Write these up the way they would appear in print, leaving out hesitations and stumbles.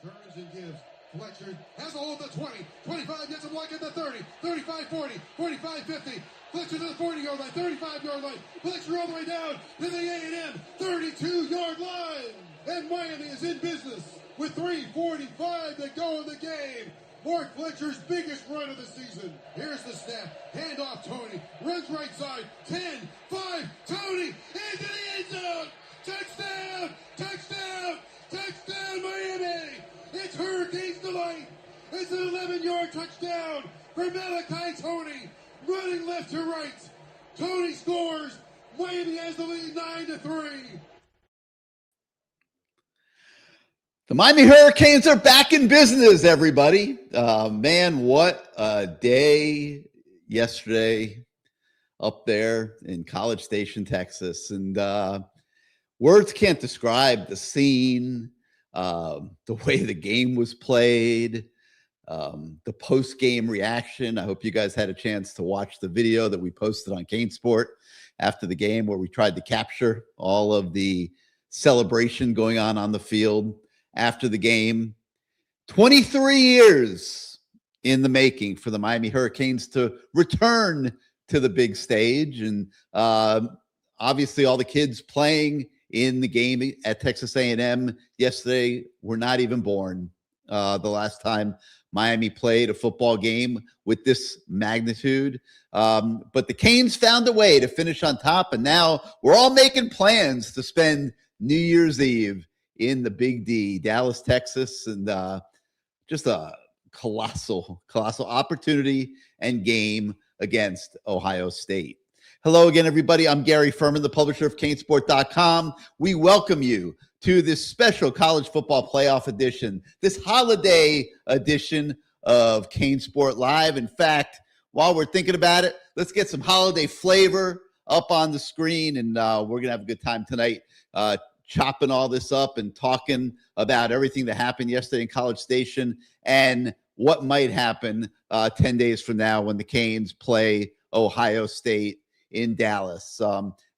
Turns and gives. Fletcher has a hold at the 20. 25 gets a block at the 30. 35, 40. 45, 50. Fletcher to the 40-yard line. 35-yard line. Fletcher all the way down to the A&M 32-yard line. And Miami is in business with 3:45 to go in the game. Mark Fletcher's biggest run of the season. Here's the snap. Hand off Tony. Runs right side. 10, 5, Tony into the end zone. Touchdown! Touchdown! Touchdown, Miami! It's Hurricanes delight. It's an 11-yard touchdown for Malachi Tony. Running left to right. Tony scores. Miami has the lead 9-3. The Miami Hurricanes are back in business, everybody. Man, what a day yesterday up there in College Station, Texas. And words can't describe the scene, the way the game was played, the post-game reaction. I hope you guys had a chance to watch the video that we posted on CaneSport after the game, where we tried to capture all of the celebration going on the field after the game. 23 years in the making for the Miami Hurricanes to return to the big stage. And obviously all the kids playing in the game at Texas A&M yesterday were not even born the last time Miami played a football game with this magnitude. But the Canes found a way to finish on top, and now we're all making plans to spend New Year's Eve in the Big D, Dallas, Texas, and just a colossal opportunity and game against Ohio State. Hello again, everybody. I'm Gary Ferman, the publisher of CaneSport.com. We welcome you to this special college football playoff edition, this holiday edition of CaneSport Live. In fact, while we're thinking about it, let's get some holiday flavor up on the screen, and we're going to have a good time tonight chopping all this up and talking about everything that happened yesterday in College Station and what might happen 10 days from now when the Canes play Ohio State in Dallas.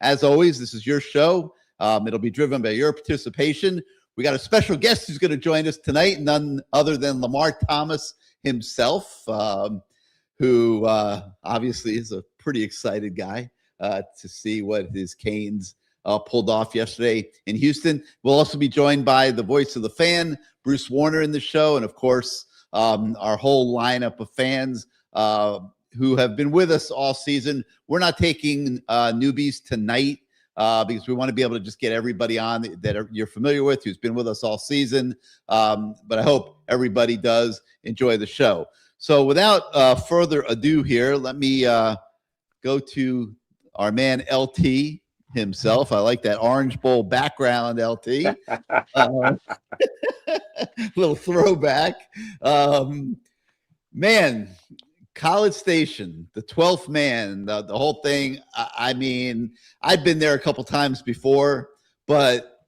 As always, this is your show. It'll be driven by your participation. We got a special guest who's going to join us tonight, none other than Lamar Thomas himself, who obviously is a pretty excited guy to see what his Canes pulled off yesterday in Houston. We'll also be joined by the voice of the fan, Bruce Warner, in the show, and of course, our whole lineup of fans who have been with us all season. We're not taking newbies tonight because we want to be able to just get everybody on that you're familiar with, who's been with us all season. But I hope everybody does enjoy the show. So without further ado here, let me go to our man LT himself. I like that Orange Bowl background, LT. Little throwback. Man, College Station, the 12th man, the whole thing. I mean, I've been there a couple times before, but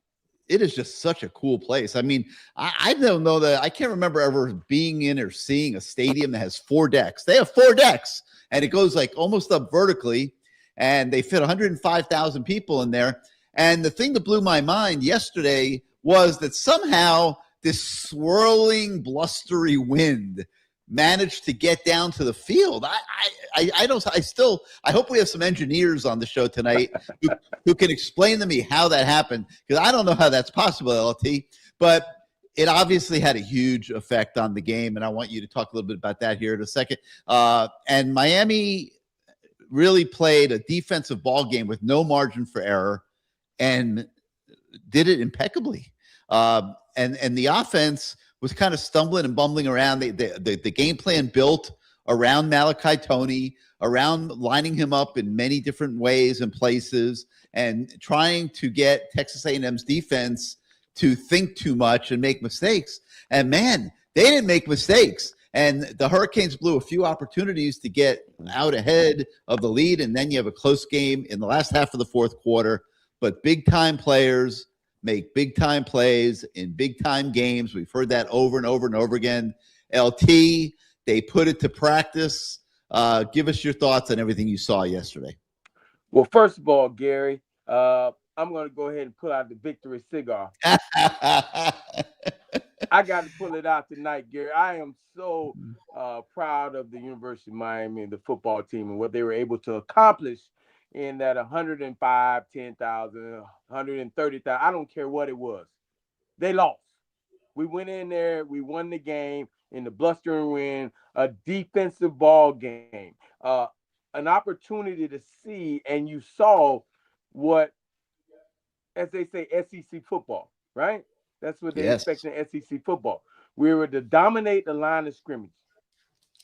it is just such a cool place. I mean, I don't know that I can't remember ever being in or seeing a stadium that has 4 decks. They have 4 decks, and it goes like almost up vertically, and they fit 105,000 people in there. And the thing that blew my mind yesterday was that somehow this swirling, blustery wind managed to get down to the field. I hope we have some engineers on the show tonight who can explain to me how that happened, because I don't know how that's possible, LT, but it obviously had a huge effect on the game, and I want you to talk a little bit about that here in a second. And Miami really played a defensive ball game with no margin for error and did it impeccably. And the offense was kind of stumbling and bumbling around. The game plan built around Malachi Tony, around lining him up in many different ways and places, and trying to get Texas A&M's defense to think too much and make mistakes. And man, they didn't make mistakes. And the Hurricanes blew a few opportunities to get out ahead of the lead, and then you have a close game in the last half of the fourth quarter. But big-time players make big-time plays in big-time games. We've heard that over and over and over again. LT, they put it to practice. Give us your thoughts on everything you saw yesterday. Well, first of all, Gary, I'm going to go ahead and pull out the victory cigar. I got to pull it out tonight, Gary. I am so proud of the University of Miami and the football team and what they were able to accomplish in that 105, 10,000, 130,000. I don't care what it was. They lost. We went in there, we won the game in the blustering wind, a defensive ball game, an opportunity to see, and you saw what, as they say, SEC football, right? That's what they expect Yes. in SEC football. We were to dominate the line of scrimmage,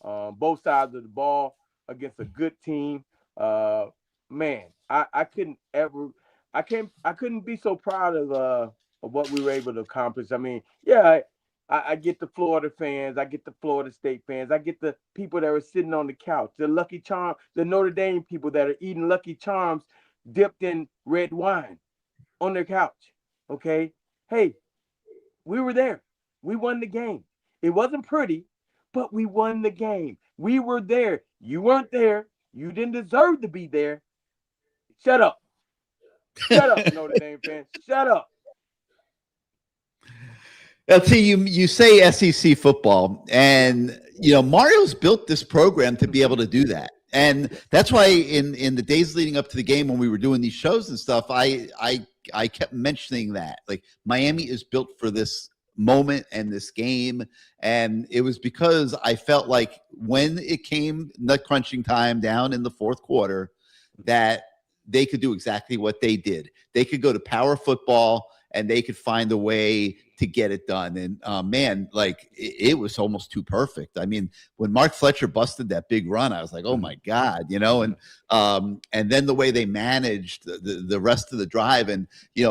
both sides of the ball against a good team. Man, I couldn't ever, I couldn't be so proud of what we were able to accomplish. I mean, yeah, I get the Florida fans, I get the Florida State fans, I get the people that are sitting on the couch, the Lucky Charm, the Notre Dame people that are eating Lucky Charms dipped in red wine on their couch. Okay, hey, we were there. We won the game. It wasn't pretty, but we won the game. We were there. You weren't there. You didn't deserve to be there. Shut up. Shut up, Notre Dame fans. Shut up. LT, you say SEC football, and Mario's built this program to be able to do that, and that's why in the days leading up to the game when we were doing these shows and stuff, I kept mentioning that like Miami is built for this moment and this game, and it was because I felt like when it came nut crunching time down in the fourth quarter, that they could do exactly what they did. They could go to power football and they could find a way to get it done. And man, like it was almost too perfect. I mean, when Mark Fletcher busted that big run, I was like, oh my God, and then the way they managed the rest of the drive, and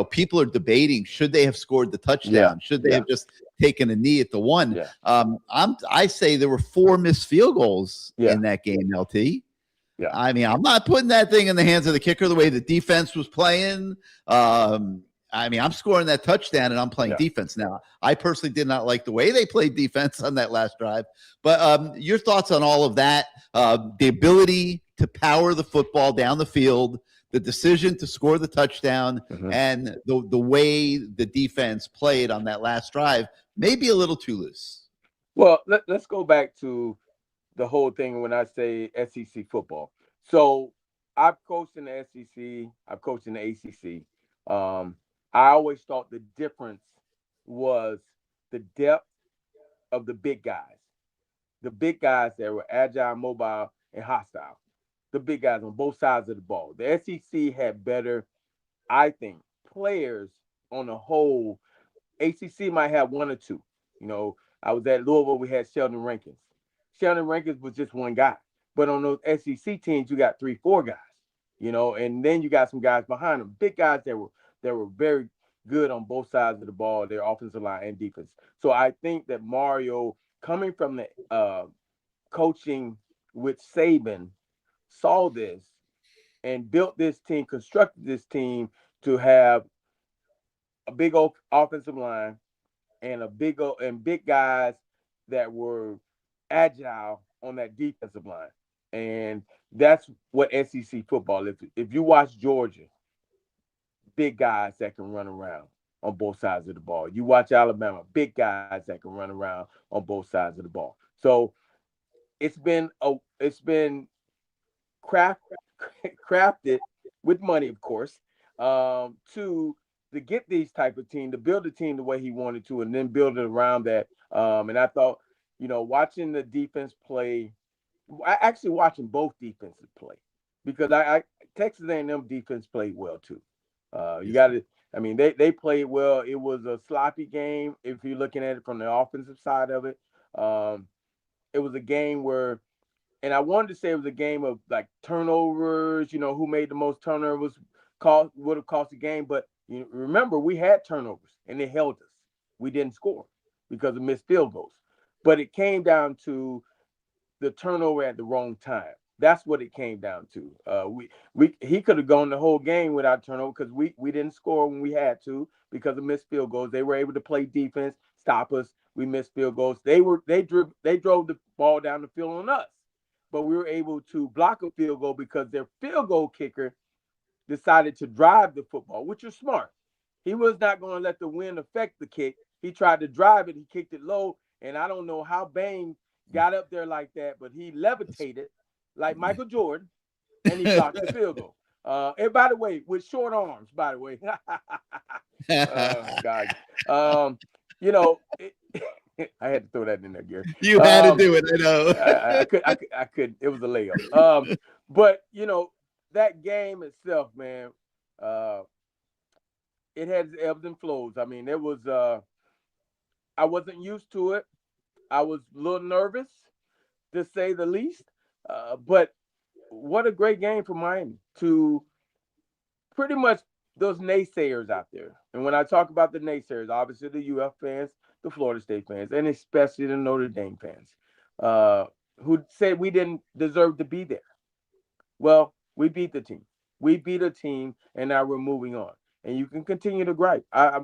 people are debating, should they have scored the touchdown? Yeah. Should they have just taken a knee at the one? Yeah. I say there were 4 missed field goals Yeah. in that game, LT. Yeah. I mean, I'm not putting that thing in the hands of the kicker the way the defense was playing. I mean, I'm scoring that touchdown and I'm playing defense now. I personally did not like the way they played defense on that last drive. But your thoughts on all of that, the ability to power the football down the field, the decision to score the touchdown, and the way the defense played on that last drive, maybe a little too loose. Well, let's go back to the whole thing when I say SEC football. So I've coached in the SEC. I've coached in the ACC. I always thought the difference was the depth of the big guys that were agile, mobile, and hostile. The big guys on both sides of the ball. The SEC had better, I think, players on the whole. ACC might have 1 or 2. I was at Louisville. We had Sheldon Rankins. Sheldon Rankins was just one guy. But on those SEC teams, you got 3, 4 guys. And then you got some guys behind them, big guys that were very good on both sides of the ball, their offensive line and defense. So I think that Mario, coming from the coaching with Saban, saw this and built this team, constructed this team to have a big old offensive line and big guys that were agile on that defensive line. And that's what SEC football is. If you watch Georgia, big guys that can run around on both sides of the ball. You watch Alabama, big guys that can run around on both sides of the ball. So it's been crafted with money, of course, to get these type of team, to build a team the way he wanted to, and then build it around that. And I thought, watching the defense play, actually watching both defenses play, because Texas A&M defense played well too. You got to, I mean, they played well. It was a sloppy game if you're looking at it from the offensive side of it. It was a game where, and I wanted to say it was a game of like turnovers, who made the most turnovers would have cost the game. But remember, we had turnovers and they held us. We didn't score because of missed field goals. But it came down to the turnover at the wrong time. That's what it came down to. He could have gone the whole game without turnover because we didn't score when we had to because of missed field goals. They were able to play defense, stop us. We missed field goals. They drove the ball down the field on us, but we were able to block a field goal because their field goal kicker decided to drive the football, which is smart. He was not going to let the wind affect the kick. He tried to drive it. He kicked it low, and I don't know how Bang got up there like that, but he levitated like Michael Jordan, and he blocked the field goal. And by the way, with short arms, by the way. God. You know, I had to throw that in there, Gary. You had to do it, I know. I could. It was a layup. But you know, that game itself, man, it had ebbs and flows. I mean, it was. I wasn't used to it. I was a little nervous, to say the least. But what a great game for Miami to pretty much those naysayers out there. And when I talk about the naysayers, obviously the UF fans, the Florida State fans, and especially the Notre Dame fans, who said we didn't deserve to be there. Well, we beat the team. We beat a team, and now we're moving on. And you can continue to gripe. I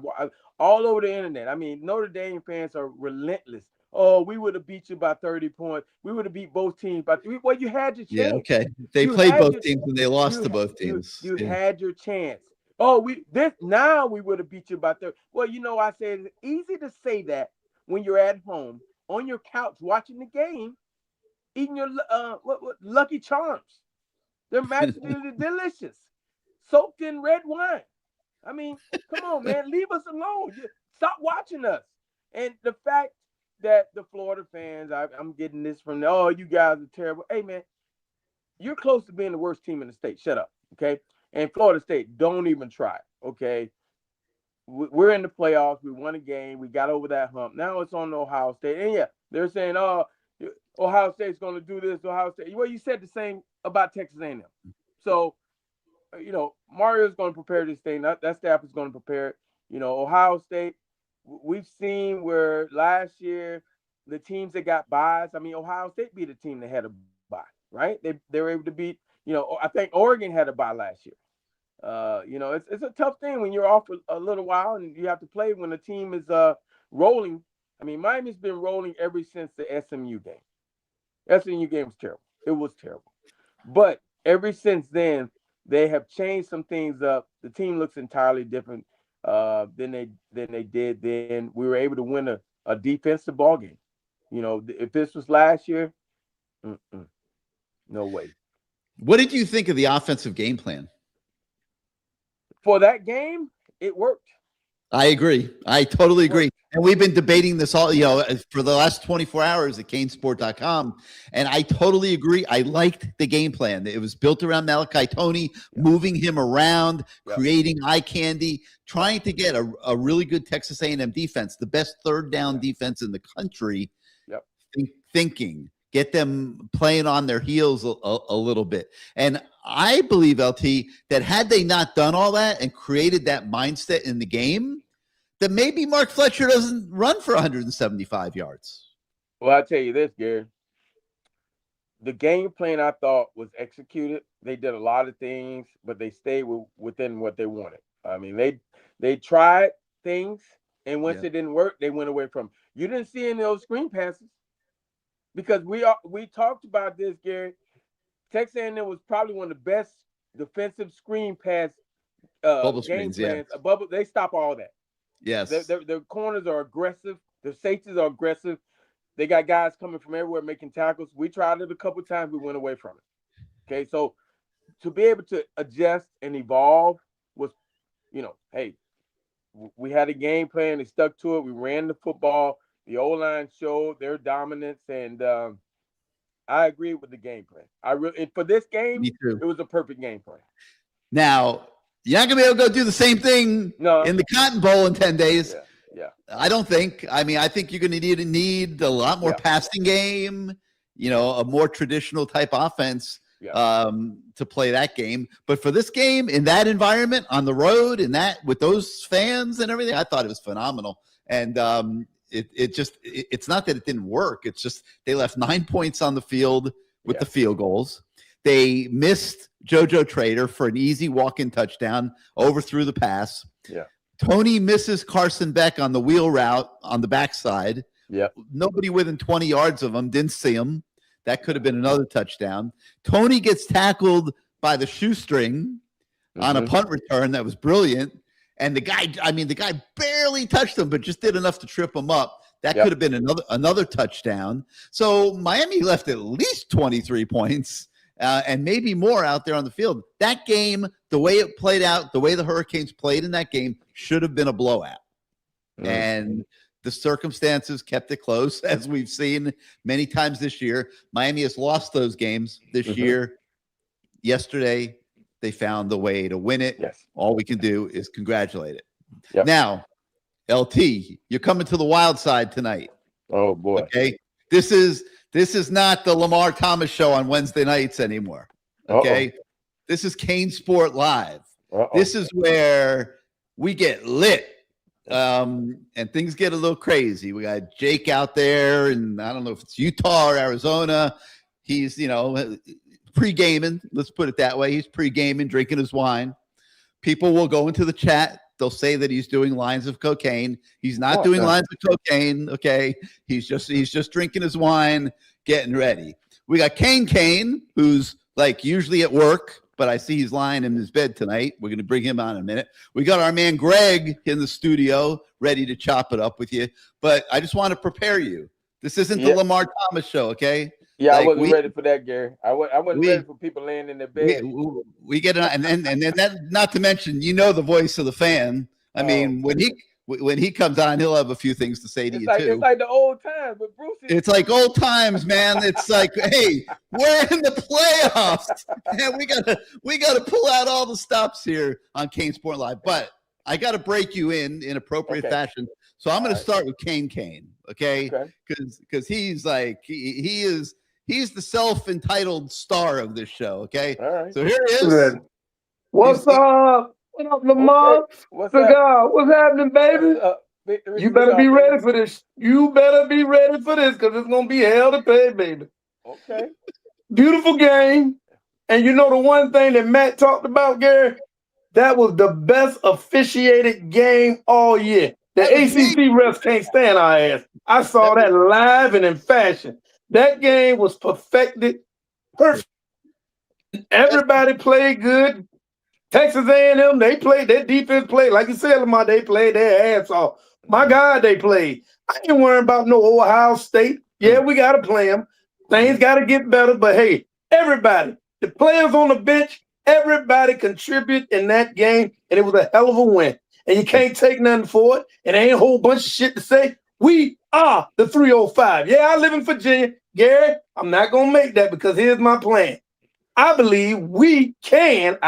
all over the internet. I mean, Notre Dame fans are relentless. Oh, we would have beat you by 30 points. We would have beat both teams by 3. Well, you had your chance. Yeah, okay. They played both teams and they lost to both teams. You had your chance. Oh, now we would have beat you by 30. Well, you know, I said it's easy to say that when you're at home on your couch watching the game, eating your Lucky Charms. They're absolutely delicious, soaked in red wine. I mean, come on, man, leave us alone. Stop watching us. And the fact that the Florida fans, I'm getting this from you guys are terrible. Hey, man, you're close to being the worst team in the state. Shut up, okay? And Florida State, don't even try, okay? We're in the playoffs. We won a game. We got over that hump. Now it's on Ohio State. And, yeah, they're saying, Ohio State's going to do this. Ohio State. Well, you said the same about Texas A&M. So, you know, Mario's going to prepare this thing. That staff is going to prepare it. You know, Ohio State, we've seen where last year the teams that got buys, I mean, Ohio State beat a team that had a bye, right? They were able to beat, you know, I think Oregon had a bye last year. You know, it's a tough thing when you're off a little while and you have to play when the team is rolling. I mean, Miami's been rolling ever since the SMU game. SMU game was terrible. It was terrible. But ever since then, they have changed some things up. The team looks entirely different than they did then. We were able to win a defensive ball game. You know, if this was last year, no way. What did you think of the offensive game plan? For that game, it worked. I agree. I totally agree. And we've been debating this all, you know, for the last 24 hours at CaneSport.com. And I totally agree. I liked the game plan. It was built around Malachi Tony, moving him around, creating eye candy, trying to get a really good Texas A&M defense, the best third down defense in the country, thinking, get them playing on their heels a little bit. And I believe, LT, that had they not done all that and created that mindset in the game, that maybe Mark Fletcher doesn't run for 175 yards. Well, I'll tell you this, Gary. The game plan, I thought, was executed. They did a lot of things, but they stayed within what they wanted. I mean, they tried things, and once it didn't work, they went away from it. You didn't see any of those screen passes because we talked about this, Gary. Texas A&M was probably one of the best defensive screen pass bubble game screens, plans. They stop all that. Yes. Their corners are aggressive. Their safeties are aggressive. They got guys coming from everywhere making tackles. We tried it a couple of times. We went away from it. Okay, so to be able to adjust and evolve was, you know, hey, we had a game plan. They stuck to it. We ran the football. The O-line showed their dominance, and I agree with the game plan. For this game, it was a perfect game plan. Now, you're not going to be able to go do the same thing in the Cotton Bowl in 10 days. Yeah. I don't think. I mean, I think you're going to need a lot more passing game, you know, a more traditional type offense to play that game. But for this game, in that environment, on the road, with those fans and everything, I thought it was phenomenal. And it's not that it didn't work. It's just they left 9 points on the field with the field goals. They missed JoJo Trader for an easy walk-in touchdown, overthrew the pass. Yeah. Tony misses Carson Beck on the wheel route on the backside. Yeah. Nobody within 20 yards of him didn't see him. That could have been another touchdown. Tony gets tackled by the shoestring on a punt return that was brilliant. And the guy barely touched him, but just did enough to trip him up. That Yep. could have been another touchdown. So Miami left at least 23 points and maybe more out there on the field. That game, the way it played out, the way the Hurricanes played in that game, should have been a blowout. Mm-hmm. And the circumstances kept it close, as we've seen many times this year. Miami has lost those games this year. Yesterday, they found the way to win it. Yes. All we can do is congratulate it. Yep. Now, LT, you're coming to the wild side tonight. Oh boy. Okay. This is not the Lamar Thomas show on Wednesday nights anymore. Okay. This is CaneSport Live. This is where we get lit. And things get a little crazy. We got Jake out there, and I don't know if it's Utah or Arizona. He's, pre-gaming. Let's put it that way. He's pre-gaming, drinking his wine. People will go into the chat. They'll say that he's doing lines of cocaine. He's not doing lines of cocaine. Okay. He's just drinking his wine, getting ready. We got Kane, who's like usually at work, but I see he's lying in his bed tonight. We're going to bring him on in a minute. We got our man Greg in the studio ready to chop it up with you. But I just want to prepare you. This isn't the Lamar Thomas show, okay? Yeah, I wasn't ready for that, Gary. I wasn't ready for people laying in their bed. We get it, and then that, not to mention, the voice of the fan. I mean, when he comes on, he'll have a few things to say to you too. It's like the old times, but Bruce. It's like old times, man. It's like, hey, we're in the playoffs, and we gotta pull out all the stops here on CaneSport Live. But I gotta break you in appropriate fashion. So I'm gonna start with Kane, okay? Because he's like he's the self-entitled star of this show, okay? All right. So here he is. What's up? What up, Lamar? Okay. What's happening, baby? You better be ready for this. You better be ready for this because it's going to be hell to pay, baby. Okay. Beautiful game. And the one thing that Matt talked about, Gary, that was the best officiated game all year. The ACC refs can't stand our ass. I saw that live and in fashion. That game was perfected. Perfect. Everybody played good. Texas A&M, they played, their defense played. Like you said, Lamar, they played their ass off. My God, they played. I ain't worrying about no Ohio State. Yeah, we got to play them. Things got to get better. But, hey, everybody, the players on the bench, everybody contribute in that game, and it was a hell of a win. And you can't take nothing for it. And there ain't a whole bunch of shit to say. We are the 305. Yeah, I live in Virginia. Gary, I'm not going to make that because here's my plan. I believe we can,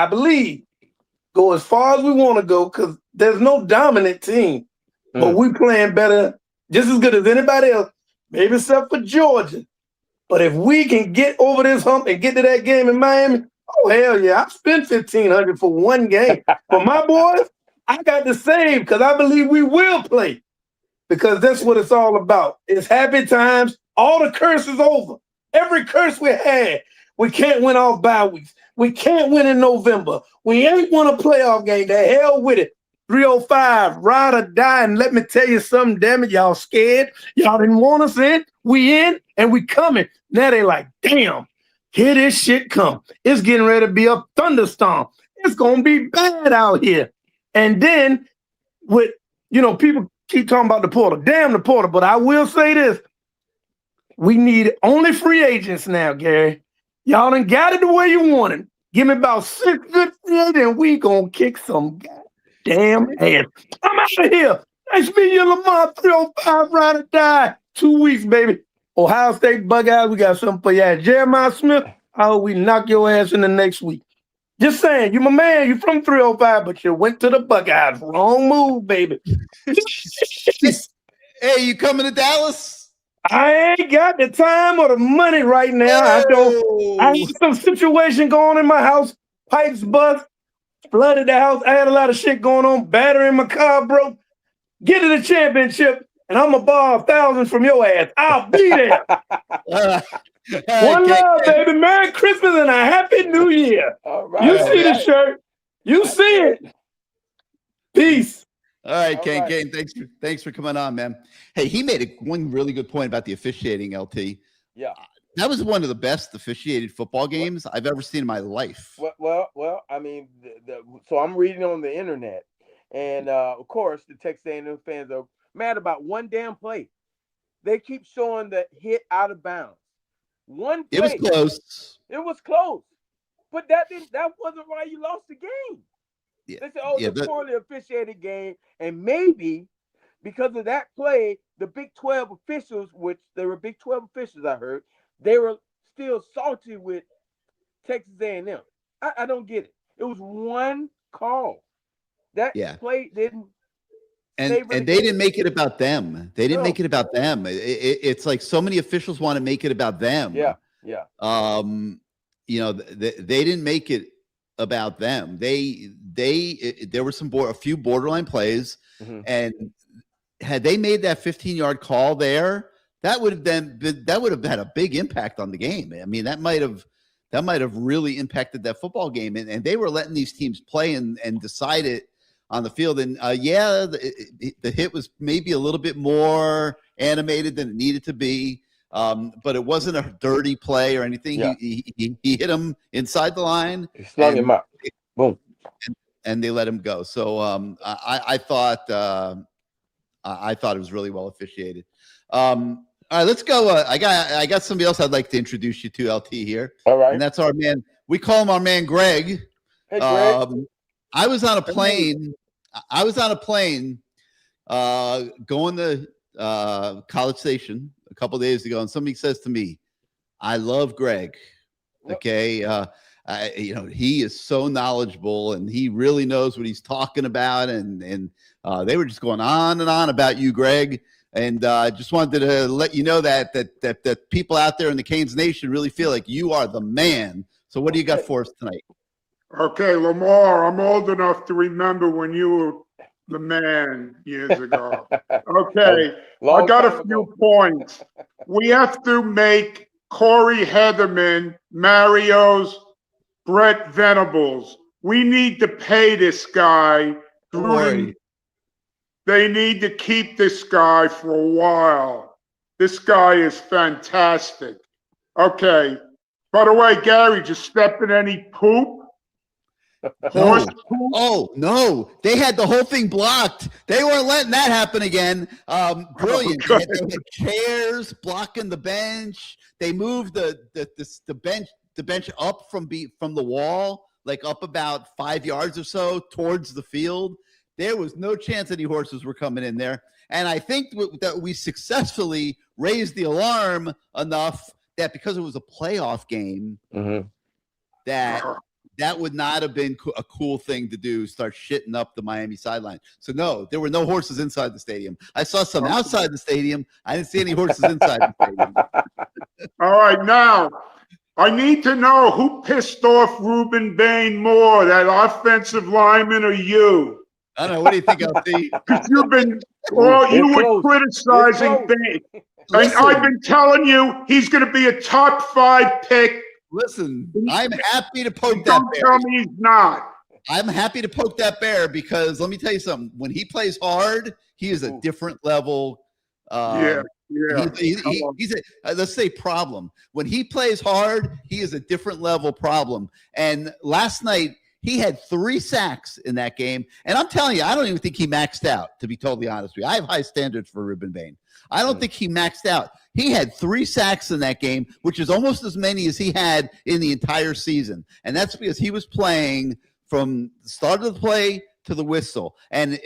go as far as we want to go because there's no dominant team. But we playing better, just as good as anybody else, maybe except for Georgia. But if we can get over this hump and get to that game in Miami, oh, hell yeah, I spent $1,500 for one game. For my boys, I got the same because I believe we will play because that's what it's all about. It's happy times. All the curse is over. Every curse we had. We can't win off bye weeks. We can't win in November. We ain't won a playoff game. The hell with it. 305, ride or die. And let me tell you something, damn it, y'all scared. Y'all didn't want us in. We in and we coming. Now they like, damn, here this shit come. It's getting ready to be a thunderstorm. It's going to be bad out here. And then with, people keep talking about the portal. Damn the portal. But I will say this. We need only free agents now, Gary. Y'all done got it the way you want it. Give me about 6 good free agents and we going to kick some goddamn ass. I'm out of here. Nice meeting you, Lamar. 305, ride or die. 2 weeks, baby. Ohio State Buckeyes, we got something for you. Jeremiah Smith, I hope we knock your ass in the next week. Just saying, you my man. You from 305, but you went to the Buckeyes. Wrong move, baby. Hey, you coming to Dallas? I ain't got the time or the money right now. I have some situation going on in my house. Pipes bust, flooded the house. I had a lot of shit going on. Battery in my car broke. Get to the championship, and I'm going to borrow 1,000 from your ass. I'll be there. One love, baby. Merry Christmas and a Happy New Year. All right. You see the shirt. You see it. Peace. All right, Kane. Thanks for coming on, man. Hey, he made one really good point about the officiating, LT. Yeah. That was one of the best officiated football games I've ever seen in my life. Well, I mean, so I'm reading on the internet, And of course, the Texas A&M fans are mad about one damn play. They keep showing the hit out of bounds. One play. It was close. It was close. But that wasn't why you lost the game. Yeah. They said, it's a poorly officiated game. And maybe because of that play, the Big 12 officials, which they were Big 12 officials, I heard, they were still salty with Texas A&M. I don't get it. It was one call. That play didn't. And they didn't make it about them. They didn't make it about them. It's like so many officials want to make it about them. Yeah. You know, they didn't make it about them. There were a few borderline plays, and had they made that 15-yard call there, that would have had a big impact on the game. I mean, that might have really impacted that football game. And they were letting these teams play and decide it on the field. And the hit was maybe a little bit more animated than it needed to be. But it wasn't a dirty play or anything. Yeah. He hit him inside the line. He slung him up. Boom. And they let him go. So I thought it was really well officiated. All right, let's go. I got somebody else I'd like to introduce you to, LT, here. All right. And that's our man. We call him our man Greg. Hey, Greg. I was on a plane. Going to College Station a couple of days ago, and somebody says to me, "I love Greg." Okay, he is so knowledgeable, and he really knows what he's talking about. And they were just going on and on about you, Greg. And just wanted to let you know that people out there in the Canes Nation really feel like you are the man. So what do you got for us tonight? Okay, Lamar, I'm old enough to remember when you were the man years ago. Okay, I got a few points. We have to make Corey Heatherman Mario's Brett Venables. We need to pay this guy. They need to keep this guy for a while. This guy is fantastic. Okay. By the way, Gary, just stepped in any poop? No. Oh, no. They had the whole thing blocked. They weren't letting that happen again. Brilliant. They had chairs blocking the bench. They moved the bench up from the wall, like up about 5 yards or so towards the field. There was no chance any horses were coming in there. And I think that we successfully raised the alarm enough that because it was a playoff game, that would not have been a cool thing to do, start shitting up the Miami sideline. So, no, there were no horses inside the stadium. I saw some outside the stadium. I didn't see any horses inside the stadium. All right, now, I need to know who pissed off Ruben Bain more, that offensive lineman or you? I don't know. What do you think, LT? Because you were criticizing Bain. And I've been telling you he's going to be a top 5 pick. Listen, I'm happy to poke that Don't bear. tell me he's not. I'm happy to poke that bear because let me tell you something. When he plays hard, he is a different level. He's a let's say problem. When he plays hard, he is a different level problem. And last night, he had 3 sacks in that game. And I'm telling you, I don't even think he maxed out, to be totally honest with you. I have high standards for Ruben Bain. I don't think he maxed out. He had 3 sacks in that game, which is almost as many as he had in the entire season. And that's because he was playing from the start of the play to the whistle. And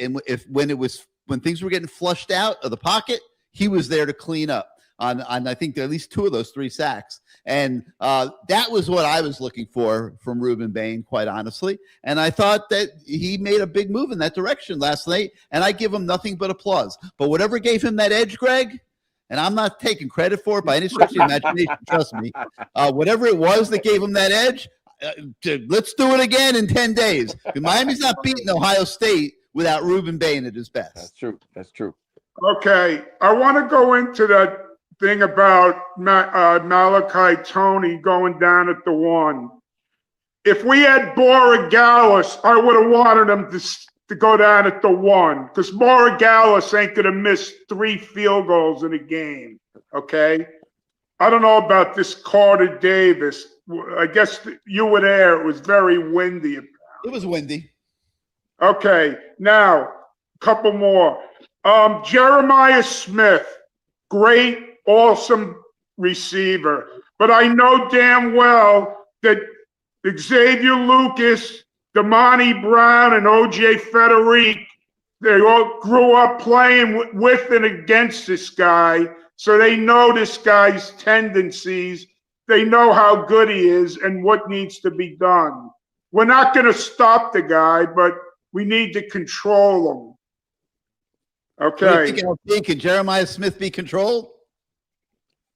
when things were getting flushed out of the pocket, he was there to clean up on I think at least 2 of those 3 sacks. And that was what I was looking for from Ruben Bain, quite honestly. And I thought that he made a big move in that direction last night, and I give him nothing but applause. But whatever gave him that edge, Greg, and I'm not taking credit for it by any stretch of the imagination, trust me, whatever it was that gave him that edge, let's do it again in 10 days. Miami's not beating Ohio State without Ruben Bain at his best. That's true. Okay, I want to go into that thing about Malachi Tony going down at the 1. If we had Borregales, I would have wanted him to go down at the 1 because Borregales ain't going to miss 3 field goals in a game, okay? I don't know about this Carter Davis. I guess you were there. It was very windy. It was windy. Okay, now a couple more. Jeremiah Smith, great, awesome receiver, but I know damn well that Xavier Lucas, Damani Brown, and OJ Federic, they all grew up playing with and against this guy, so they know this guy's tendencies. They know how good he is and what needs to be done. We're not going to stop the guy, but we need to control him. Okay. Can Jeremiah Smith be controlled?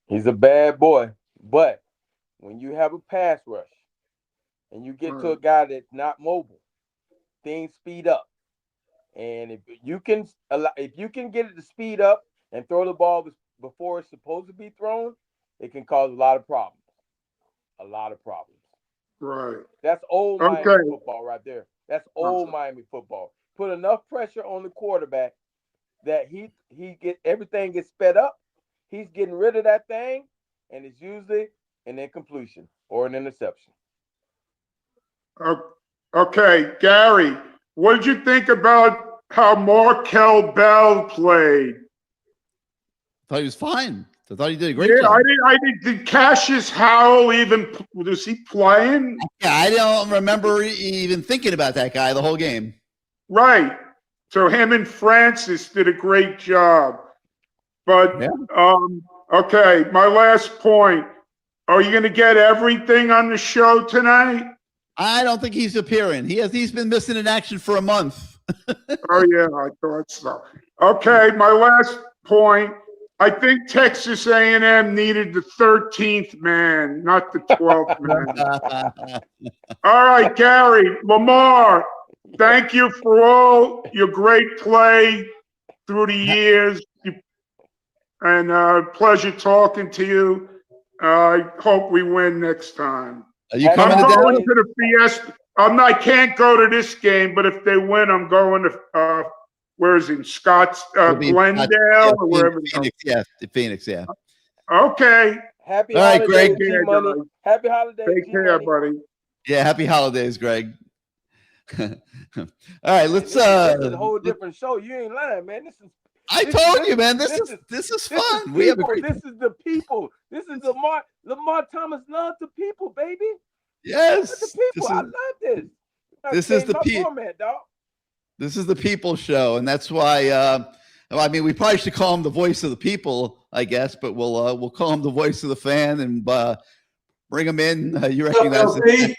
He's a bad boy, but when you have a pass rush and you get to a guy that's not mobile, things speed up. And if you can get it to speed up and throw the ball before it's supposed to be thrown, it can cause a lot of problems. A lot of problems. Right. That's old Miami football right there. That's old Miami football. Put enough pressure on the quarterback that everything gets sped up. He's getting rid of that thing, and it's usually an incompletion or an interception. Okay, Gary, what did you think about how Markel Bell played? I thought he was fine. I thought he did a great job. I did. Did Cassius Howell was he playing? Yeah, I don't remember even thinking about that guy the whole game. Right. So him and Francis did a great job. But okay, my last point. Are you going to get everything on the show tonight? I don't think he's appearing. He's been missing in action for a month. Oh yeah, I thought so. Okay, my last point. I think Texas A&M needed the 13th man, not the 12th man. All right, Gary, Lamar, thank you for all your great play through the years. And pleasure talking to you. I hope we win next time. Are you coming I'm going to the Fiesta. I can't go to this game, but if they win, I'm going to where is it? Glendale or wherever. Phoenix, Phoenix, yeah. Okay. Happy all right, holidays, Greg. G-Money. Happy holidays, Take care, buddy. Yeah, happy holidays, Greg. All right, let's. This is a whole different show. You ain't lying, man. I told you, man. This is fun. We have a great. This is the people. This is Lamar Thomas love the people, baby. Yes, the people. I love this. This is the people. This is the people show, and that's why. I mean, we probably should call him the voice of the people, I guess, but we'll call him the voice of the fan and bring him in. You recognize it?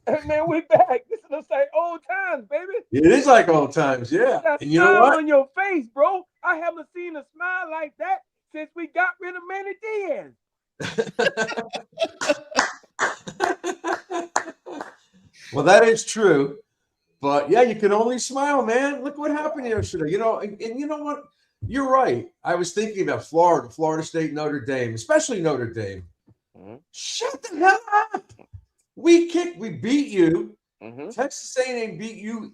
Hey man, we back. This is like old times, baby. It is like old times, yeah. That and you know what? On your face, bro. I haven't seen a smile like that since we got rid of Manny Diaz. Well, that is true. But yeah, you can only smile, man. Look what happened yesterday. You know, and you know what? You're right. I was thinking about Florida State, Notre Dame, especially Notre Dame. Mm-hmm. Shut the hell up. We beat you. Mm-hmm. Texas A&M beat you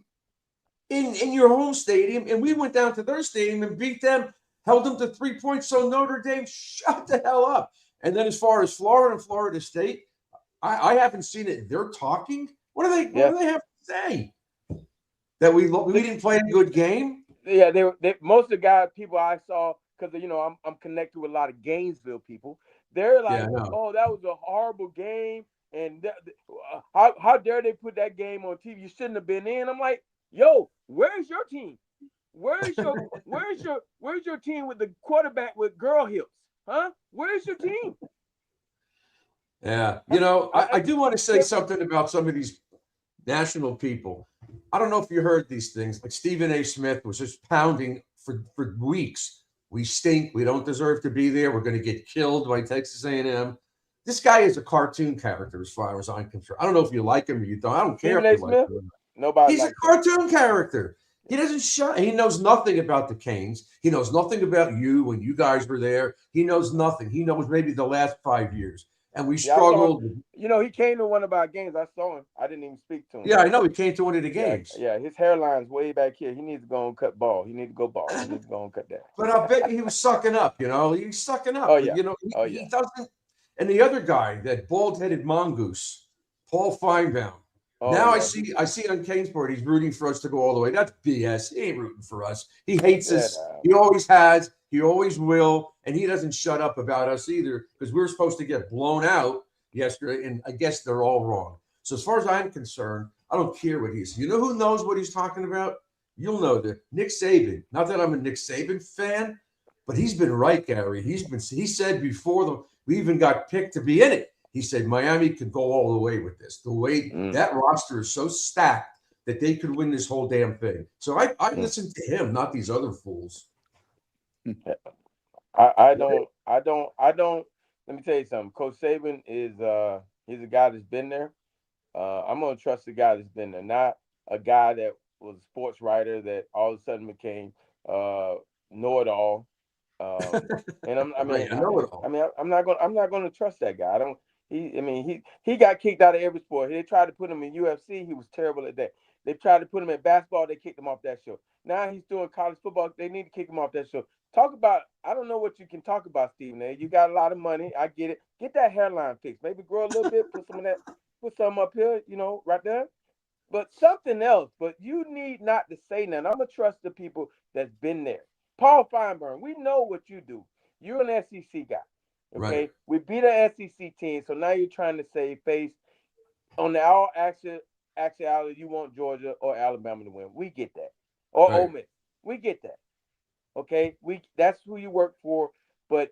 in your home stadium, and we went down to their stadium and beat them, held them to 3 points. So Notre Dame, shut the hell up. And then as far as Florida and Florida State, I haven't seen it. They're talking. What do they have to say? That we didn't play a good game? Yeah, they most of the guys, people I saw, because I'm connected with a lot of Gainesville people. They're like, oh, that was a horrible game. And how dare they put that game on TV? You shouldn't have been in. I'm like, yo, where's your team? Where's your team with the quarterback with girl hips? Huh? Where's your team? Yeah, you know, I do want to say something about some of these national people. I don't know if you heard these things, like Stephen A. Smith was just pounding for weeks. We stink. We don't deserve to be there. We're going to get killed by Texas A&M. This guy is a cartoon character as far as I'm concerned. I don't know if you like him or you don't. I don't care if you like him. Nobody. He's a cartoon character. He doesn't shut. He knows nothing about the Canes. He knows nothing about you when you guys were there. He knows nothing. He knows maybe the last 5 years. And we struggled. You know, he came to one of our games. I saw him. I didn't even speak to him. Yeah, I know. He came to one of the games. Yeah, his hairline's way back here. He needs to go and cut ball. He needs to go ball. He needs to go and cut that. But I bet he was sucking up, you know. He's sucking up. Oh, yeah. You know, he doesn't. And the other guy, that bald-headed mongoose, Paul Feinbaum. Now I see on CaneSport he's rooting for us to go all the way. That's BS. He ain't rooting for us. He hates us. He always has. He always will, and he doesn't shut up about us either because we were supposed to get blown out yesterday, and I guess they're all wrong. So as far as I'm concerned, I don't care what he's. You know who knows what he's talking about? You'll know that Nick Saban. Not that I'm a Nick Saban fan, but he's been right, Gary. He said before we even got picked to be in it. He said Miami could go all the way with this. The way that roster is so stacked that they could win this whole damn thing. So I listen to him, not these other fools. I don't. Let me tell you something. Coach Saban is he's a guy that's been there. I'm gonna trust the guy that's been there, not a guy that was a sports writer that all of a sudden became know-it-all. And I'm not gonna trust that guy. He got kicked out of every sport. They tried to put him in UFC. He was terrible at that. They tried to put him in basketball. They kicked him off that show. Now he's doing college football. They need to kick him off that show. Talk about, I don't know what you can talk about, Stephen A. You got a lot of money. I get it. Get that hairline fixed. Maybe grow a little bit. Put some up here, right there. But something else. But you need not to say nothing. I'm going to trust the people that's been there. Paul Feinberg, we know what you do. You're an SEC guy. Okay, right. We beat an SEC team, so now you're trying to save face. On the all actuality, you want Georgia or Alabama to win. We get that, or Ole Miss. We get that. Okay, that's who you work for. But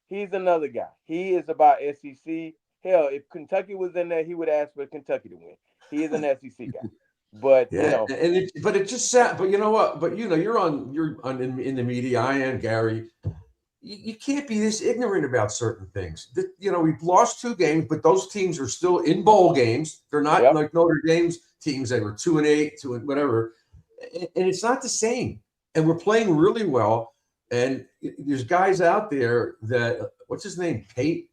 he's another guy. He is about SEC. Hell, if Kentucky was in there, he would ask for Kentucky to win. He is an SEC guy. But but it just sad. But you know what? But you're in the media. I am, Gary. You can't be this ignorant about certain things. We've lost 2 games, but those teams are still in bowl games. They're not like Notre Dame's teams that were 2-8, 2 and whatever. And it's not the same. And we're playing really well. And there's guys out there that what's his name? Pate,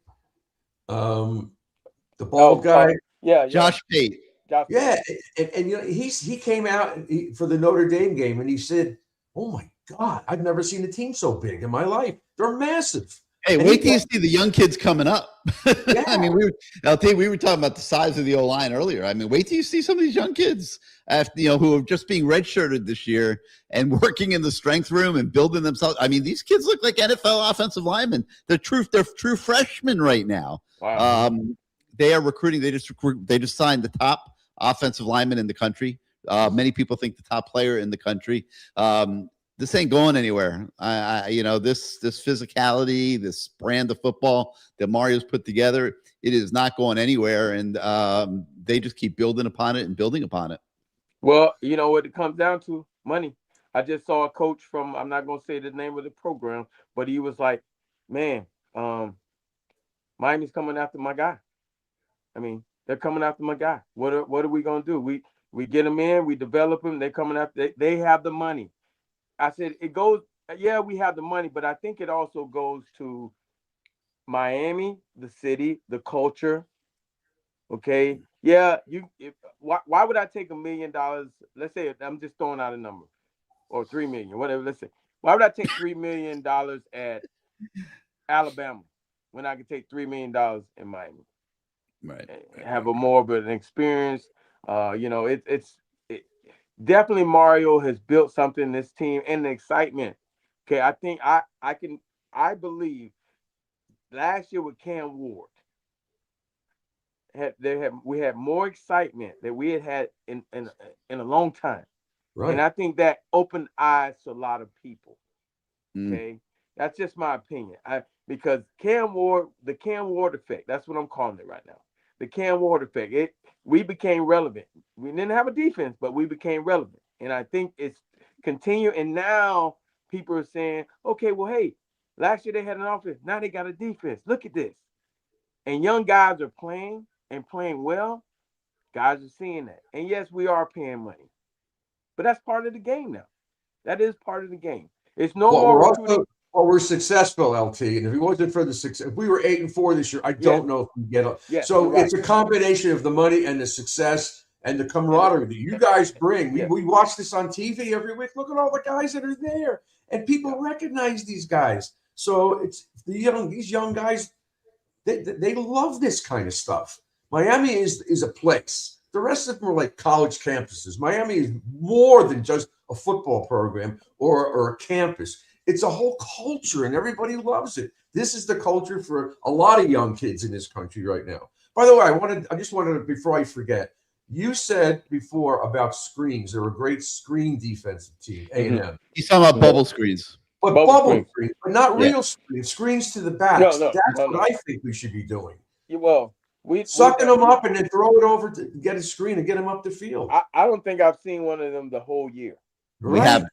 the bald guy. Josh Pate. Yeah, and he came out for the Notre Dame game and he said, "Oh my God, I've never seen a team so big in my life. They're massive." Hey, wait till you see the young kids coming up. Yeah. I mean, we were talking about the size of the O-line earlier. I mean, wait till you see some of these young kids who are just being redshirted this year and working in the strength room and building themselves. I mean, these kids look like NFL offensive linemen. They're true freshmen right now. Wow. They are recruiting. They just signed the top offensive lineman in the country. Many people think the top player in the country. This ain't going anywhere. This physicality, this brand of football that Mario's put together, it is not going anywhere. And they just keep building upon it and building upon it. Well, you know what it comes down to? Money. I just saw a coach from, I'm not going to say the name of the program, but he was like, man, Miami's coming after my guy. I mean, they're coming after my guy. What are we going to do? We get them in, we develop them. They're coming after, they have the money. I said, it goes, we have the money, but I think it also goes to Miami, the city, the culture. Okay. Yeah. Why would I take $1 million? Let's say I'm just throwing out a number, or 3 million, whatever. Let's say, why would I take $3 million at Alabama when I could take $3 million in Miami? Right. Have a more of an experience. It's definitely Mario has built something in this team and the excitement. Okay, I think I believe last year with Cam Ward, we had more excitement that we had in a long time. Right. And I think that opened eyes to a lot of people. Okay. That's just my opinion. Because Cam Ward, the Cam Ward effect, that's what I'm calling it right now. The Cam Ward effect. We became relevant. We didn't have a defense, but we became relevant. And I think it's continued. And now people are saying, okay, well, hey, last year they had an offense. Now they got a defense. Look at this. And young guys are playing and playing well. Guys are seeing that. And yes, we are paying money. But that's part of the game now. That is part of the game. It's no more recruiting. We're successful, LT, and if it wasn't for the success, if we were 8-4 this year, I don't know if we get up. Yes, so it's a combination of the money and the success and the camaraderie that you guys bring. We watch this on TV every week. Look at all the guys that are there, and people recognize these guys. So it's these young guys. They love this kind of stuff. Miami is a place. The rest of them are like college campuses. Miami is more than just a football program or a campus. It's a whole culture, and everybody loves it. This is the culture for a lot of young kids in this country right now. By the way, I just wanted to, before I forget, you said before about screens. They're a great screen defensive team, A&M. He's talking about bubble screens. But bubble screens, but not real screens. Screens to the backs. That's what I think we should be doing. Well, sucking them up and then throw it over to get a screen and get them up the field. I don't think I've seen one of them the whole year. We haven't.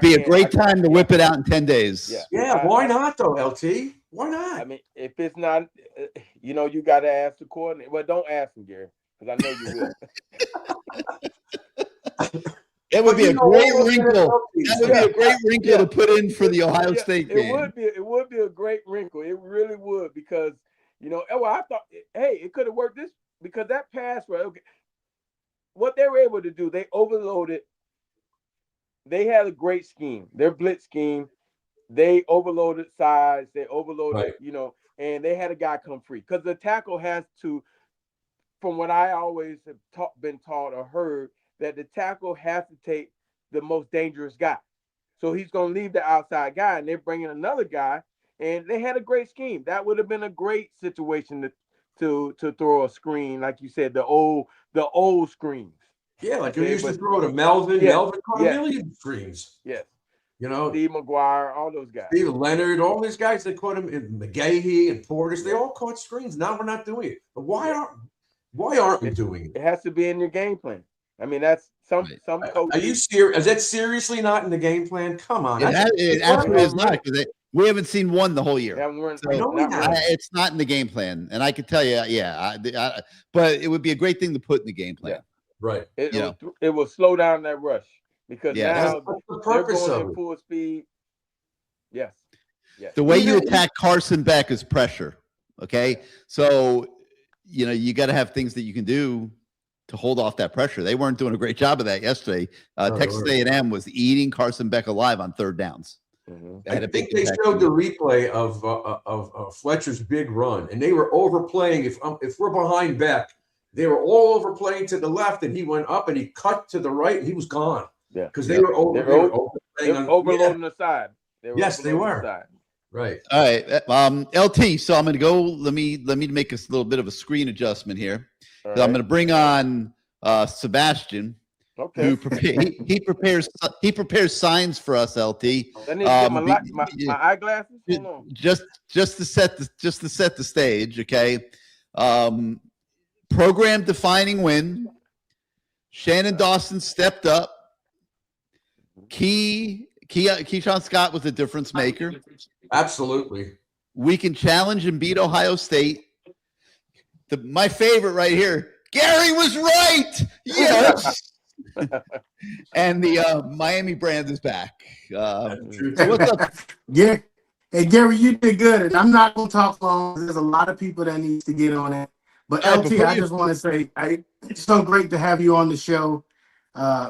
Be a great time to whip it out in 10 days. Yeah, why not though, LT? Why not? I mean, if it's not, you got to ask the coordinator. Well, don't ask him, Gary, because I know you will. It would be a great wrinkle. That would be a great wrinkle to put in for the Ohio State game. It would be a great wrinkle. It really would, because I thought, hey, it could have worked this because that pass, right? Okay, what they were able to do, they overloaded. They had a great scheme. Their blitz scheme, they overloaded sides. They overloaded, and they had a guy come free because the tackle has to. From what I always have been taught or heard, that the tackle has to take the most dangerous guy. So he's going to leave the outside guy, and they're bringing another guy. And they had a great scheme. That would have been a great situation to throw a screen, like you said, the old screens. Yeah, like you used to throw to Melvin. Yeah. Melvin caught a million screens. Yes. Steve McGuire, all those guys. Steve Leonard, all these guys, they caught him in McGahee and Portis. They all caught screens. Now we're not doing it. But why aren't we doing it? It has to be in your game plan. I mean, that's some coaches. Are you serious? Is that seriously not in the game plan? Come on. It absolutely is not, because we haven't seen one the whole year. It's not in the game plan. And I could tell you, but it would be a great thing to put in the game plan. Yeah. Right. It will slow down that rush because now they're going at full speed. Yes. The way you attack Carson Beck is pressure. Okay. So, you got to have things that you can do to hold off that pressure. They weren't doing a great job of that yesterday. Texas A&M was eating Carson Beck alive on third downs. Mm-hmm. I think they showed the replay of Fletcher's big run, and they were overplaying. If we're behind Beck, they were all overplaying to the left, and he went up and he cut to the right, and he was gone. Yeah, because they were overloading the side. They were. Right. All right. LT. So I'm going to go. Let me make a little bit of a screen adjustment here. Right. So I'm going to bring on Sebastian. Okay. He prepares signs for us, LT. I need to get my eyeglasses. Hold on. Just to set the stage. Okay. Program defining win. Shannon Dawson stepped up. Keyshawn Scott was a difference maker. Absolutely. We can challenge and beat Ohio State. My favorite right here. Gary was right. Yes. And the Miami brand is back. What's up? Yeah. Hey, Gary, you did good. And I'm not going to talk long. There's a lot of people that needs to get on it. But LT, I just want to say, it's so great to have you on the show.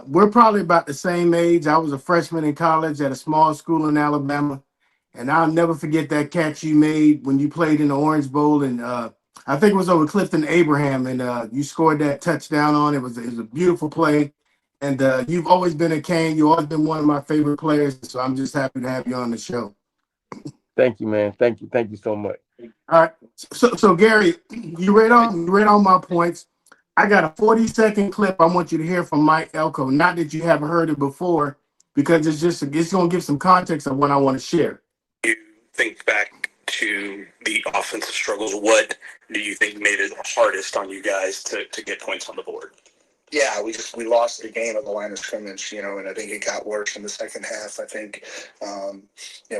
We're probably about the same age. I was a freshman in college at a small school in Alabama. And I'll never forget that catch you made when you played in the Orange Bowl. And I think it was over Clifton Abraham. And you scored that touchdown on it. It was a beautiful play. And you've always been a Cane. You've always been one of my favorite players. So I'm just happy to have you on the show. Thank you, man. Thank you so much. All right. So Gary, you read on my points. I got a 40-second clip I want you to hear from Mike Elko. Not that you haven't heard it before, because it's going to give some context of what I want to share. You think back to the offensive struggles. What do you think made it hardest on you guys to get points on the board? Yeah, we lost the game at the line of scrimmage, and I think it got worse in the second half. I think,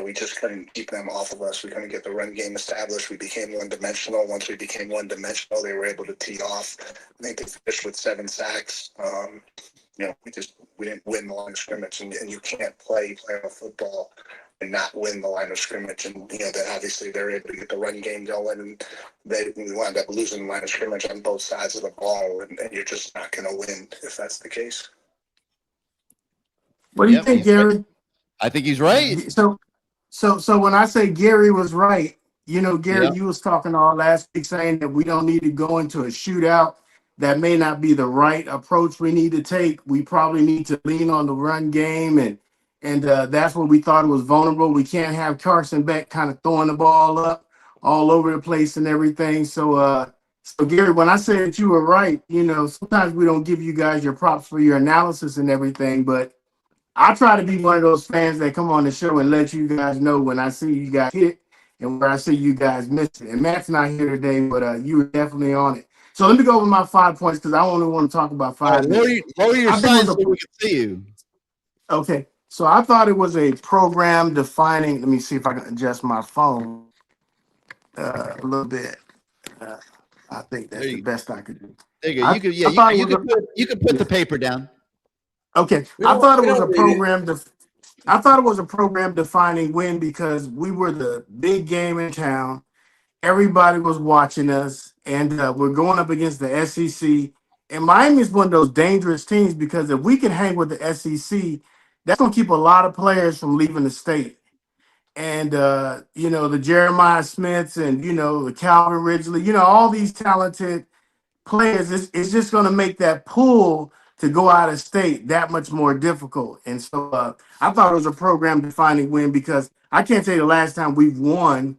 we just couldn't keep them off of us. We couldn't get the run game established. We became one-dimensional. Once we became one-dimensional, they were able to tee off. I think they finished with 7 sacks. We didn't win the line of scrimmage, and you can't play a football and not win the line of scrimmage. And, that obviously they're able to get the run game going, and we wound up losing the line of scrimmage on both sides of the ball, and you're just not going to win if that's the case. What do you think, Gary? I think he's right. So when I say Gary was right, Gary, you was talking all last week saying that we don't need to go into a shootout. that may not be the right approach we need to take. We probably need to lean on the run game, and that's where we thought it was vulnerable. We can't have Carson Beck kind of throwing the ball up all over the place and everything. So Gary, when I say that you were right, sometimes we don't give you guys your props for your analysis and everything, but I try to be one of those fans that come on the show and let you guys know when I see you guys hit and where I see you guys miss it. And Matt's not here today, but you were definitely on it. So let me go over my 5 points because I only want to talk about 5 minutes. Lower your sign so we can see you. Okay. So I thought it was a program defining. Let me see if I can adjust my phone a little bit. I think that's the best I could do. There you go. You could put the paper down. Okay. I thought it was a program. I thought it was a program defining win because we were the big game in town. Everybody was watching us, and we're going up against the SEC. And Miami is one of those dangerous teams because if we can hang with the SEC, that's going to keep a lot of players from leaving the state. And, the Jeremiah Smiths and, the Calvin Ridgely, all these talented players, it's just going to make that pull to go out of state that much more difficult. And so I thought it was a program defining win because I can't tell you the last time we've won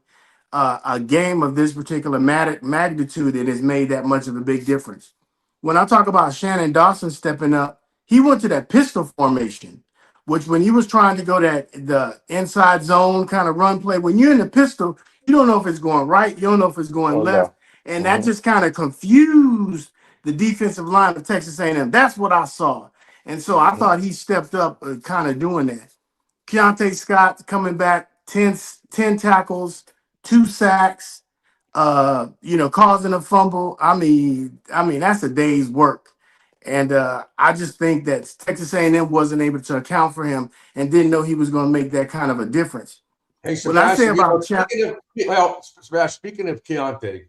a game of this particular magnitude that has made that much of a big difference. When I talk about Shannon Dawson stepping up, he went to that pistol formation, which when he was trying to go the inside zone kind of run play, when you're in the pistol, you don't know if it's going right, you don't know if it's going left. And that just kind of confused the defensive line of Texas A&M. That's what I saw. And so I thought he stepped up kind of doing that. Keontae Scott coming back, 10 tackles, 2 sacks, causing a fumble. I mean, that's a day's work. And I just think that Texas A&M wasn't able to account for him and didn't know he was going to make that kind of a difference. Hey, Sebastian, speaking of Keontae,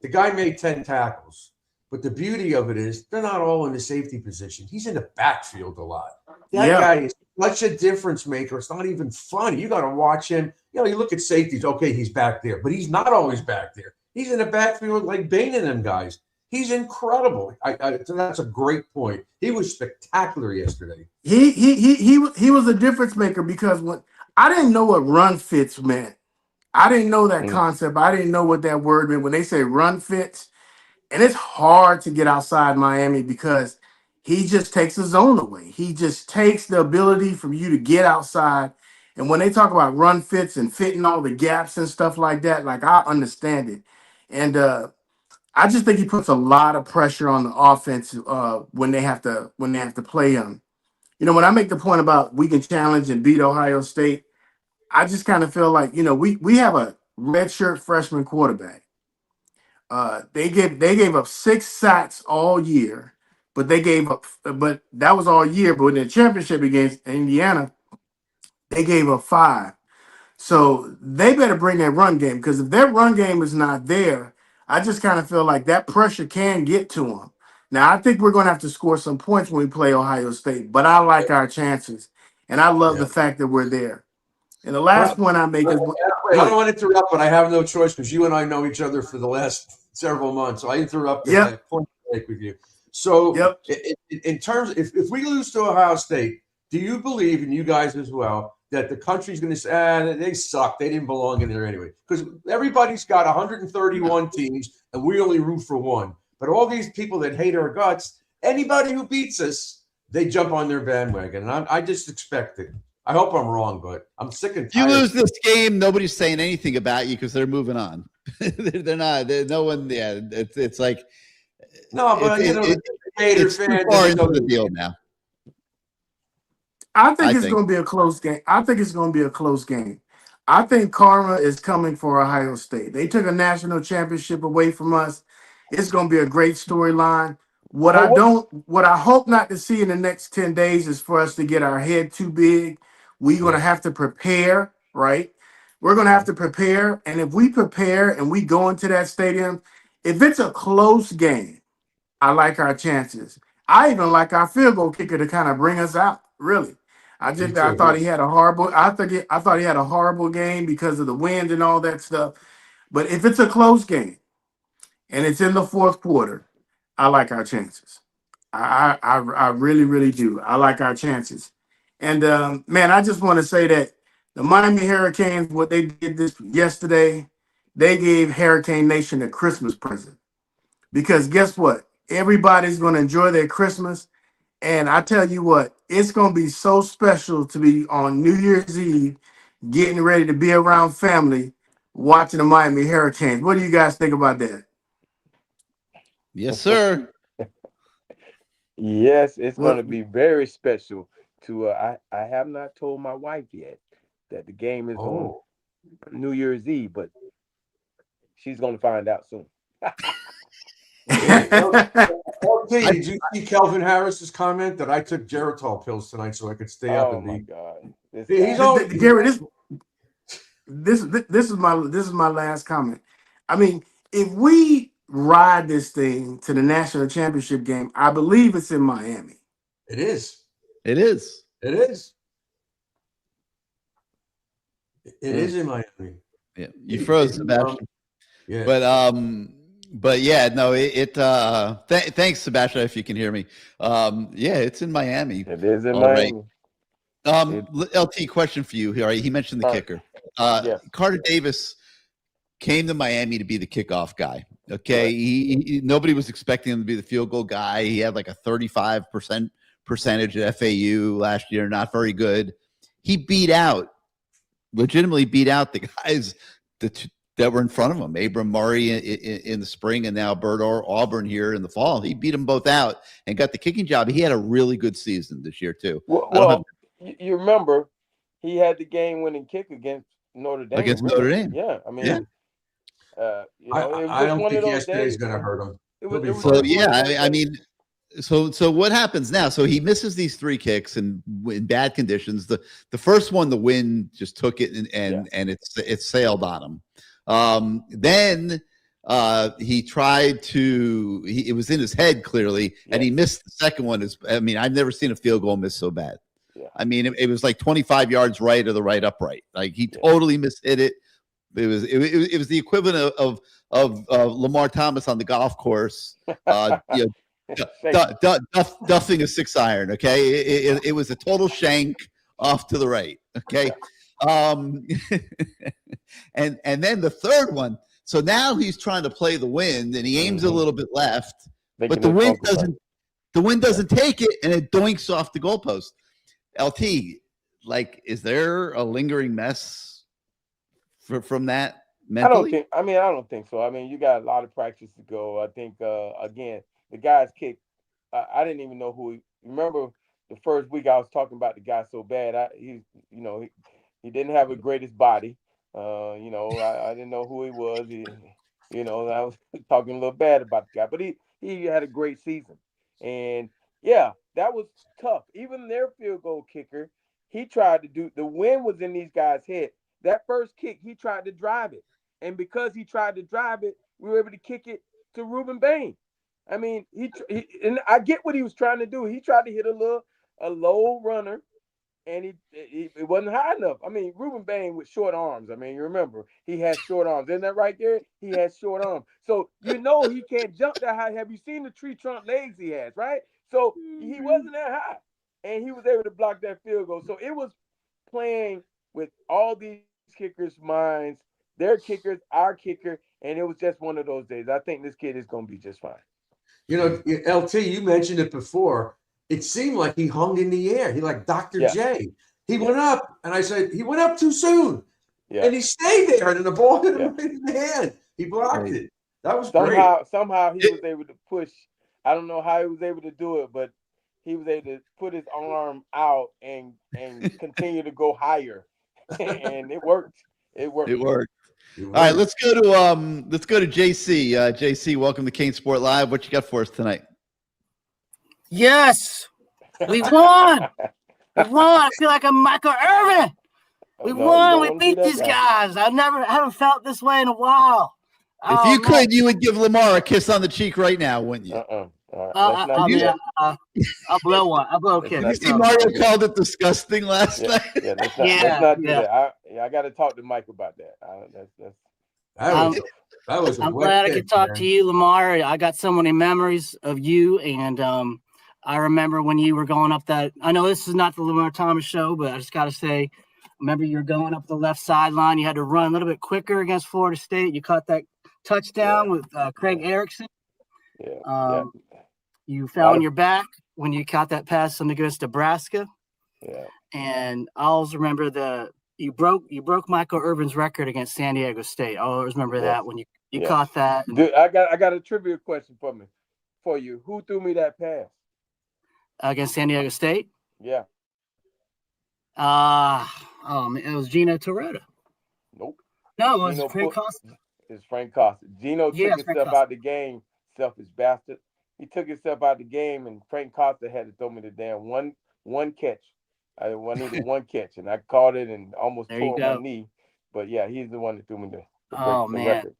the guy made 10 tackles. But the beauty of it is they're not all in the safety position. He's in the backfield a lot. That guy is such a difference maker. It's not even funny. You got to watch him. You look at safeties. Okay, he's back there, but he's not always back there. He's in the backfield like Bain and them guys. He's incredible. So that's a great point. He was spectacular yesterday. He was a difference maker because when I didn't know what run fits meant. I didn't know that concept. I didn't know what that word meant when they say run fits. And it's hard to get outside Miami because he just takes the zone away. He just takes the ability from you to get outside. And when they talk about run fits and fitting all the gaps and stuff like that, like I understand it. And I just think he puts a lot of pressure on the offense when they have to play him. When I make the point about we can challenge and beat Ohio State, I just kind of feel like, we have a redshirt freshman quarterback. They gave up 6 sacks all year, but that was all year. But in the championship against Indiana, they gave up 5. So they better bring that run game because if their run game is not there, I just kind of feel like that pressure can get to them. Now, I think we're going to have to score some points when we play Ohio State, but I like our chances, and I love the fact that we're there. And the last point I make is I don't want to interrupt, but I have no choice because you and I know each other for the last several months. So I interrupted my point to make with you. So in terms of, if we lose to Ohio State, do you believe, and you guys as well, that the country's going to say, they suck, they didn't belong in there anyway? Because everybody's got 131 teams, and we only root for one. But all these people that hate our guts, anybody who beats us, they jump on their bandwagon. And I just expect it. I hope I'm wrong, but I'm sick and tired. If you lose this game, nobody's saying anything about you because they're moving on. They're not. No one. Yeah, it's like no, but it's too far into the deal now. I think it's going to be a close game. I think karma is coming for Ohio State. They took a national championship away from us. It's going to be a great storyline. What I hope not to see in the next 10 days is for us to get our head too big. We're going to have to prepare, right? We're going to have to prepare. And if we prepare and we go into that stadium, if it's a close game, I like our chances. I even like our field goal kicker to kind of bring us out, really. I thought he had a horrible game because of the wind and all that stuff. But if it's a close game and it's in the fourth quarter, I like our chances. I really, really do. I like our chances. And man, I just want to say that the Miami Hurricanes, what they did this yesterday, they gave Hurricane Nation a Christmas present. Because guess what? Everybody's going to enjoy their Christmas. And I tell you what, it's going to be so special to be on New Year's Eve, getting ready to be around family, watching the Miami Hurricanes. What do you guys think about that? Yes, sir. Yes, it's Well, going to be very special. To I have not told my wife yet that the game is on New Year's Eve, but she's going to find out soon. LT, did you see Kelvin Harris's comment that I took Geritol pills tonight so I could stay up Oh and my be? God! He's always, Gary, this is my last comment. I mean, if we ride this thing to the national championship game, I believe it's in Miami. It is. It is. It is. It is in Miami. Yeah, you froze, Sebastian. Yeah. But yeah, no, thanks, Sebastian, if you can hear me. Yeah, it's in Miami. It is in Miami. LT, question for you here. He mentioned the kicker. Yes. Carter Davis came to Miami to be the kickoff guy. Okay, right. Nobody was expecting him to be the field goal guy. He had like a 35% percentage at FAU last year, not very good. He legitimately beat out the guys that were in front of him. Abram Murray in the spring, and now Bert Auburn here in the fall. He beat them both out and got the kicking job. He had a really good season this year too. Well, you remember he had the game-winning kick against Notre Dame. Notre Dame. Yeah, I mean, yeah. I don't think yesterday's going to hurt him. So what happens now? So he misses these 3 kicks in bad conditions. The first one, the wind just took it and it sailed on him. Then he tried to. It was in his head clearly, and he missed the second one. I've never seen a field goal miss so bad. Yeah. I mean, it was like 25 yards right of the right upright. Like he totally mishit it. It was the equivalent of Lamar Thomas on the golf course. Duffing a 6-iron. Okay, it was a total shank off to the right. Okay, and then the third one. So now he's trying to play the wind, and he aims a little bit left, but the wind doesn't take it, and it doinks off the goalpost. LT, like, is there a lingering mess from that mentally? I don't think so. I mean, you got a lot of practice to go. I think again, the guy's kick. I didn't even know who. Remember the first week I was talking about the guy so bad. He didn't have a greatest body. I didn't know who he was. I was talking a little bad about the guy, but he had a great season. And yeah, that was tough. Even their field goal kicker, he tried to do. The wind was in these guys' head. That first kick, he tried to drive it, and because he tried to drive it, we were able to kick it to Ruben Bain. I mean, and I get what he was trying to do. He tried to hit a low runner, and it wasn't high enough. I mean, Ruben Bain with short arms. I mean, you remember he had short arms. Isn't that right, Gary? He has short arms, so he can't jump that high. Have you seen the tree trunk legs he has? Right, so he wasn't that high, and he was able to block that field goal. So it was playing with all these kickers' minds, their kickers, our kicker, and it was just one of those days. I think this kid is going to be just fine. LT, you mentioned it before. It seemed like he hung in the air. He like Dr. J. He went up, and I said, he went up too soon. Yeah. And he stayed there, and then the ball hit him right in the hand. He blocked it. That was great. Somehow he was able to push. I don't know how he was able to do it, but he was able to put his arm out and continue to go higher. And it worked. It worked. All right, let's go to JC. JC, welcome to CaneSport Live. What you got for us tonight? Yes, we won. We won. I feel like I'm Michael Irvin. We won. We beat these guys. I haven't felt this way in a while. If you could, you would give Lamar a kiss on the cheek right now, wouldn't you? I'll blow one. I'll blow a kiss. Did you see Mario called it disgusting last night? Let's not do that. I got to talk to Mike about that. That was. I'm glad I could talk to you, Lamar. I got so many memories of you, and I remember when you were going up that. I know this is not the Lamar Thomas show, but I just got to say, remember you were going up the left sideline. You had to run a little bit quicker against Florida State. You caught that touchdown with Craig Erickson. You fell on your back when you caught that pass against Nebraska. Yeah. And I always remember you broke Michael Irvin's record against San Diego State. I always remember that when you caught that. Dude, I got a trivia question for you. Who threw me that pass? Against San Diego State? Yeah. It was Gino Toretta. Nope. No, it was Frank Costa. It's Frank Costa. Gino took himself out the game, selfish bastard. He took himself out the game, and Frank Costa had to throw me the damn one catch. I needed one catch, and I caught it and almost tore my knee. But yeah, he's the one that threw me the record.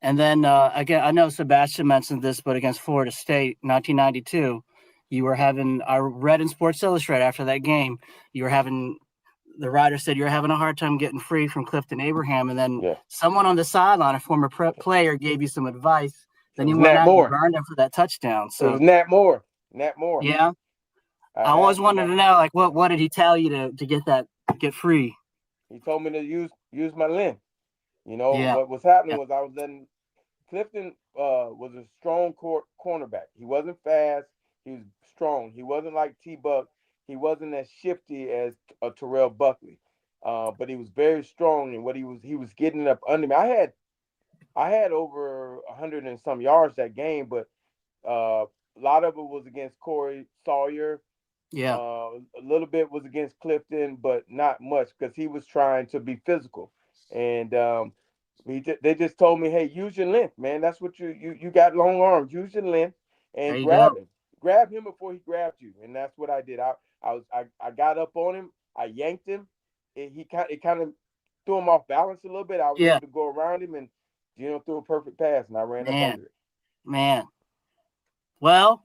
And then again, I know Sebastian mentioned this, but against Florida State, 1992, you were having. I read in Sports Illustrated after that game, the writer said you were having a hard time getting free from Clifton Abraham, and then someone on the sideline, a former player, gave you some advice. Then you went out and burned him for that touchdown. So it was Nat Moore. Yeah. I always wanted to know, like, what did he tell you to get free? He told me to use my length. You know, what was happening was I was letting Clifton was a strong cornerback. He wasn't fast. He was strong. He wasn't like T-Buck. He wasn't as shifty as a Terrell Buckley. But he was very strong, and he was getting up under me. I had over 100 and some yards that game, but a lot of it was against Corey Sawyer. Yeah. A little bit was against Clifton, but not much because he was trying to be physical. And they just told me, hey, use your length, man. That's what you got long arms. Use your length and grab him. Grab him before he grabbed you. And that's what I did. I got up on him. I yanked him. It kind of threw him off balance a little bit. I was able to go around him, and Gino threw a perfect pass, and I ran up under it. Man. Well,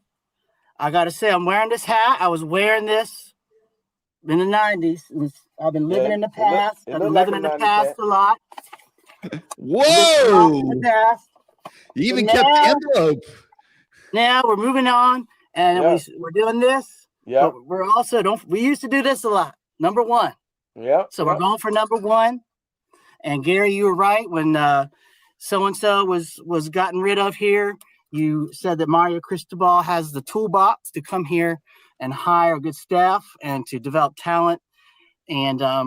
I got to say, I'm wearing this hat. I was wearing this in the 90s. I've been living in the past. I've been living in the past a lot. Whoa! You even kept the envelope. Now we're moving on, and we're doing this. Yeah. We're also we used to do this a lot. Number one. Yeah. So we're going for number one. And Gary, you were right when so-and-so was gotten rid of here. You said that Mario Cristobal has the toolbox to come here and hire a good staff and to develop talent. And I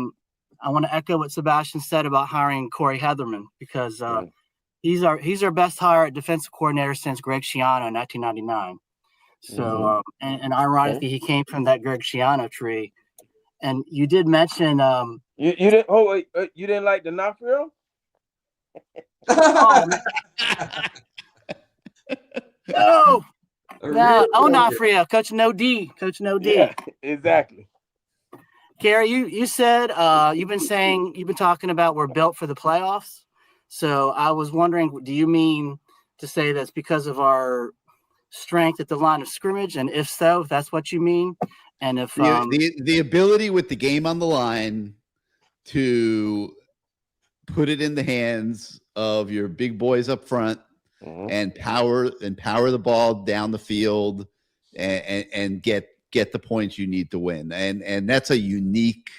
want to echo what Sebastian said about hiring Corey Heatherman, because he's our best hire at defensive coordinator since Greg Schiano in 1999. So and ironically, he came from that Greg Schiano tree. And you did mention you didn't. Oh wait, you didn't like D'Onofrio? No. Onofrio, Coach No D. Yeah, exactly. Gary, you said you've been talking about we're built for the playoffs. So I was wondering, do you mean to say that's because of our strength at the line of scrimmage? And if so, if that's what you mean, and if the ability with the game on the line to put it in the hands of your big boys up front and power the ball down the field and get the points you need to win. And that's a unique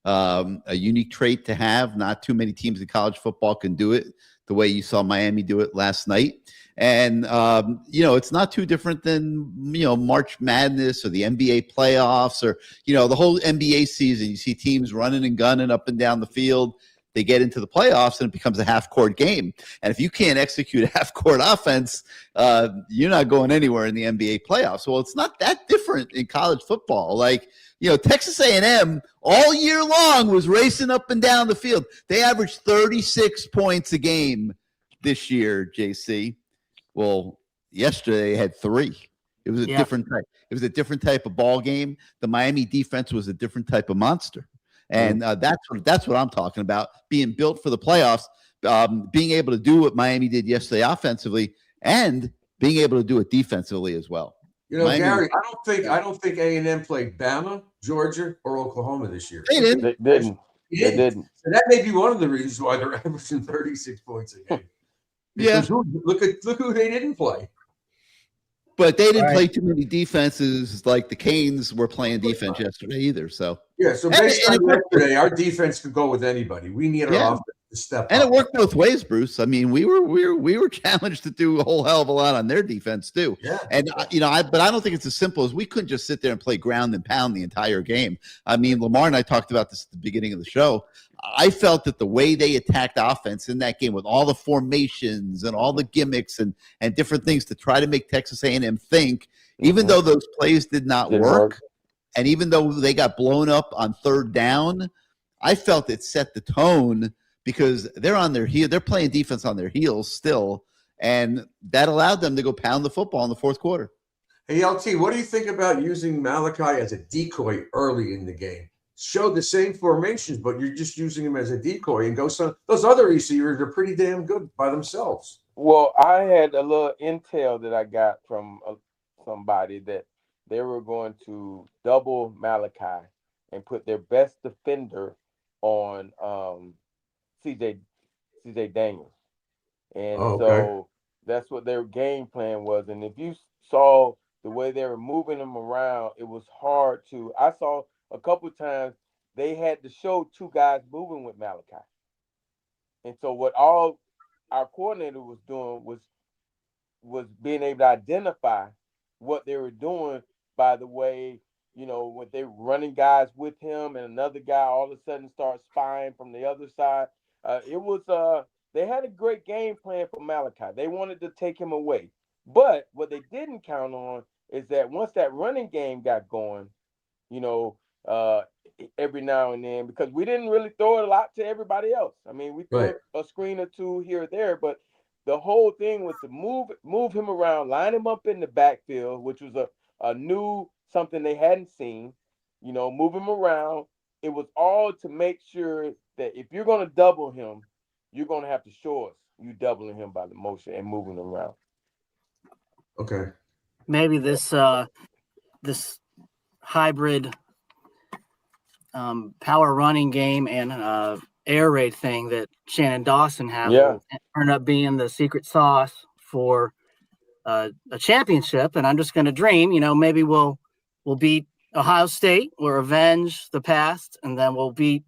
trait to have. Not too many teams in college football can do it the way you saw Miami do it last night. And, it's not too different than, March Madness or the NBA playoffs or, the whole NBA season. You see teams running and gunning up and down the field. They get into the playoffs and it becomes a half-court game. And if you can't execute a half-court offense, you're not going anywhere in the NBA playoffs. Well, it's not that different in college football. Like, Texas A&M all year long was racing up and down the field. They averaged 36 points a game this year, JC. Well, yesterday they had 3. It was a different type. It was a different type of ball game. The Miami defense was a different type of monster. And that's what I'm talking about, being built for the playoffs, being able to do what Miami did yesterday offensively and being able to do it defensively as well. Miami, Gary, I don't think A&M played Bama, Georgia, or Oklahoma this year. They didn't. They didn't. So that may be one of the reasons why they're averaging 36 points a game. Yeah. Look who they didn't play. But they didn't play too many defenses like the Canes were playing defense yesterday either. So yeah, so based on yesterday, our defense could go with anybody. We need our offense to step up. And it worked both ways, Bruce. I mean, we were challenged to do a whole hell of a lot on their defense too. Yeah. And but I don't think it's as simple as we couldn't just sit there and play ground and pound the entire game. I mean, Lamar and I talked about this at the beginning of the show. I felt that the way they attacked offense in that game with all the formations and all the gimmicks and different things to try to make Texas A&M think, even though those plays did not work, and even though they got blown up on third down, I felt it set the tone because they're on their heel. They're playing defense on their heels still, and that allowed them to go pound the football in the fourth quarter. Hey, LT, what do you think about using Malachi as a decoy early in the game? Show the same formations, but you're just using him as a decoy and go some. Those other receivers are pretty damn good by themselves. Well, I had a little intel that I got from somebody that they were going to double Malachi and put their best defender on CJ Daniels. And so that's what their game plan was. And if you saw the way they were moving him around, it was hard to. I saw a couple of times they had to show two guys moving with Malachi. And so what all our coordinator was doing was being able to identify what they were doing by the way, when they were running guys with him and another guy all of a sudden starts spying from the other side. They had a great game plan for Malachi. They wanted to take him away. But what they didn't count on is that once that running game got going, every now and then, because we didn't really throw it a lot to everybody else. I mean, we threw a screen or two here or there, but the whole thing was to move him around, line him up in the backfield, which was a new something they hadn't seen, move him around. It was all to make sure that if you're going to double him, you're going to have to show us you doubling him by the motion and moving him around. Okay. Maybe this hybrid power running game and air raid thing that Shannon Dawson have will turn up being the secret sauce for a championship. And I'm just going to dream, maybe we'll beat Ohio State, we'll revenge the past, and then we'll beat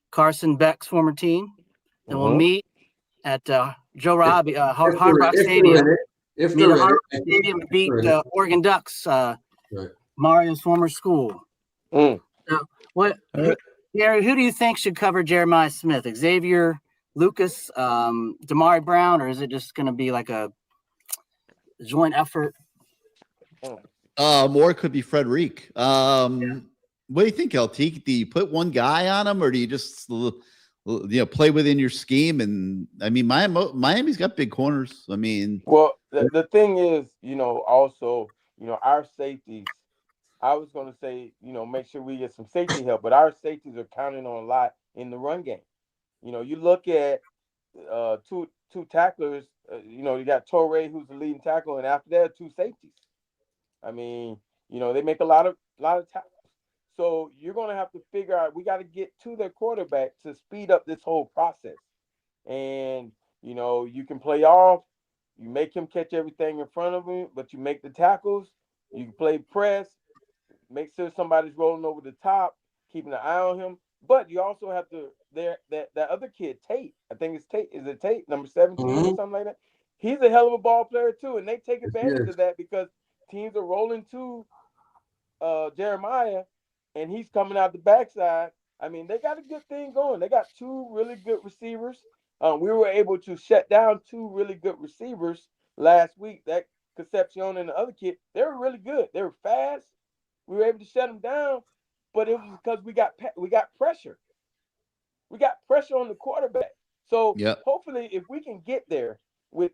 Carson Beck's former team. Then we'll meet at Joe Robbie Hard Rock Stadium. Beat the Oregon Ducks, Mario's former school. So Gary, who do you think should cover Jeremiah Smith? Xavier, Lucas, Damari Brown, or is it just going to be like a joint effort? More could be Frederic. What do you think, LT? Do you put one guy on him, or do you just play within your scheme? And I mean, Miami's got big corners. I mean, well, the thing is, also, our safeties. I was going to say, make sure we get some safety help, but our safeties are counting on a lot in the run game. You look at two tacklers. You got Torrey, who's the leading tackle, and after that, two safeties. I mean, they make a lot of tackles. So you're going to have to figure out, we got to get to their quarterback to speed up this whole process. And, you can play off, you make him catch everything in front of him, but you make the tackles, you can play press, make sure somebody's rolling over the top, keeping an eye on him. But you also have to, that other kid, Tate, I think it's Tate, is it Tate, number 17 or something like that? He's a hell of a ball player too, and they take advantage of that because teams are rolling to Jeremiah, and he's coming out the backside. I mean, they got a good thing going. They got two really good receivers. We were able to shut down two really good receivers last week. That Concepcion and the other kid, they were really good. They were fast. We were able to shut them down, but it was because we got pressure. We got pressure on the quarterback. So hopefully, if we can get there with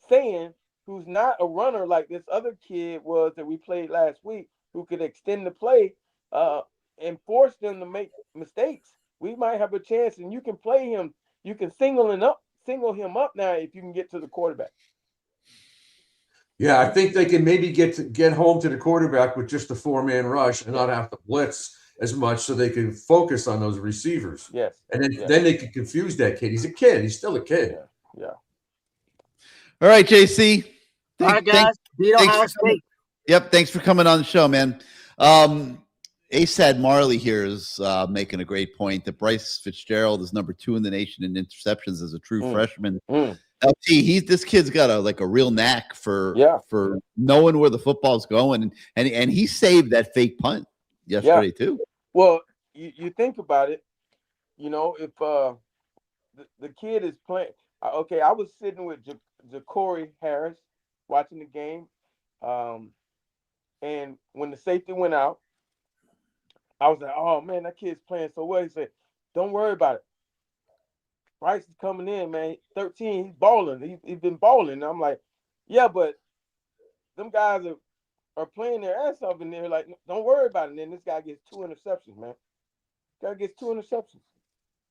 Sayin, who's not a runner like this other kid was that we played last week, who could extend the play and force them to make mistakes, we might have a chance. And you can play him. You can single him up now if you can get to the quarterback. Yeah, I think they can maybe get home to the quarterback with just a 4-man rush and not have to blitz as much so they can focus on those receivers. Yes. And yes. then they can confuse that kid. He's a kid. He's still a kid. Yeah. All right, JC. All right, guys. Beat Ohio State. Yep. Thanks for coming on the show, man. Asad Marley here is making a great point that Bryce Fitzgerald is number 2 in the nation in interceptions as a true freshman. LT, this kid's got a real knack for knowing where the football's going, and he saved that fake punt yesterday too. Well, you think about it, if the kid is playing. Okay, I was sitting with Ja'Cory Harris watching the game, and when the safety went out, I was like, "Oh man, that kid's playing so well." He said, "Don't worry about it. Bryce is coming in, man. 13, he's balling. He's been balling." And I'm like, "Yeah, but them guys are playing their ass off in there. Like, don't worry about it." And then this guy gets 2 interceptions, man. This guy gets 2 interceptions,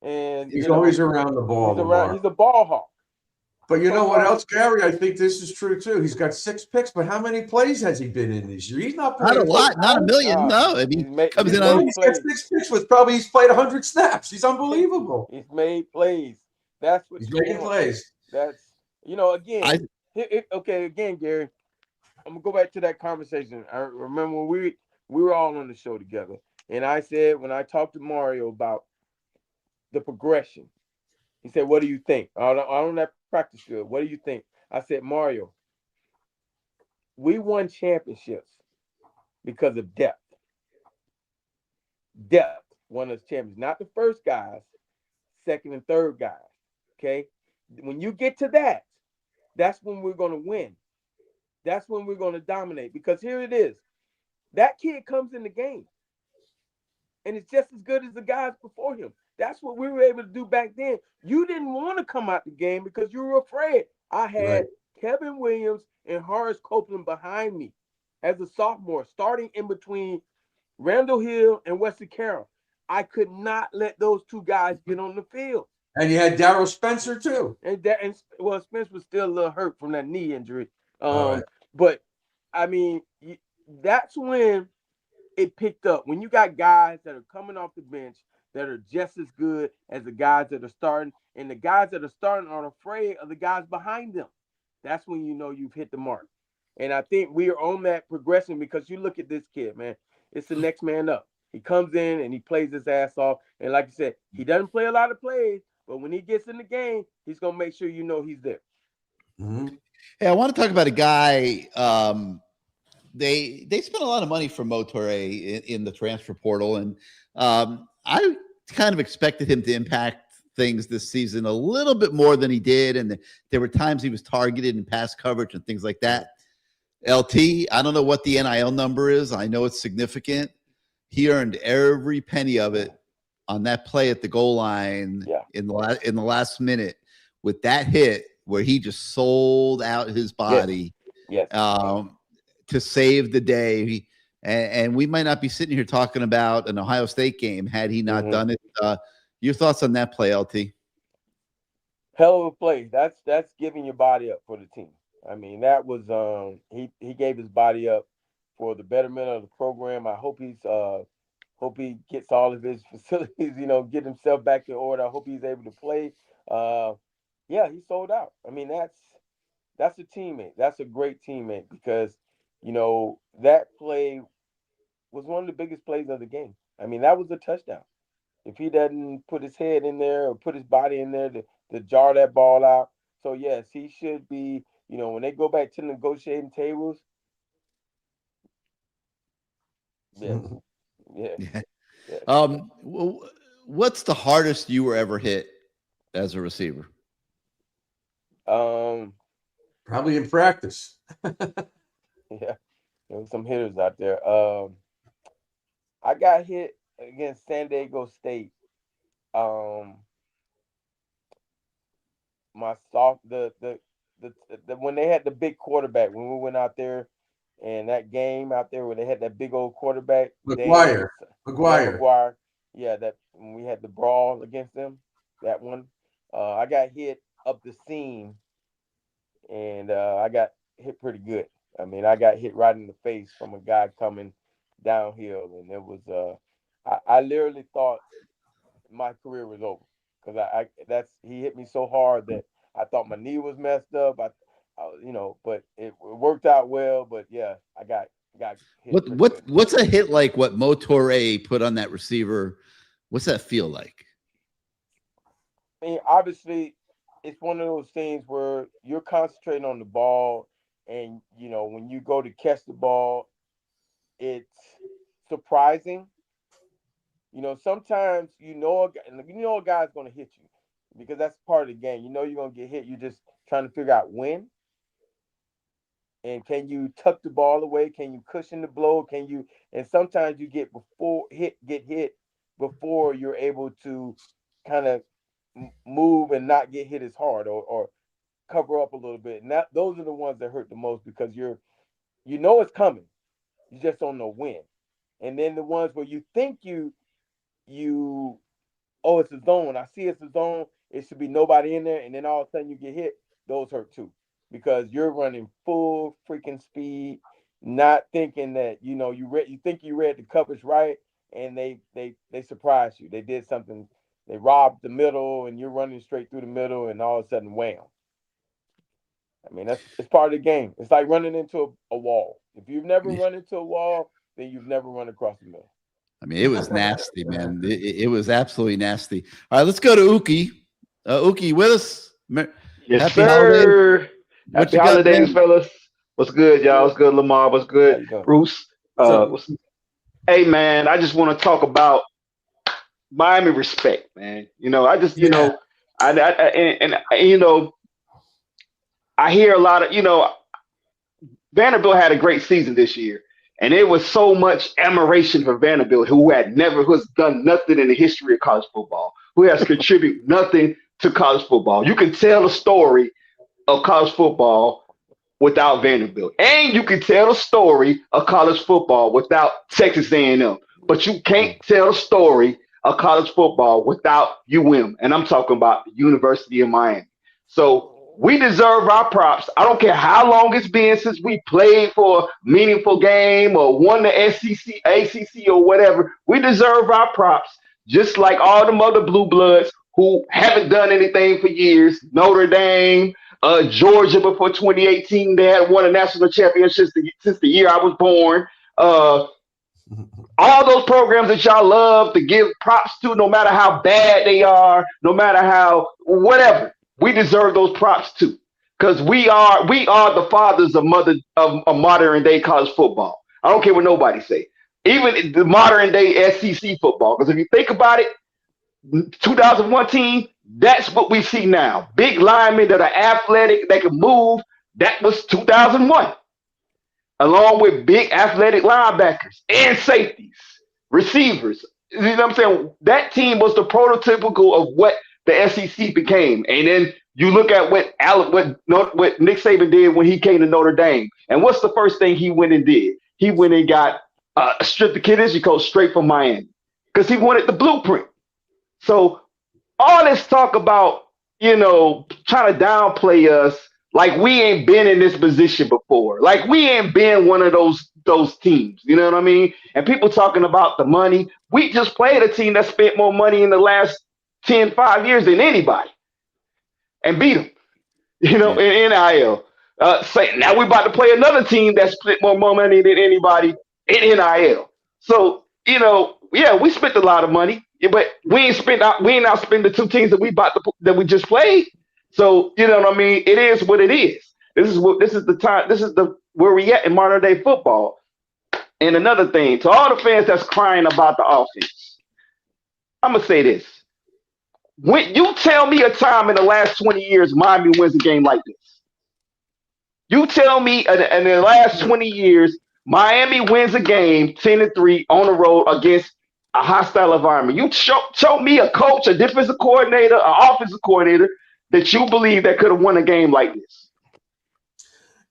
and he's always around the ball. He's a ball hawk. But you know what else, Gary? I think this is true too. He's got 6 picks, but how many plays has he been in this year? He's not playing a lot, not a million. No, I mean, he's got 6 picks with he's played 100 snaps. He's unbelievable. He's made plays. That's what he's making plays. That's again. Again, Gary. I'm gonna go back to that conversation. I remember when we were all on the show together, and I said when I talked to Mario about the progression, he said, "What do you think? I don't have practice field. What do you think?" I said, "Mario, we won championships because of depth. Depth won us champions, not the first guys, second and third guys. Okay, when you get to that, that's when we're going to win. That's when we're going to dominate. Because here it is, that kid comes in the game, and it's just as good as the guys before him. That's what we were able to do back then. You didn't want to come out the game because you were afraid. I had Kevin Williams and Horace Copeland behind me as a sophomore, starting in between Randall Hill and Wesley Carroll. I could not let those 2 guys get on the field. And you had Darryl Spencer too. And Spencer was still a little hurt from that knee injury. But I mean, that's when it picked up. When you got guys that are coming off the bench that are just as good as the guys that are starting, and the guys that are starting are afraid of the guys behind them. That's when you know you've hit the mark. And I think we are on that progression because you look at this kid, man. It's the next man up. He comes in and he plays his ass off. And like you said, he doesn't play a lot of plays, but when he gets in the game, he's going to make sure you know he's there. Mm-hmm. Hey, I want to talk about a guy. They spent a lot of money for Motore in the transfer portal, and I kind of expected him to impact things this season a little bit more than he did, and there were times he was targeted in pass coverage and things like that. LT, I don't know what the NIL number is. I know it's significant. He earned every penny of it on that play at the goal line in the last minute with that hit where he just sold out his body to save the day. And we might not be sitting here talking about an Ohio State game had he not done it. Your thoughts on that play, LT? Hell of a play. That's giving your body up for the team. I mean, that was he gave his body up for the betterment of the program. I hope he gets all of his facilities, get himself back in order. I hope he's able to play. He sold out. I mean, that's a teammate. That's a great teammate because, that play was one of the biggest plays of the game. I mean, that was a touchdown. If he doesn't put his head in there or put his body in there to jar that ball out. So, yes, he should be, when they go back to the negotiating tables. Yeah. What's the hardest you were ever hit as a receiver? Probably in practice. Yeah, there were some hitters out there. I got hit against San Diego State. When they had the big quarterback, when we went out there, and that game out there where they had that big old quarterback, McGuire. Yeah, that when we had the brawl against them, that one. I got hit up the seam, and I got hit pretty good. I mean, I got hit right in the face from a guy coming downhill, and it was I literally thought my career was over because he hit me so hard that I thought my knee was messed up. But it worked out well. But yeah, I got hit. What's a hit like? What Mo Torre put on that receiver? What's that feel like? I mean, obviously, it's one of those things where you're concentrating on the ball, and when you go to catch the ball, it's surprising. Sometimes a guy's going to hit you because that's part of the game. You're going to get hit. You're just trying to figure out when. And can you tuck the ball away? Can you cushion the blow? And sometimes you get hit before you're able to kind of move and not get hit as hard or cover up a little bit. And those are the ones that hurt the most because it's coming. You just don't know when. And then the ones where you think it's a zone. I see it's a zone. It should be nobody in there. And then all of a sudden you get hit. Those hurt too because you're running full freaking speed, not thinking that, you think you read the coverage right. And they surprised you. They did something. They robbed the middle, and you're running straight through the middle, and all of a sudden, wham! I mean, it's part of the game. It's like running into a wall. If you've never run into a wall, then you've never run across the middle. I mean, it was nasty, man. It was absolutely nasty. All right, let's go to Uki. Uki, with us? Yes, Happy sir. Holidays. Happy holidays, fellas. What's good, y'all? What's good, Lamar? What's good, Bruce? Hey, man, I just want to talk about Miami respect, man. I just, I hear a lot of, Vanderbilt had a great season this year, and it was so much admiration for Vanderbilt, who has done nothing in the history of college football, who has contributed nothing to college football. You can tell the story of college football without Vanderbilt, and you can tell the story of college football without Texas A&M, but you can't tell the story of college football without and I'm talking about the University of Miami. So we deserve our props. I don't care how long it's been since we played for a meaningful game or won the SEC, ACC, or whatever. We deserve our props, just like all the other blue bloods who haven't done anything for years. Notre Dame, Georgia before 2018, they had won a national championship since the year I was born. All those programs that y'all love to give props to, no matter how bad they are, no matter how whatever, we deserve those props too, because we are the fathers of modern day college football. I don't care what nobody say, even the modern day SEC football. Because if you think about it, 2001 team, that's what we see now. Big linemen that are athletic, they can move. That was 2001. Along with big athletic linebackers and safeties, receivers. You know what I'm saying? That team was the prototypical of what the SEC became. And then you look at what Nick Saban did when he came to Notre Dame. And what's the first thing he went and did? He went and got a strip the kid as you go straight from Miami because he wanted the blueprint. So all this talk about, trying to downplay us, like we ain't been in this position before. Like we ain't been one of those teams. You know what I mean? And people talking about the money. We just played a team that spent more money in the last 5 years than anybody and beat them, in NIL. Now we're about to play another team that spent more money than anybody in NIL. So, we spent a lot of money, but we ain't out spending the two teams that we just played. So, you know what I mean? It is what it is. This is where we at in modern day football. And another thing, to all the fans that's crying about the offense, I'm gonna say this. When you tell me a time in the last 20 years Miami wins a game like this, you tell me in the last 20 years Miami wins a game 10-3 on the road against a hostile environment. You show me a coach, a defensive coordinator, an offensive coordinator that you believe that could have won a game like this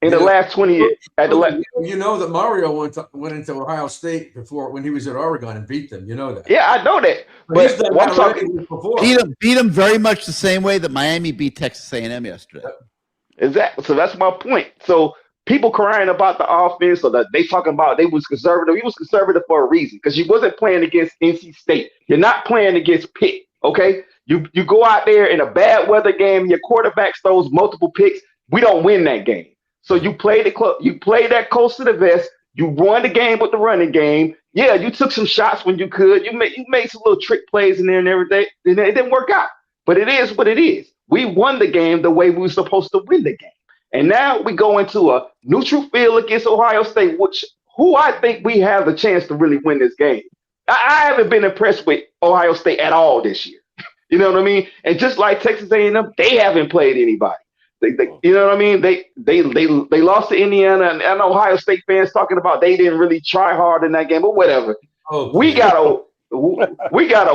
in the last 20 years. You know that Mario went into Ohio State before when he was at Oregon and beat them. You know that. Yeah, I know that. But I'm talking beat them very much the same way that Miami beat Texas A&M yesterday. Exactly. So that's my point. So people crying about the offense, or that they talking about they was conservative. He was conservative for a reason, because you wasn't playing against NC State. You're not playing against Pitt. Okay, you go out there in a bad weather game. Your quarterback throws multiple picks. We don't win that game. So you played you played that close to the vest. You won the game with the running game. Yeah, you took some shots when you could. You made some little trick plays in there and everything. And it didn't work out. But it is what it is. We won the game the way we were supposed to win the game. And now we go into a neutral field against Ohio State, who I think we have the chance to really win this game. I haven't been impressed with Ohio State at all this year. You know what I mean? And just like Texas A&M, they haven't played anybody. You know what I mean? They lost to Indiana, and I know Ohio State fans talking about they didn't really try hard in that game, but whatever. Oh, we got a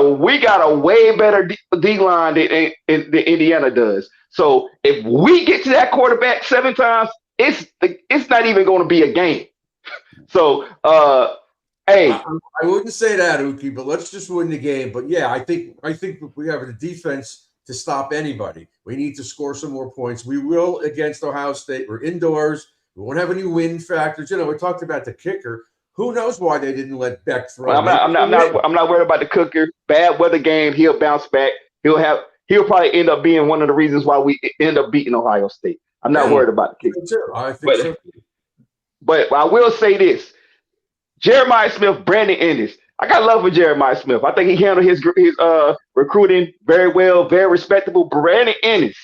way better D line than Indiana does. So if we get to that quarterback 7 times, it's not even going to be a game. So hey, I wouldn't say that, Uki, but let's just win the game. But yeah, I think we have the defense to stop anybody. We need to score some more points. We will against Ohio State. We're indoors. We won't have any wind factors. You know, we talked about the kicker. Who knows why they didn't let Beck throw? I'm not worried about the kicker. Bad weather game. He'll bounce back. He'll probably end up being one of the reasons why we end up beating Ohio State. I'm not worried about the kicker. I think so. But I will say this: Jeremiah Smith, Brandon Ennis. I got love for Jeremiah Smith. I think he handled his recruiting very well, very respectable. Brandon Ennis,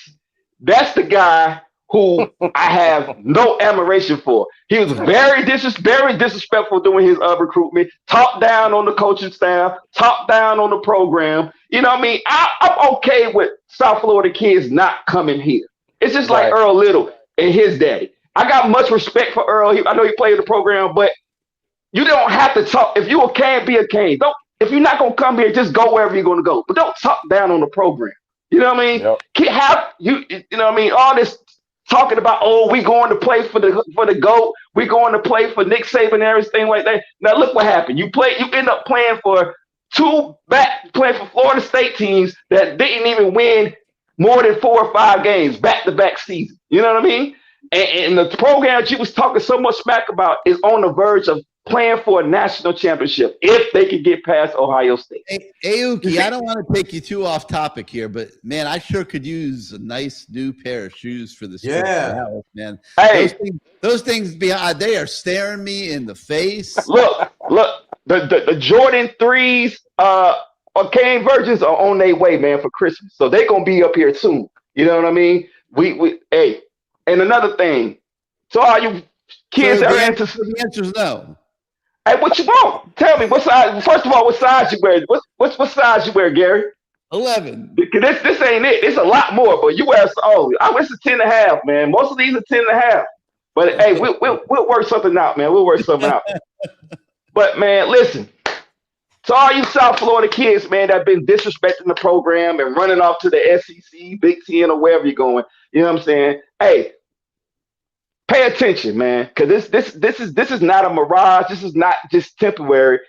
that's the guy who I have no admiration for. He was very disrespectful doing his recruitment, talked down on the coaching staff, talked down on the program. You know what I mean? I'm okay with South Florida kids not coming here. It's just like Earl Little and his daddy. I got much respect for Earl. I know he played the program, but you don't have to talk. If you a Cane, be a Cane. If you're not gonna come here, just go wherever you're gonna go. But don't talk down on the program. You know what I mean? Yep. You know what I mean? All this talking about, we going to play for the GOAT. We going to play for Nick Saban and everything like that. Now look what happened. You end up playing for playing for Florida State teams that didn't even win more than 4 or 5 games back-to-back season. You know what I mean? And the program that you was talking so much smack about is on the verge of playing for a national championship if they could get past Ohio State. Hey, Uki, I don't want to take you too off topic here, but man, I sure could use a nice new pair of shoes for this trip to Dallas, man. Hey, those things behind, they are staring me in the face. Look, the Jordan 3s or Cane Virgins are on their way, man, for Christmas. So they're gonna be up here soon. You know what I mean? Hey, and another thing, so all you kids so are the into the answer is no. Hey, what you want? Tell me what size. First of all, what size you wear? What size you wear, Gary? 11. Because this ain't it. It's a lot more, but you wear it's a 10.5, man. Most of these are 10.5. But hey, we'll work something out, man. We'll work something out. But man, listen. To all you South Florida kids, man, that have been disrespecting the program and running off to the SEC, Big Ten, or wherever you're going. You know what I'm saying? Hey, pay attention, man, because this is not a mirage. This is not just temporary.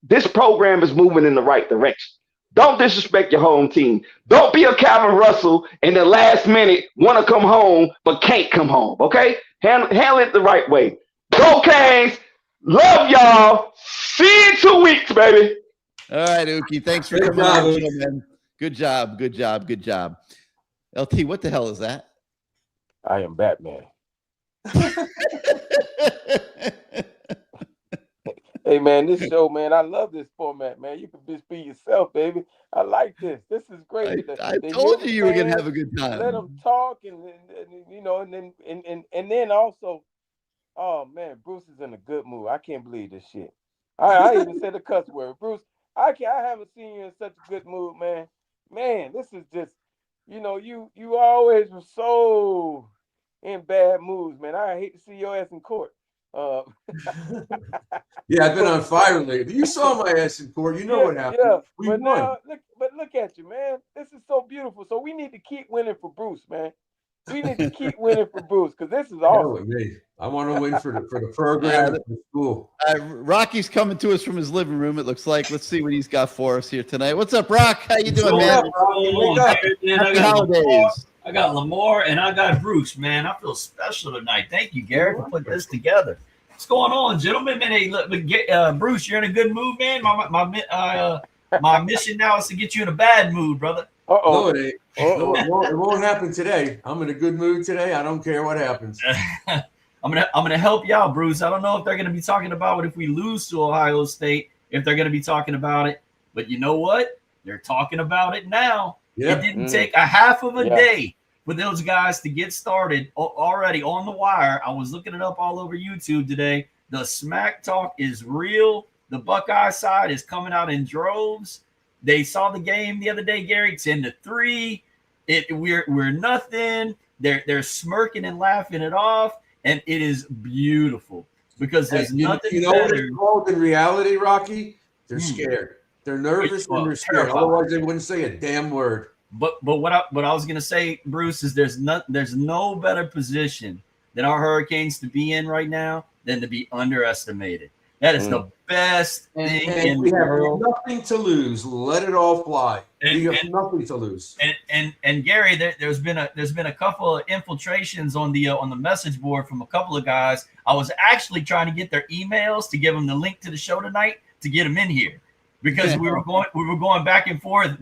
This program is moving in the right direction. Don't disrespect your home team. Don't be a Calvin Russell in the last minute want to come home but can't come home. Okay, handle it the right way. Go Canes. Love y'all. See you in 2 weeks, baby. All right, Uki. Thanks for coming on, man. Good job. LT, what the hell is that? I am Batman. Hey man, this show, man, I love this format, man. You can just be yourself, baby. I like this. This is great. I told you were gonna have a good time. Let them talk, and you know, and then also, oh man, Bruce is in a good mood. I can't believe this shit. I even said a cuss word, Bruce. I haven't seen you in such a good mood, man. Man, this is just, you know, you always were so in bad moods, man. I hate to see your ass in court. Yeah, I've been on fire lately. You saw my ass in court. You know what happened. Yeah, we won. Now, look at you, man. This is so beautiful. So we need to keep winning for Bruce, man. We need to keep winning for Bruce because this is awesome. I want to win for the program and the school. Rocky's coming to us from his living room, it looks like. Let's see what he's got for us here tonight. What's up, Rock? How you doing, man? Happy holidays. I got Lamar and I got Bruce, man. I feel special tonight. Thank you, Gary, for putting this together. What's going on, gentlemen? Man, hey, look, Bruce, you're in a good mood, man. My mission now is to get you in a bad mood, brother. No, it ain't. No, it won't happen today. I'm in a good mood today. I don't care what happens. I'm gonna help you out, Bruce. I don't know if they're gonna be talking about it if we lose to Ohio State, if they're gonna be talking about it. But you know what? They're talking about it now. Yep. It didn't take a half of a day for those guys to get started already on the wire. I was looking it up all over YouTube today. The smack talk is real. The Buckeye side is coming out in droves. They saw the game the other day, Gary, 10-3. We're nothing. They're smirking and laughing it off, and it is beautiful because there's nothing. You know what it's called in reality, Rocky? They're scared. They're nervous and they're scared. Terrified. Otherwise, they wouldn't say a damn word. But what I was gonna say, Bruce, is there's no better position than our Hurricanes to be in right now than to be underestimated. That is the best thing in the world. Nothing to lose. Let it all fly. We have nothing to lose. And Gary, there's been a couple of infiltrations on the message board from a couple of guys. I was actually trying to get their emails to give them the link to the show tonight to get them in here because we were going back and forth.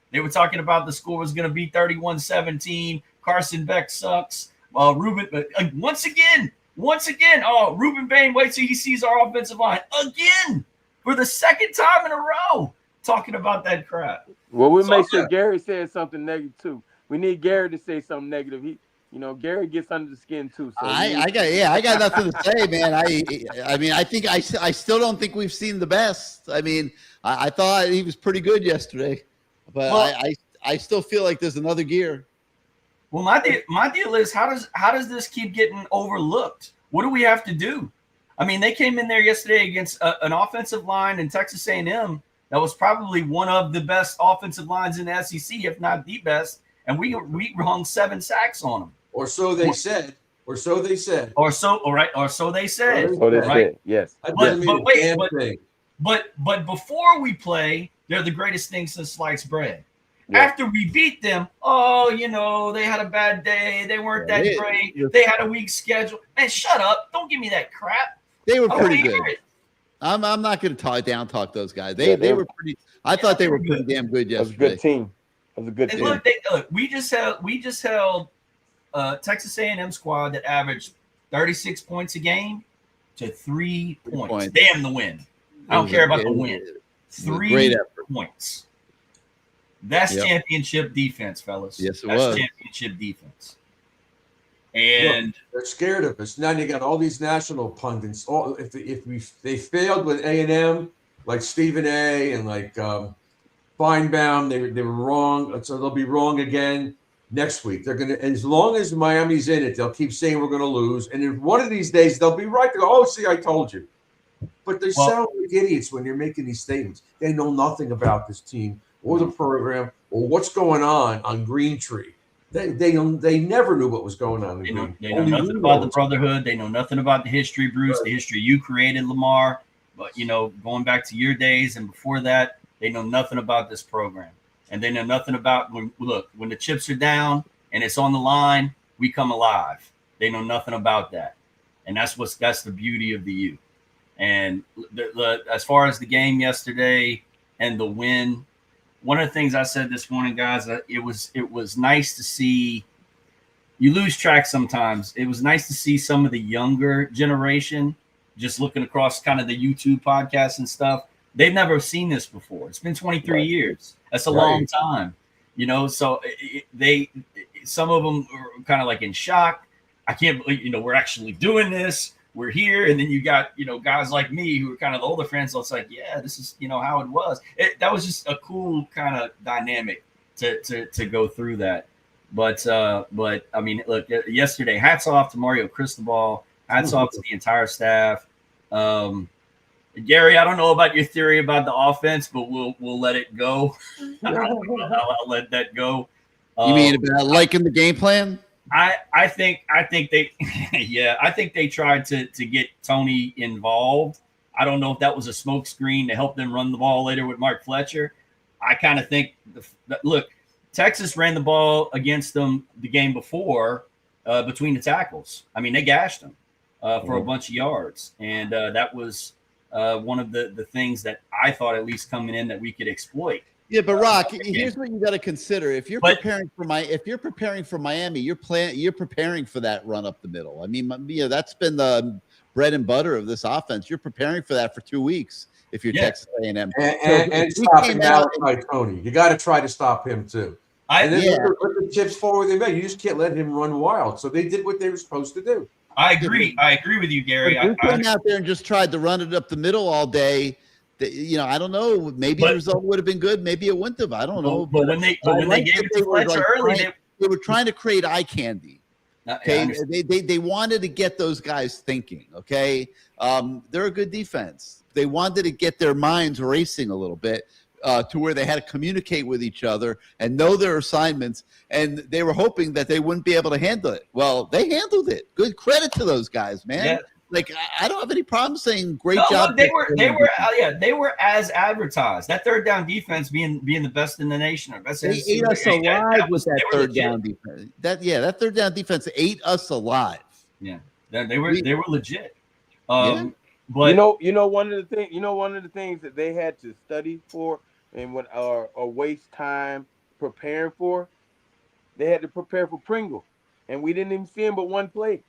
They were talking about the score was going to be 31-17. Carson Beck sucks. Ruben, once again, Ruben Bain, wait till he sees our offensive line again for the second time in a row talking about that crap. Well, we'll make sure Gary says something negative too. We need Gary to say something negative. Gary gets under the skin too. So I got nothing to say, man. I still don't think we've seen the best. I mean, I thought he was pretty good yesterday, but I still feel like there's another gear. Well, my deal is how does this keep getting overlooked? What do we have to do? I mean, they came in there yesterday against an offensive line in Texas A&M that was probably one of the best offensive lines in the SEC, if not the best, and we hung 7 sacks on them. Or so they said. Or so they said. Or so they said. Yes. But before we play, they're the greatest thing since sliced bread. Yeah. After we beat them, they had a bad day. They weren't that great. They had a weak schedule. Man, shut up. Don't give me that crap. They were pretty good. I'm not going to down talk those guys. They were pretty. I thought they were pretty damn good yesterday. That was a good team. Look, we just held Texas A&M squad that averaged 36 points a game to 3 points. Damn the win. I don't care about the win. 3 points. That's championship defense, fellas. Yes, it That's was. Championship defense. And they're scared of us. Now you got all these national pundits. They failed with A&M, like Stephen A. and like Feinbaum, they were wrong. So they'll be wrong again next week. They're gonna, as long as Miami's in it, they'll keep saying we're gonna lose. And then one of these days they'll be right. They'll go, oh, see, I told you. But they sound like idiots when you're making these statements. They know nothing about this team or the program or what's going on Green Tree. They never knew what was going on. They know nothing about the brotherhood. They know nothing about the history, Bruce. Right. The history you created, Lamar. But going back to your days and before that, they know nothing about this program, and they know nothing about when the chips are down and it's on the line, we come alive. They know nothing about that, and that's the beauty of the U. And as far as the game yesterday and the win. One of the things I said this morning, guys, it was nice to see. You lose track sometimes. It was nice to see some of the younger generation just looking across kind of the YouTube podcasts and stuff. They've never seen this before. It's been 23 years. That's a long time, So some of them are kind of like in shock. I can't believe we're actually doing this. We're here, and then you got guys like me who are kind of the older friends. So it's like, yeah, this is how it was. That was just a cool kind of dynamic to go through that. But I mean, look, yesterday, hats off to Mario Cristobal. Hats off to the entire staff. Gary, I don't know about your theory about the offense, but we'll let it go. I'll let that go. You mean about liking the game plan? I think they I think they tried to get Tony involved. I don't know if that was a smoke screen to help them run the ball later with Mark Fletcher. I kind of think Texas ran the ball against them the game before between the tackles. I mean, they gashed them for a bunch of yards. And that was one of the things that I thought at least coming in that we could exploit. Yeah, but Rock, here's what you got to consider. If you're preparing for Miami, you're preparing for that run up the middle. I mean, that's been the bread and butter of this offense. You're preparing for that for 2 weeks if you're Texas A&M. And stopping Malachi Tony. You got to try to stop him too. And then look the chips forward they made. You just can't let him run wild. So they did what they were supposed to do. I agree. I agree with you, Gary. If we came out there and just tried to run it up the middle all day, I don't know. Maybe the result would have been good. Maybe it wouldn't have. I don't know. But when they gave it to Fletcher early, they were trying to create eye candy. Okay, they wanted to get those guys thinking. Okay, they're a good defense. They wanted to get their minds racing a little bit to where they had to communicate with each other and know their assignments. And they were hoping that they wouldn't be able to handle it. Well, they handled it. Good credit to those guys, man. Yeah. Like, I don't have any problem saying great job. They were as advertised. That third down defense being the best in the nation. They ate us alive with that third down defense. That third down defense ate us alive. Yeah, they were legit. But you know one of the things that they had to study for and or waste time preparing for, they had to prepare for Pringle, and we didn't even see him but one play.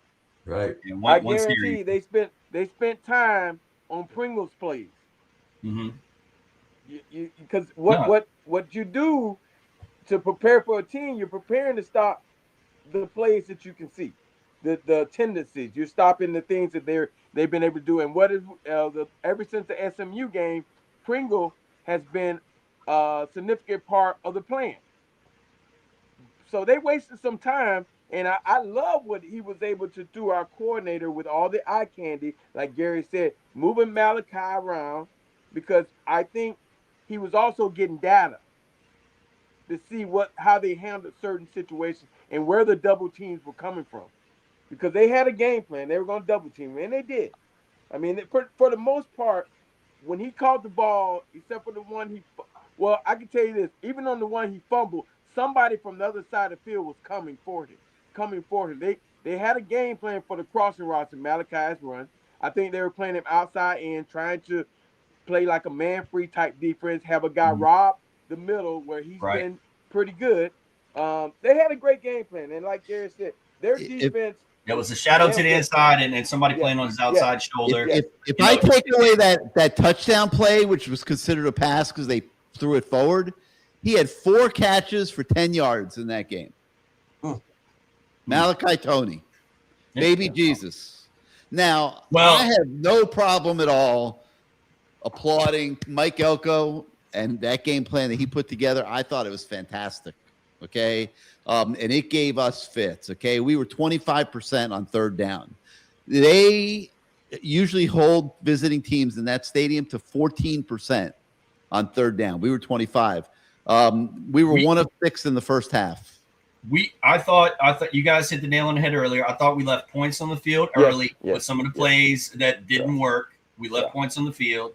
Right. I guarantee they spent time on Pringle's plays. Mm-hmm. Because what you do to prepare for a team, you're preparing to stop the plays that you can see, the tendencies. You're stopping the things that they've been able to do. And what is ever since the SMU game, Pringle has been a significant part of the plan. So they wasted some time. And I love what he was able to do, our coordinator, with all the eye candy, like Gary said, moving Malachi around, because I think he was also getting data to see how they handled certain situations and where the double teams were coming from. Because they had a game plan. They were going to double team, and they did. I mean, for the most part, when he caught the ball, except for the one I can tell you this, even on the one he fumbled, somebody from the other side of the field was coming for him. They had a game plan for the crossing routes in Malachi's run. I think they were playing him outside and trying to play like a man-free type defense, have a guy rob the middle where he's been pretty good. They had a great game plan. And like Gary said, their defense. There was a shadow to the inside and somebody playing on his outside shoulder. If I take away that touchdown play, which was considered a pass because they threw it forward, he had 4 catches for 10 yards in that game. Malachi Tony, baby Jesus. Now, I have no problem at all applauding Mike Elko and that game plan that he put together. I thought it was fantastic, okay? And it gave us fits, okay? We were 25% on third down. They usually hold visiting teams in that stadium to 14% on third down. We were 25. We were 1 of 6 in the first half. I thought you guys hit the nail on the head earlier. I thought we left points on the field early with some of the plays that didn't work. We left points on the field.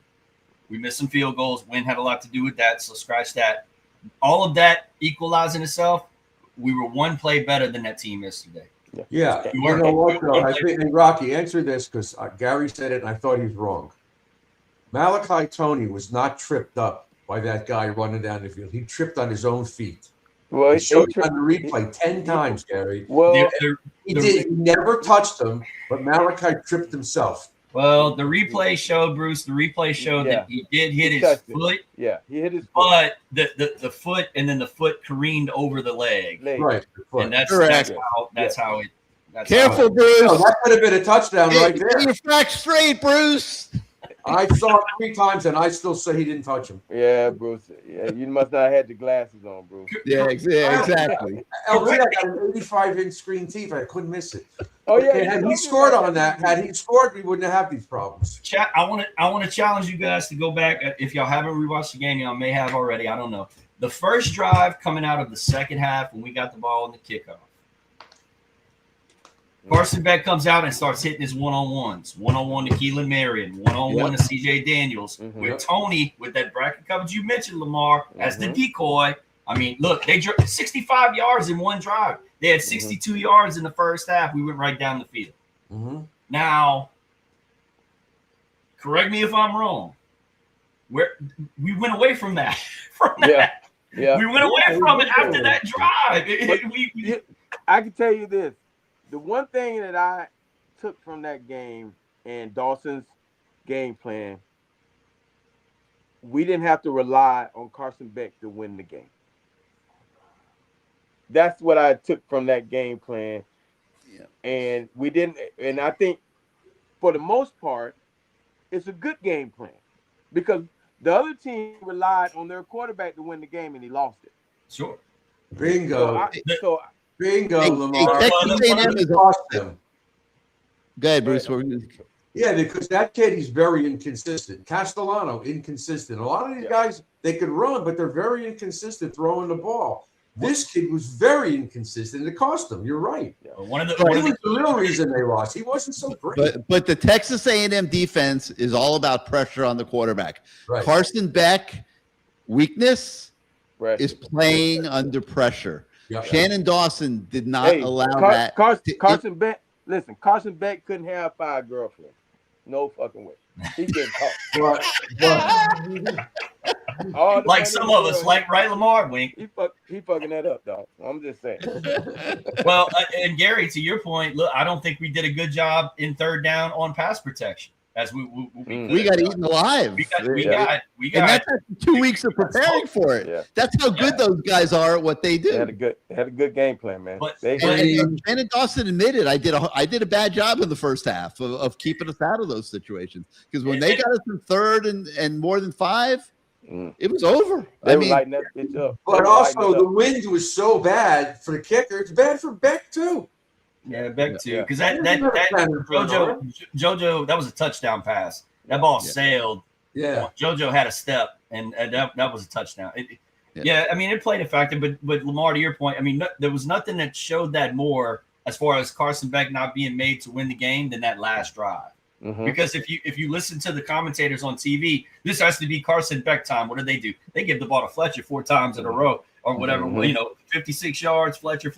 We missed some field goals. Win had a lot to do with that, so scratch that. All of that equalizing itself, we were 1 play better than that team yesterday. Yeah. You know what, though? I think, and Rocky, answer this because Gary said it and I thought he was wrong. Malachi Tony was not tripped up by that guy running down the field. He tripped on his own feet. Well, he showed it on the replay 10 times, Gary. Well, he never touched him, but Malachi tripped himself. Well, the replay showed, Bruce, that he did hit his foot. Yeah, he hit his foot. But the foot and then the foot careened over the leg. Right. And that's how it. Careful, Bruce. No, that could have been a touchdown right there. Get your facts straight, Bruce. I saw it 3 times, and I still say he didn't touch him. Yeah, Bruce. Yeah, you must not have had the glasses on, Bruce. Yeah, exactly. I got an 85-inch screen TV. I couldn't miss it. Oh yeah. Had he scored on that, we wouldn't have these problems. I want to challenge you guys to go back. If y'all haven't rewatched the game, y'all may have already. I don't know. The first drive coming out of the second half when we got the ball in the kickoff. Carson Beck comes out and starts hitting his one-on-ones. 1-on-1 to Keelan Marion, 1-on-1 to C.J. Daniels. With Tony, with that bracket coverage you mentioned, Lamar, as the decoy, I mean, look, they drove 65 yards in one drive. They had 62 yards in the first half. We went right down the field. Now, correct me if I'm wrong. We went away from that. Yeah. We went away from it after that drive. I can tell you this. The one thing that I took from that game and Dawson's game plan, we didn't have to rely on Carson Beck to win the game. That's what I took from that game plan. Yeah. And we didn't, and I think for the most part, it's a good game plan because the other team relied on their quarterback to win the game and he lost it. Sure. Bingo. Bingo, Hey, Lamar. Texas A&M is cost them. Go ahead, Bruce. Yeah, because that kid, he's very inconsistent. Castellano, inconsistent. A lot of these guys, they could run, but they're very inconsistent throwing the ball. This kid was very inconsistent. It cost them. You're right. One of the real reason they lost. He wasn't so great. But the Texas A&M defense is all about pressure on the quarterback. Right. Carson Beck, weakness is playing under pressure. Yep. Shannon Dawson did not allow that. Carson Beck, listen, Carson Beck couldn't have 5 girlfriends. No fucking way. He getting caught. Like some of us, like right, Lamar? Wink. He fucking that up, dog. I'm just saying. Well, and Gary, to your point, look, I don't think we did a good job in third down on pass protection. As we got eaten alive. We got. And that's after 2 weeks of preparing for it. Yeah. That's how good those guys are at what they do. They had a good game plan, man. And Shannon Dawson admitted I did a bad job in the first half of keeping us out of those situations because when they got us in third and more than 5, it was over. They were lighting that bitch up. But also the wind was so bad for the kicker. It's bad for Beck too. Yeah, Beck too. Because that JoJo, that was a touchdown pass. That ball sailed. Yeah. JoJo had a step, and that was a touchdown. I mean, it played a factor. But Lamar, to your point, I mean, there was nothing that showed that more as far as Carson Beck not being made to win the game than that last drive. Because if you listen to the commentators on TV, this has to be Carson Beck time. What do? They give the ball to Fletcher 4 times in a row or whatever. 56 yards, Fletcher.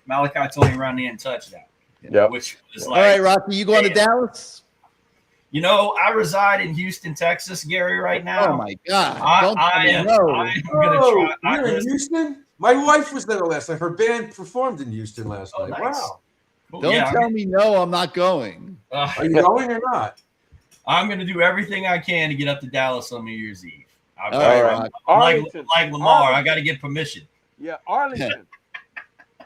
Malachi Tony around the end touchdown. Yeah. Which is All right, Rocky, you going to Dallas? I reside in Houston, Texas, Gary, right now. Oh my God! I am going to try. You're in Houston? My wife was there last night. Her band performed in Houston last night. Nice. Wow. Don't tell me no, I'm not going. Are you going or not? I'm going to do everything I can to get up to Dallas on New Year's Eve. Like Lamar, I got to get permission. Yeah, Arlington.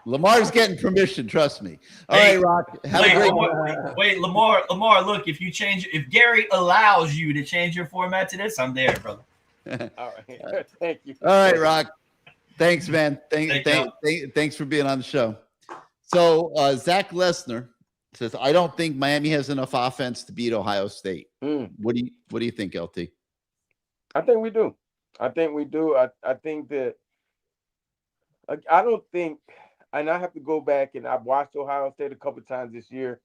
Lamar's getting permission, trust me. All right, Rock. Have a great wait, Lamar, look, if Gary allows you to change your format to this, I'm there, brother. All right. Thank you. All right, Rock. Thanks, man. Thanks for being on the show. So Zach Lesnar says, I don't think Miami has enough offense to beat Ohio State. What do you think, LT? I think we do. I think that I don't think, and I have to go back and I've watched Ohio State a couple of times this year,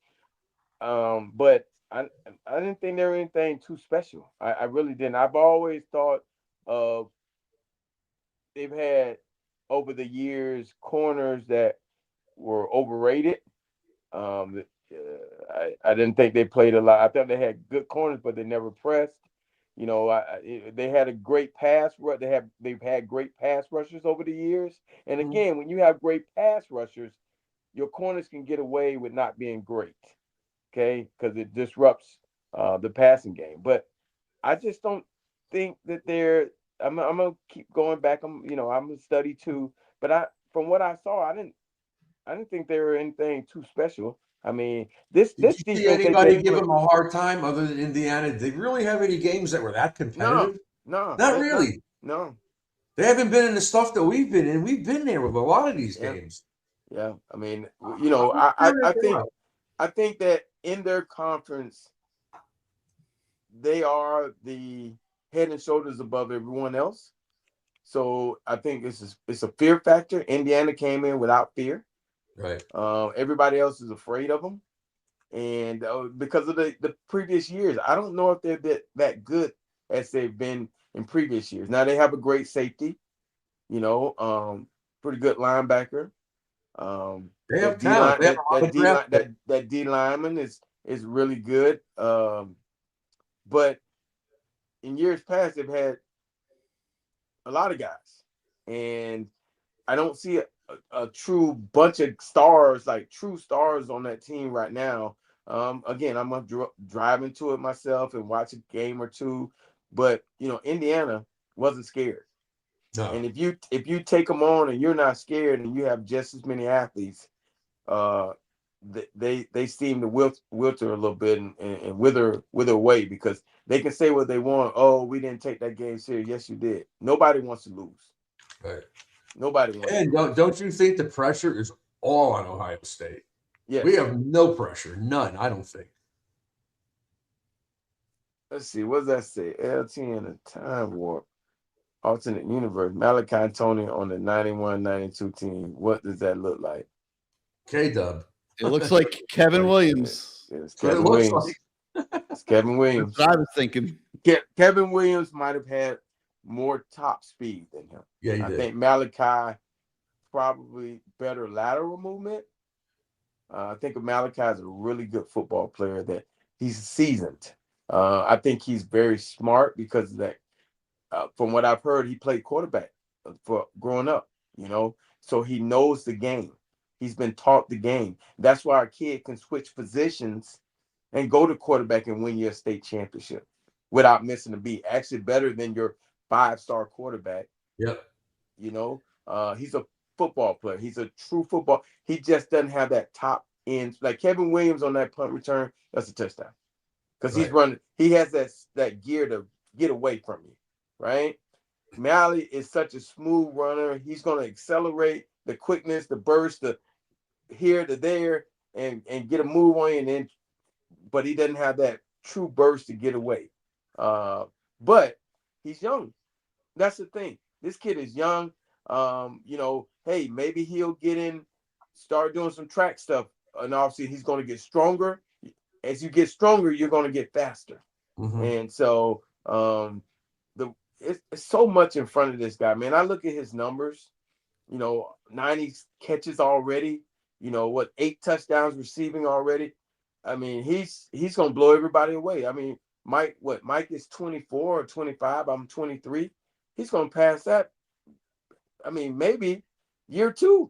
but I didn't think there was anything too special. I really didn't. I've always thought they've had over the years corners that were overrated. I didn't think they played a lot. I thought they had good corners, but they never pressed. They had a great pass rush. They've had great pass rushers over the years. And again, when you have great pass rushers, your corners can get away with not being great, okay? Because it disrupts the passing game. But I just don't think that they're. I'm gonna keep going back. I'm gonna study too. But from what I saw, I didn't think they were anything too special. I mean, this Did you see anybody give them a hard time other than Indiana? Did they really have any games that were that competitive? No, not really. No, they haven't been in the stuff that we've been in. We've been there with a lot of these games. Yeah, I mean, I think that in their conference, they are the head and shoulders above everyone else. So I think it's a fear factor. Indiana came in without fear. Right. Everybody else is afraid of them, and because of the previous years, I don't know if they're that good as they've been in previous years. Now they have a great safety, Pretty good linebacker. They have talent. They have a lot of draft picks. That D lineman is really good. But in years past, they've had a lot of guys, and I don't see a true bunch of stars, like true stars on that team right now. Again, I'm gonna drive into it myself and watch a game or two, but Indiana wasn't scared. No. And if you take them on and you're not scared and you have just as many athletes, they seem to wilter a little bit and wither away, because they can say what they want. Oh, we didn't take that game serious. Yes, you did. Nobody wants to lose. Right. Nobody wants. And don't you think the pressure is all on Ohio State? Yes. We have no pressure, none. I don't think. Let's see. What does that say? LT in a time warp, alternate universe. Malachi Tony on the 91-92 team. What does that look like? K-Dub. It looks like Kevin Williams. It's Kevin Williams. It's Kevin Williams. That's what I was thinking. Kevin Williams might have had more top speed than him. Yeah, I think Malachi probably better lateral movement. I think Malachi is a really good football player, that he's seasoned. I think he's very smart because of that. From what I've heard, he played quarterback for growing up, so he knows the game. He's been taught the game. That's why a kid can switch positions and go to quarterback and win your state championship without missing a beat. Actually, better than your 5-star quarterback. Yep. He's a football player. He's a true football. He just doesn't have that top end. Like Kevin Williams on that punt return, that's a touchdown. Because he's running. He has that gear to get away from you, right? Mally is such a smooth runner. He's going to accelerate the quickness, the burst, the here to there, and get a move on you, but he doesn't have that true burst to get away. But he's young. That's the thing. This kid is young. Hey, maybe he'll get in, start doing some track stuff, and obviously he's going to get stronger. As you get stronger, you're going to get faster. Mm-hmm. And so it's so much in front of this guy, man. I look at his numbers, 90 catches already, 8 touchdowns receiving already. I mean, he's going to blow everybody away. I mean, Mike is 24 or 25. I'm 23. He's going to pass that. I mean, maybe year 2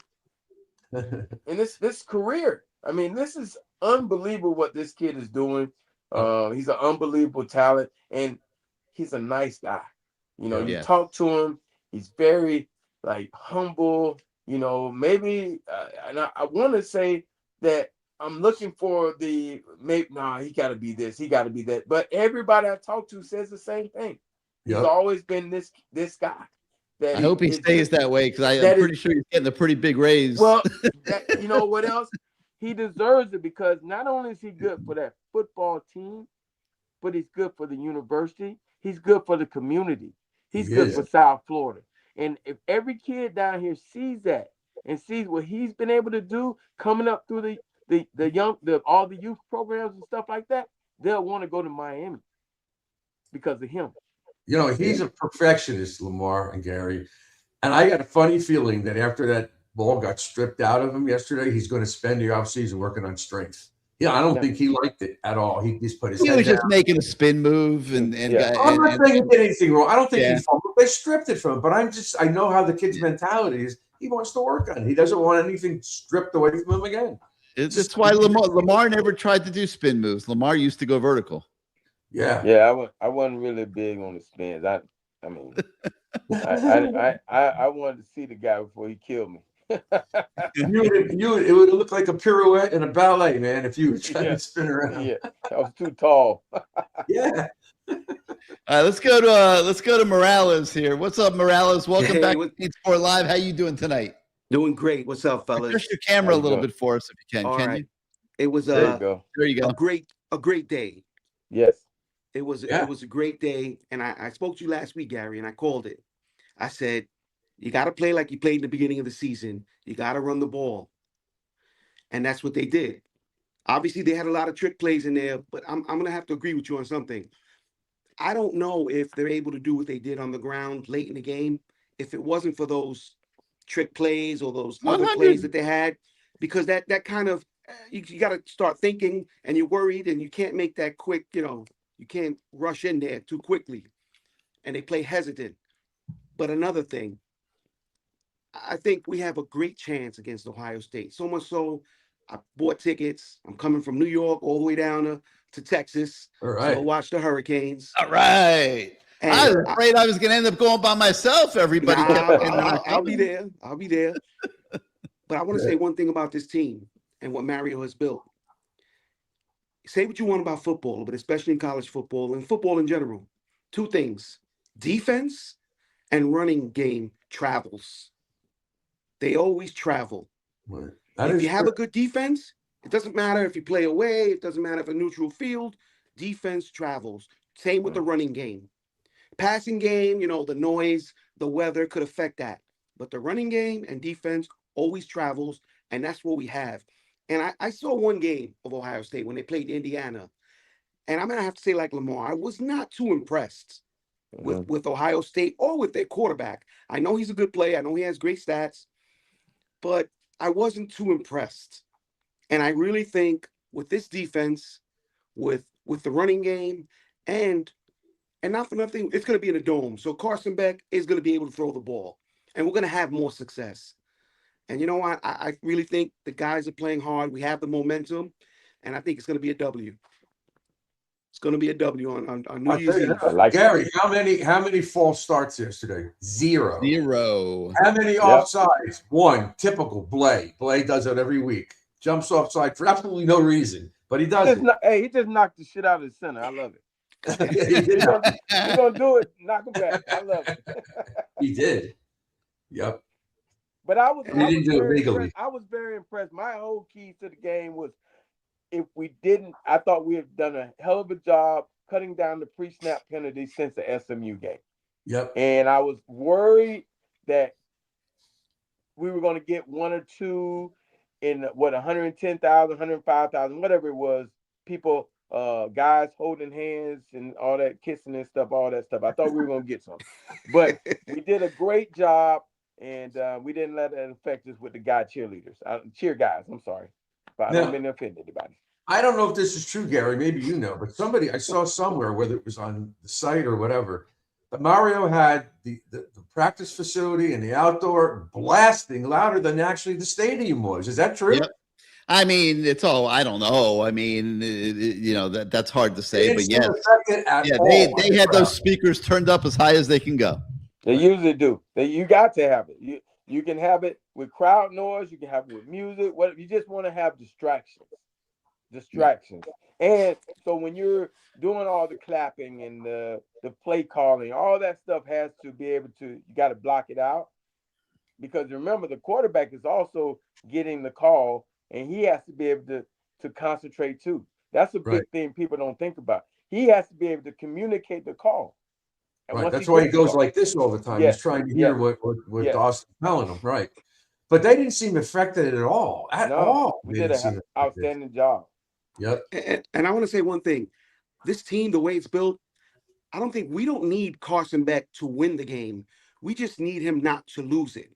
in this career. I mean, this is unbelievable what this kid is doing. He's an unbelievable talent, and he's a nice guy. You talk to him, he's very humble. Maybe, and I want to say that I'm looking for he got to be this, he got to be that. But everybody I talk to says the same thing. He's always been this guy. I hope he stays that way, because I'm pretty sure he's getting a pretty big raise. Well, you know what else? He deserves it, because not only is he good for that football team, but he's good for the university. He's good for the community. He's good for South Florida. And if every kid down here sees that and sees what he's been able to do coming up through all the youth programs and stuff like that, they'll want to go to Miami because of him. He's a perfectionist, Lamar and Gary. And I got a funny feeling that after that ball got stripped out of him yesterday, he's going to spend the offseason working on strength. I don't think he liked it at all. He just put his head was down. just making a spin move, and I'm not saying he did anything wrong. I don't think he fumbled. They stripped it from him, but I know how the kid's mentality is. He wants to work on it. He doesn't want anything stripped away from him again. That's why Lamar never tried to do spin moves. Lamar used to go vertical. Yeah. I wasn't really big on the spins. I mean, I wanted to see the guy before he killed me. It would look like a pirouette in a ballet, man, if you were trying to spin around. Yeah, I was too tall. Yeah. All right, let's go to Morales here. What's up, Morales? Welcome back to CaneSport Live. How you doing tonight? Doing great. What's up, fellas? Adjust your camera a little bit for us if you can. All can right. you? It was there you go. a great day. Yes. It was a great day. And I spoke to you last week, Gary, and I called it. I said, you got to play like you played in the beginning of the season. You got to run the ball. And that's what they did. Obviously, they had a lot of trick plays in there, but I'm going to have to agree with you on something. I don't know if they're able to do what they did on the ground late in the game if it wasn't for those trick plays or those other 100. plays that they had, because that kind of you got to start thinking, and you're worried, and you can't make that quick. You can't rush in there too quickly, and they play hesitant. But another thing, I think we have a great chance against Ohio State. So much so, I bought tickets. I'm coming from New York all the way down to Texas to watch the Hurricanes. All right. And I was afraid I was going to end up going by myself. Everybody kept I'll be there. I'll be there. But I want to say one thing about this team and what Mario has built. Say what you want about football, but especially in college football and football in general. Two things: defense and running game travels. They always travel. Right. If you have a good defense, it doesn't matter if you play away. It doesn't matter if a neutral field. Defense travels. Same with the running game. Passing game, the noise, the weather could affect that. But the running game and defense always travels, and that's what we have. And I saw one game of Ohio State when they played Indiana. And I'm going to have to say, like Lamar, I was not too impressed with Ohio State or with their quarterback. I know he's a good player. I know he has great stats. But I wasn't too impressed. And I really think with this defense, with the running game, and not for nothing, it's going to be in a dome. So Carson Beck is going to be able to throw the ball. And we're going to have more success. And you know what? I really think the guys are playing hard. We have the momentum. And I think it's going to be a W. It's going to be a W on New Year's Eve. Gary, how many false starts yesterday? Zero. How many offsides? One. Typical Blay. Blay does it every week. Jumps offside for absolutely no reason, but he does it. He just knocked the shit out of the center. I love it. He's gonna do it. Knock him back. I love it. He did. Yep. But I was very impressed. My whole key to the game was, if we didn't, I thought we had done a hell of a job cutting down the pre-snap penalty since the SMU game. Yep. And I was worried that we were going to get one or two in 110,000, 105,000, whatever it was, people, guys holding hands and all that, kissing and stuff, all that stuff. I thought we were going to get some. But we did a great job, and we didn't let that affect us with the cheerleaders. Cheer guys, I'm sorry. But I don't mean to offend anybody. I don't know if this is true, Gary. Maybe you know, but I saw somewhere, whether it was on the site or whatever, but Mario had the practice facility and the outdoor blasting louder than actually the stadium was. Is that true? Yep. I mean, I don't know. I mean, that's hard to say, but yes. They had those speakers turned up as high as they can go. They usually do. You got to have it. You can have it with crowd noise. You can have it with music. What you just want to have distractions. And so when you're doing all the clapping and the play calling, all that stuff has to be able to. You got to block it out, because remember, the quarterback is also getting the call, and he has to be able to concentrate too. That's a big thing people don't think about. He has to be able to communicate the call. Right. That's why he goes like this all the time. He's trying to hear what Austin's telling him. Right. But they didn't seem affected at all. We did an outstanding job. Yep. And I want to say one thing. This team, the way it's built, I don't think we don't need Carson Beck to win the game. We just need him not to lose it.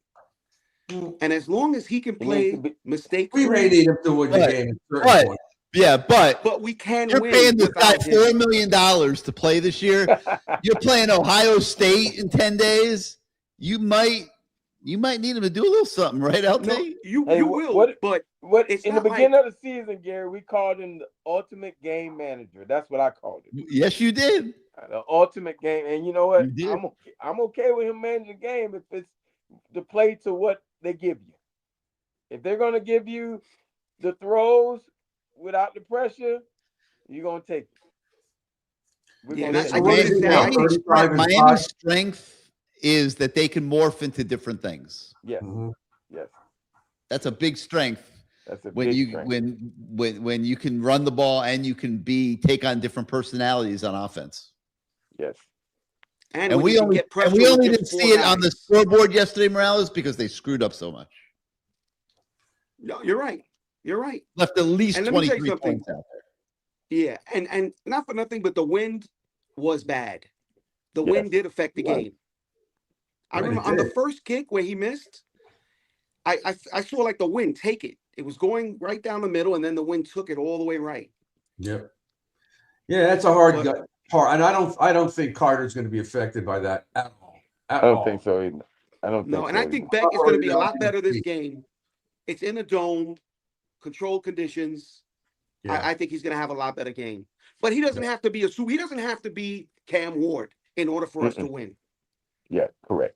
And as long as he can play mistake, we may need him to win the game. But we can you're win. Paying this guy $4 million to play this year. You're playing Ohio State in 10 days. You might need him to do a little something, right, LT? No, you will. But in the beginning of the season, Gary, we called him the ultimate game manager. That's what I called him. Yes, you did. The ultimate game. And you know what? I'm okay with him managing the game if it's to play to what they give you. If they're going to give you the throws without the pressure, you're going to take it. Miami's strength is that they can morph into different things. Yes. Mm-hmm. Yes. That's a big strength. That's a when big you strength. when you can run the ball and you can take on different personalities on offense. Yes. And we only didn't see it on the scoreboard yesterday, Morales, because they screwed up so much. No, you're right. You're right. Left at least 23 points out there. Yeah, and not for nothing, but the wind was bad. The wind did affect the game. I remember on the first kick where he missed, I saw like the wind take it. It was going right down the middle, and then the wind took it all the way right. Yep. Yeah, that's a hard part, and I don't think Carter's going to be affected by that at all. I don't think so either. I don't think No, and so I either. think Beck is going to be a lot better this game. It's in a dome, controlled conditions. Yeah. I think he's going to have a lot better game. But he doesn't have to be he doesn't have to be Cam Ward in order for us to win. Yeah, correct.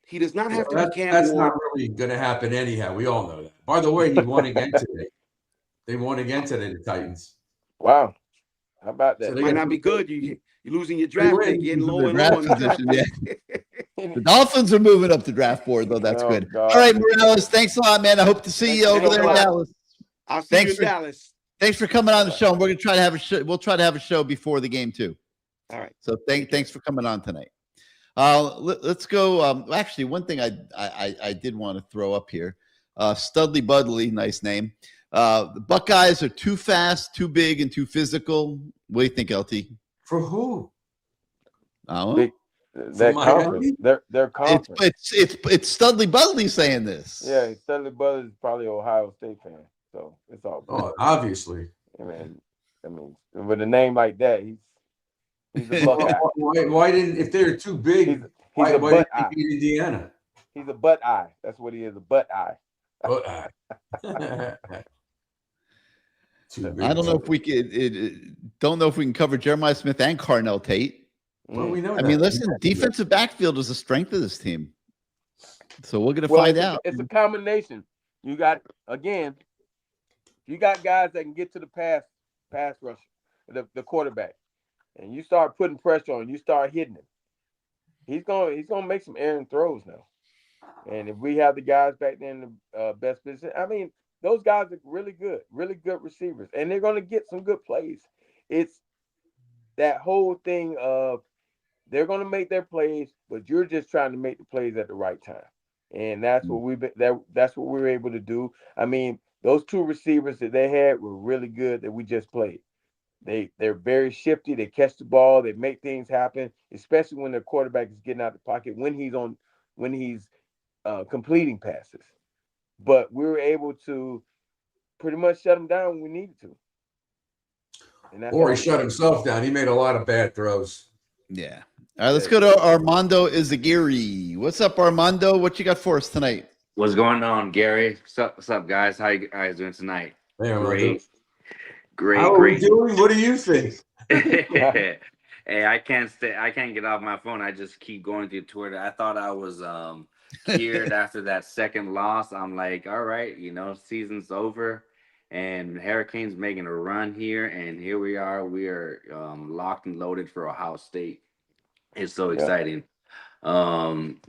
He does not have to be Cam That's Ward. not really going to happen anyhow. We all know that. By the way, he won again today. They won again today, the Titans. Wow. How about that? So it might not be good. You're losing your draft pick, getting low and low. The Dolphins are moving up the draft board, though. That's good. God. All right, Morales, thanks a lot, man. I hope to see you over there in Dallas. I'll see you in Dallas. Thanks for coming on the show. And we're gonna try to have a show. We'll try to have a show before the game too. All right. So thanks for coming on tonight. Let's go. Actually, one thing I did want to throw up here. Studley Budley, nice name. The Buckeyes are too fast, too big, and too physical. What do you think, LT? For who? Their conference. Their conference. It's Studley Budley saying this. Yeah, Studley Budley is probably an Ohio State fan, so it's all good. Oh, obviously. I mean, with a name like that, he's a Buckeye. Why didn't, if they're too big, why didn't they beat Indiana? He's a butt eye. That's what he is, a butt eye. Butt eye. I don't know if we can cover Jeremiah Smith and Carnell Tate. Well, we know. I mean, listen, defensive backfield is the strength of this team. So we're going to find out. It's a combination. You got guys that can get to the pass rusher, the quarterback, and you start putting pressure on, you start hitting him. He's gonna make some errant throws now. And if we have the guys back there in the best position, I mean, those guys are really good receivers, and they're gonna get some good plays. It's that whole thing of they're gonna make their plays, but you're just trying to make the plays at the right time. And that's what that's what we were able to do. I mean, those two receivers that they had were really good that we just played. They're very shifty. They catch the ball. They make things happen, especially when their quarterback is getting out of the pocket when he's completing passes. But we were able to pretty much shut him down when we needed to. Or he shut himself down. He made a lot of bad throws. Yeah. All right, let's go to Armando Izaguirre. What's up, Armando? What you got for us tonight? What's going on, Gary? What's up, guys? How you guys doing tonight? Hey, Great. How are we doing? What do you think? Hey, I can't get off my phone. I just keep going through Twitter. I thought I was cheered after that second loss. I'm like, all right, season's over, and Hurricanes making a run here, and here we are. We are locked and loaded for Ohio State. It's so exciting. I'm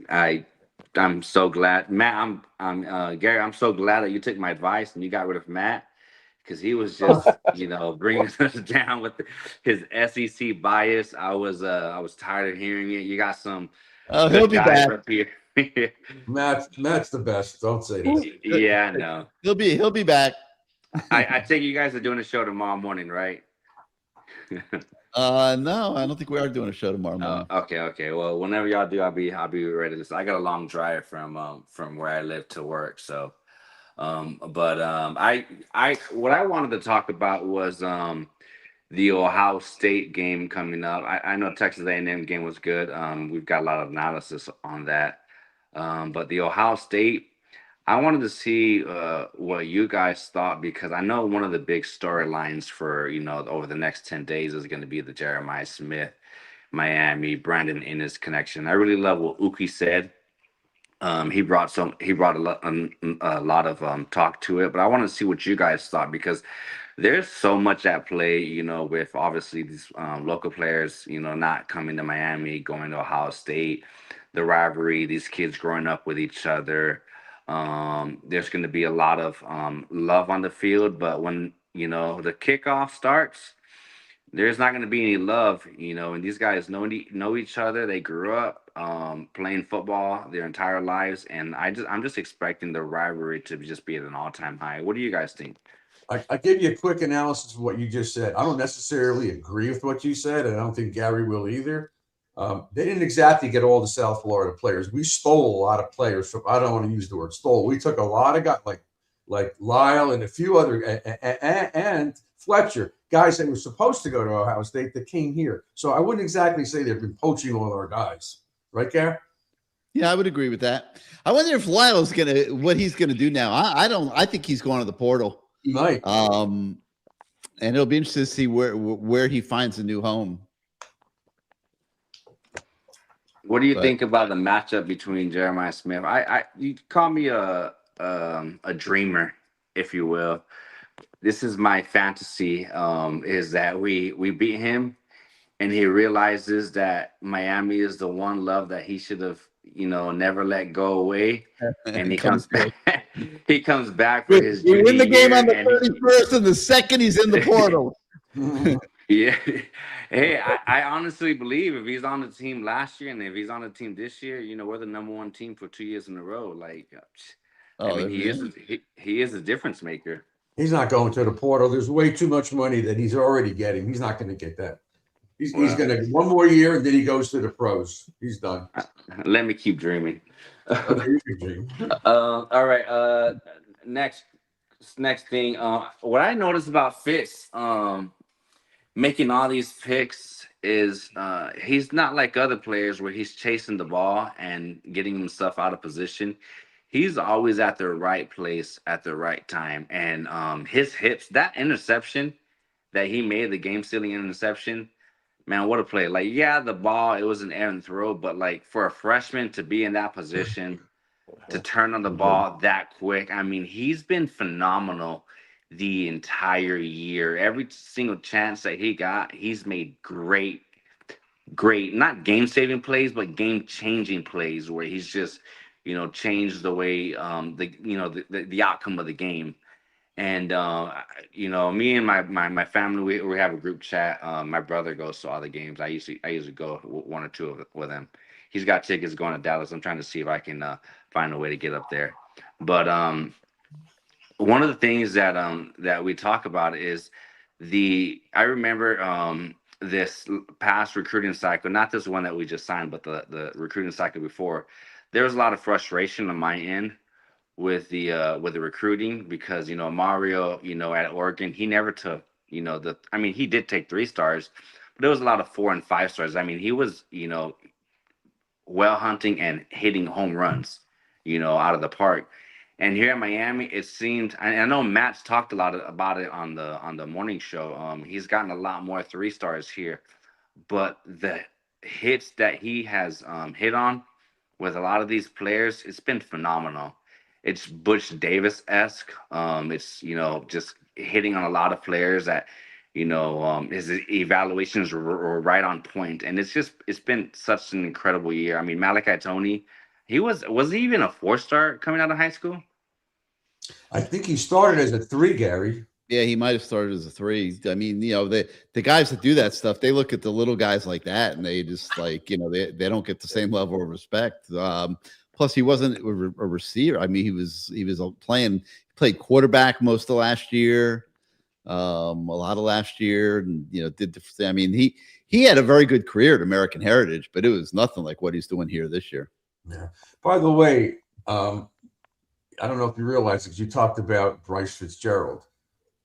so glad, Matt. I'm Gary. I'm so glad that you took my advice and you got rid of Matt, because he was just bringing us down with his SEC bias. I was tired of hearing it. You got some. Oh, he'll be back. Up here. Matt's the best. Don't say that. Yeah, I know. He'll be back. I think you guys are doing a show tomorrow morning, right? No, I don't think we are doing a show tomorrow morning. Okay. Well, whenever y'all do, I'll be ready to. I got a long drive from where I live to work, so. What I wanted to talk about was the Ohio State game coming up. I know Texas A&M game was good. We've got a lot of analysis on that. But the Ohio State, I wanted to see what you guys thought, because I know one of the big storylines for over the next 10 days is going to be the Jeremiah Smith, Miami, Brandon Innes connection. I really love what Uki said. He brought a lot of talk to it, but I want to see what you guys thought, because there's so much at play, with obviously these local players, not coming to Miami, going to Ohio State, the rivalry, these kids growing up with each other. There's going to be a lot of love on the field, but when the kickoff starts, there's not going to be any love, and these guys know each other. They grew up playing football their entire lives, and I'm just expecting the rivalry to just be at an all-time high. What do you guys think? I give you a quick analysis of what you just said. I don't necessarily agree with what you said, and I don't think Gary will either. They didn't exactly get all the South Florida players. We stole a lot of players from. I don't want to use the word stole. We took a lot of guys like Lyle and a few other and Fletcher, guys that were supposed to go to Ohio State that came here. So I wouldn't exactly say they've been poaching all our guys, right, Gary? Yeah, I would agree with that. I wonder if Lyle's what he's gonna do now. I think he's going to the portal. He might. And it'll be interesting to see where he finds a new home. What do you think about the matchup between Jeremiah Smith? You call me a dreamer, if you will. This is my fantasy, is that we beat him and he realizes that Miami is the one love that he should have, never let go away. And he comes back. He comes back for his We win the game on the 31st, and the second he's in the portal. Yeah. Hey, I honestly believe if he's on the team last year and if he's on the team this year, we're the number one team for 2 years in a row. Like, he is a difference maker. He's not going to the portal. There's way too much money that he's already getting. He's not going to get that. He's going to one more year and then he goes to the pros. He's done. Let me keep dreaming. All right. Next thing. What I noticed about Fitz, making all these picks is he's not like other players where he's chasing the ball and getting himself out of position. He's always at the right place at the right time. And his hips, that interception that he made, the game-sealing interception, man, what a play. Like, yeah, the ball, it was an errant throw, but, like, for a freshman to be in that position, to turn on the ball that quick, I mean, he's been phenomenal the entire year. Every single chance that he got, he's made great, not game-saving plays, but game-changing plays where he's just – changed the way the outcome of the game. And me and my family, we have a group chat. My brother goes to all the games. I usually go one or two with him. He's got tickets going to Dallas. I'm trying to see if I can find a way to get up there. But one of the things that we talk about is I remember this past recruiting cycle, not this one that we just signed, but the recruiting cycle before. There was a lot of frustration on my end with the recruiting because Mario at Oregon, he never took he did take 3 stars, but there was a lot of 4 and 5 stars. I mean, he was well hunting and hitting home runs out of the park. And here at Miami, it seemed, I know Matt's talked a lot about it on the morning show. He's gotten a lot more 3 stars here, but the hits that he has hit on with a lot of these players, it's been phenomenal. It's Butch Davis-esque. It's, just hitting on a lot of players that, his evaluations were right on point. And it's been such an incredible year. I mean, Malachi Tony, was he even a 4-star coming out of high school? I think he started as a 3, Gary. Yeah, he might have started as a 3. I mean, the guys that do that stuff, they look at the little guys like that, and they just they don't get the same level of respect. Plus, he wasn't a receiver. I mean, he was played quarterback most of last year, a lot of last year, and I mean, he had a very good career at American Heritage, but it was nothing like what he's doing here this year. Yeah. By the way, I don't know if you realize because you talked about Bryce Fitzgerald.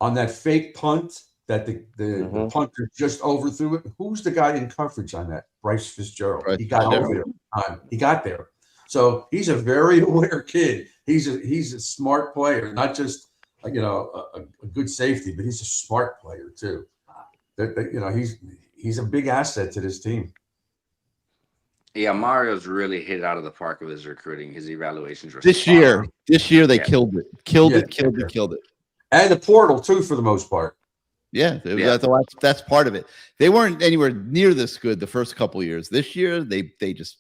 On that fake punt that the punter just overthrew it, who's the guy in coverage on that? Bryce Fitzgerald. He got over there. He got there. So he's a very aware kid. He's a smart player, not just a good safety, but he's a smart player too. He's a big asset to this team. Yeah, Mario's really hit it out of the park with his recruiting. His evaluations were this year they killed it. Killed it. And the portal too, for the most part. Yeah, that's part of it. They weren't anywhere near this good the first couple of years. This year, they just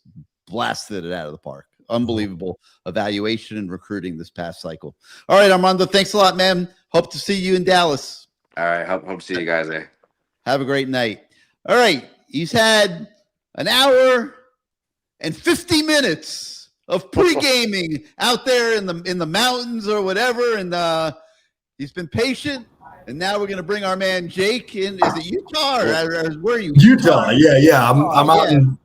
blasted it out of the park. Unbelievable evaluation and recruiting this past cycle. All right, Armando, thanks a lot, man. Hope to see you in Dallas. All right, hope to see you guys there. Have a great night. All right, he's had an hour and 50 minutes of pre-gaming out there in the mountains or whatever, and he's been patient, and now we're going to bring our man Jake in. Is it Utah or where are you? Utah, yeah. I'm out in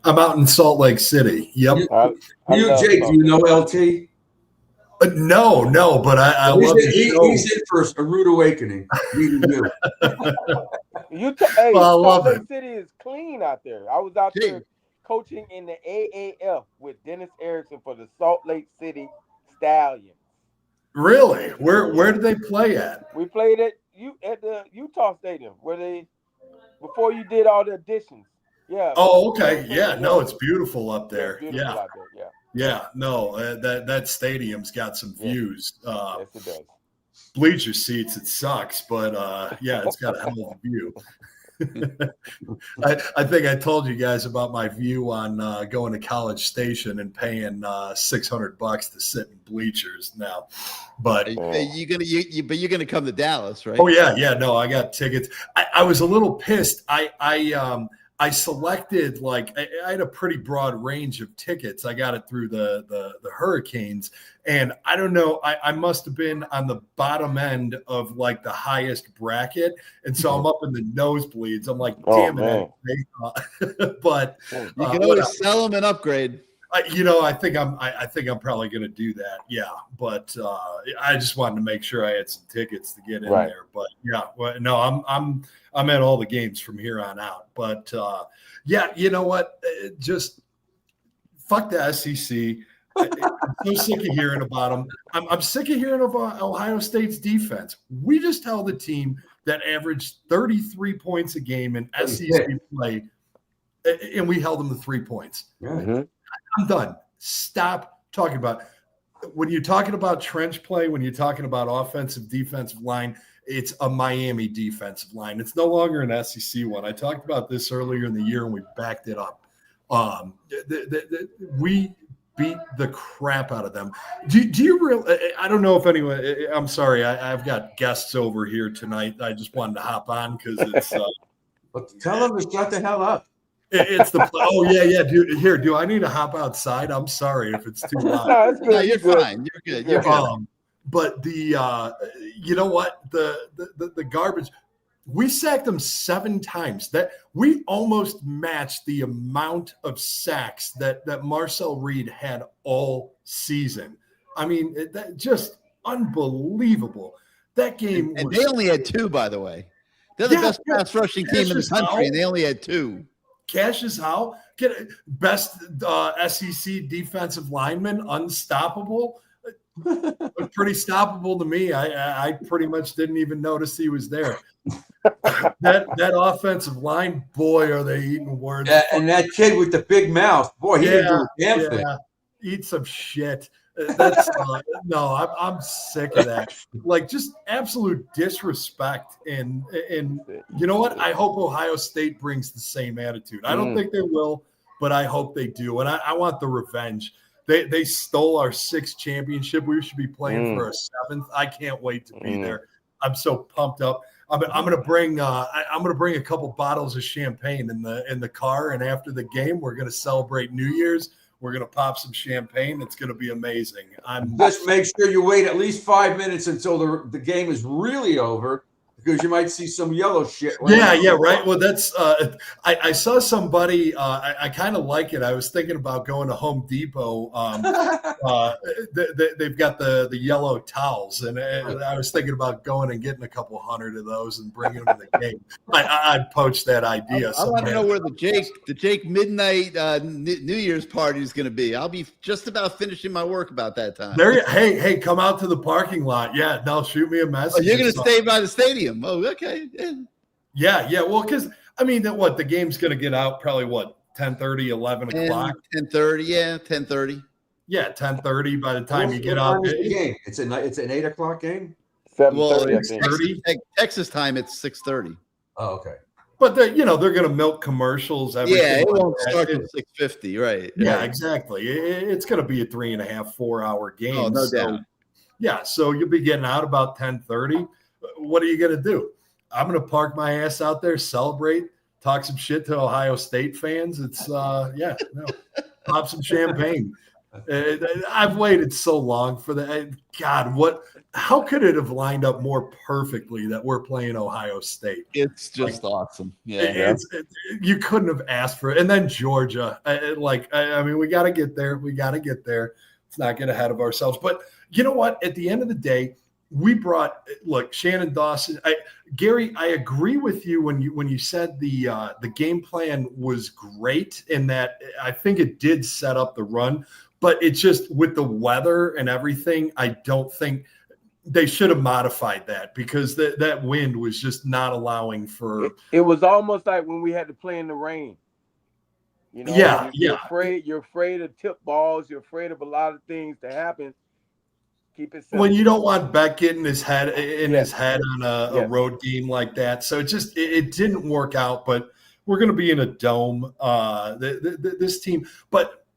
I'm out in Salt Lake City. Yep. Jake, do you know LT? No, but I love he's in for a rude awakening. Salt Lake City is clean out there. I was out there coaching in the AAF with Dennis Erickson for the Salt Lake City Stallions. Really? Where did they play at? We played at the Utah Stadium before you did all the additions. Yeah. Oh, okay. Yeah. No, it's beautiful up there. Beautiful out there. Yeah. Yeah. No, that stadium's got some views. Yes, it does. Bleacher seats, it sucks, but yeah, it's got a hell of a view. I think I told you guys about my view on going to College Station and paying $600 to sit in bleachers now. But you're gonna come to Dallas, right? Oh yeah. No, I got tickets. I was a little pissed. I selected, like, I had a pretty broad range of tickets. I got it through the Hurricanes, and I don't know, I must have been on the bottom end of like the highest bracket, and so I'm up in the nosebleeds. I'm like, damn it. But you can always sell them and upgrade. I think I'm probably going to do that. Yeah, but I just wanted to make sure I had some tickets to get in there. But yeah, no, I'm at all the games from here on out. But yeah, you know what? Just fuck the SEC. I'm so sick of hearing about them. I'm sick of hearing about Ohio State's defense. We just held a team that averaged 33 points a game in SEC play, and we held them to 3 points. Mm-hmm. I'm done. Stop talking about when you're talking about trench play, when you're talking about offensive, defensive line, it's a Miami defensive line. It's no longer an SEC one. I talked about this earlier in the year and we backed it up. We beat the crap out of them. Do you really? I don't know if anyone. I'm sorry. I've got guests over here tonight. I just wanted to hop on because it's. Tell them to shut the hell up. It's the do I need to hop outside? I'm sorry if it's too loud. No, you're fine. You're good. You're good. But you know what? The garbage. We sacked them 7 times. That we almost matched the amount of sacks that Marcel Reed had all season. I mean, that just unbelievable. That game. And they only had 2, by the way. They're the best pass rushing team in the country, and they only had 2. Cassius Howe, best SEC defensive lineman, unstoppable. Pretty stoppable to me. I pretty much didn't even notice he was there. That offensive line, boy, are they eating words. And that kid with the big mouth, boy, he didn't do a damn thing. Eat some shit. That's no, I'm sick of that. Like, just absolute disrespect. And you know what? I hope Ohio State brings the same attitude. I don't think they will, but I hope they do. And I want the revenge. They stole our 6th championship. We should be playing for a 7th. I can't wait to be there. I'm so pumped up. I'm gonna bring a couple bottles of champagne in the car, and after the game, we're gonna celebrate New Year's. We're going to pop some champagne. It's going to be amazing. Just make sure you wait at least 5 minutes until the game is really over, because you might see some yellow shit. Right. Well, that's I saw somebody. I kind of like it. I was thinking about going to Home Depot. They've got the yellow towels, and I was thinking about going and getting a couple hundred of those and bringing them to the game. I'd poach that idea. I want to know where the Jake midnight New Year's party is going to be. I'll be just about finishing my work about that time. Hey, come out to the parking lot. Yeah, now shoot me a message. Oh, you're going to stay by the stadium. Oh, okay. Yeah. Well, because I mean, the game's going to get out probably 10:30, 11 o'clock. 10:30, yeah, 10:30. Yeah, 10:30. By the time you get out, the game. It's an 8 o'clock game. 7:30. Texas time, it's 6:30. Oh, okay. But they're going to milk commercials. It won't start at 6:50, right? Yeah, exactly. It's going to be a 3.5, 4 hour game. Oh, no doubt. Yeah, so you'll be getting out about 10:30. What are you going to do? I'm going to park my ass out there, celebrate, talk some shit to Ohio State fans. It's pop some champagne. I've waited so long for that. God, how could it have lined up more perfectly that we're playing Ohio State? It's just awesome. Yeah. You couldn't have asked for it. And then Georgia, I mean, we got to get there. We got to get there. Let's not get ahead of ourselves. But you know what? At the end of the day, we brought Shannon Dawson. Gary, I agree with you when you said the game plan was great in that I think it did set up the run, but it's just with the weather and everything, I don't think they should have modified that because that wind was just not allowing for. It was almost like when we had to play in the rain. You know, you're afraid of tip balls. You're afraid of a lot of things to happen. Keep it simple. When you don't want Beck getting his head on a road game like that. So it didn't work out, but we're going to be in a dome, this team. But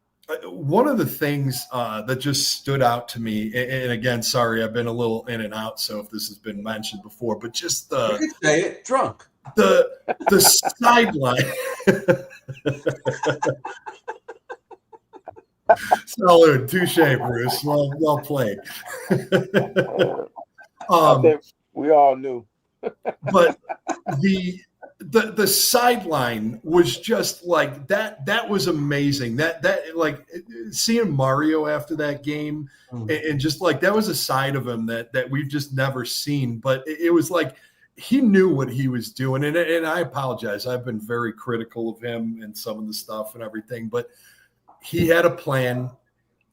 one of the things that just stood out to me, and again, sorry, I've been a little in and out, so if this has been mentioned before, but just you can say it, drunk. The sideline. Salute, touche, Bruce. Well played. I think we all knew. But the sideline was just like that. That was amazing. That like seeing Mario after that game, and just like that was a side of him that we've just never seen. But it was like he knew what he was doing, and I apologize. I've been very critical of him and some of the stuff and everything, but he had a plan.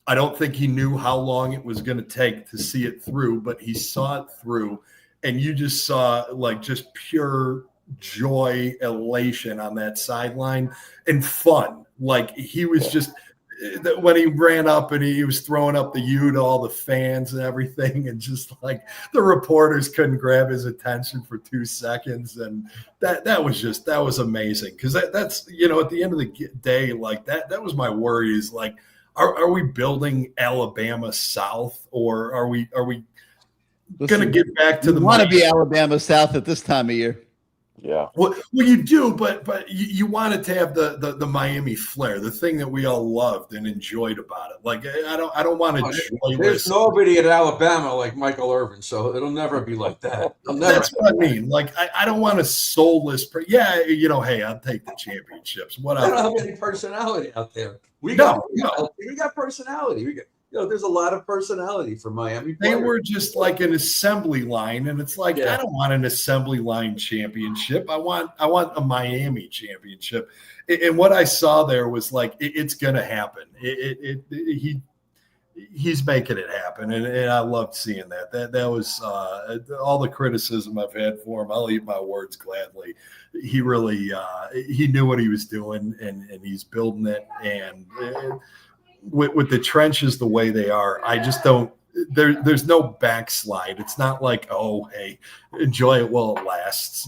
I don't think he knew how long it was going to take to see it through, but he saw it through, and you just saw like just pure joy, elation on that sideline and fun. Like he was just when he ran up and he was throwing up the U to all the fans and everything, and just like the reporters couldn't grab his attention for 2 seconds, and that was amazing because that's at the end of the day, like that was my worry is like are we building Alabama South, or are we going to get back to the want to be Alabama South at this time of year? Yeah. Well, you do, but you want it to have the Miami flair, the thing that we all loved and enjoyed about it. Like I don't want to. There's nobody at Alabama like Michael Irvin, so it'll never be like that. That's what I mean. Like I don't want a soulless. Hey, I'll take the championships. I don't have any personality out there. We got personality. There's a lot of personality for Miami players. They were just like an assembly line, and it's like I don't want an assembly line championship. I want a Miami championship. And what I saw there was like it's going to happen. He's making it happen, and I loved seeing that. That was all the criticism I've had for him. I'll eat my words gladly. He really he knew what he was doing, and he's building it. And with the trenches the way they are, I just don't. There's no backslide. It's not like, oh, hey, enjoy it while it lasts.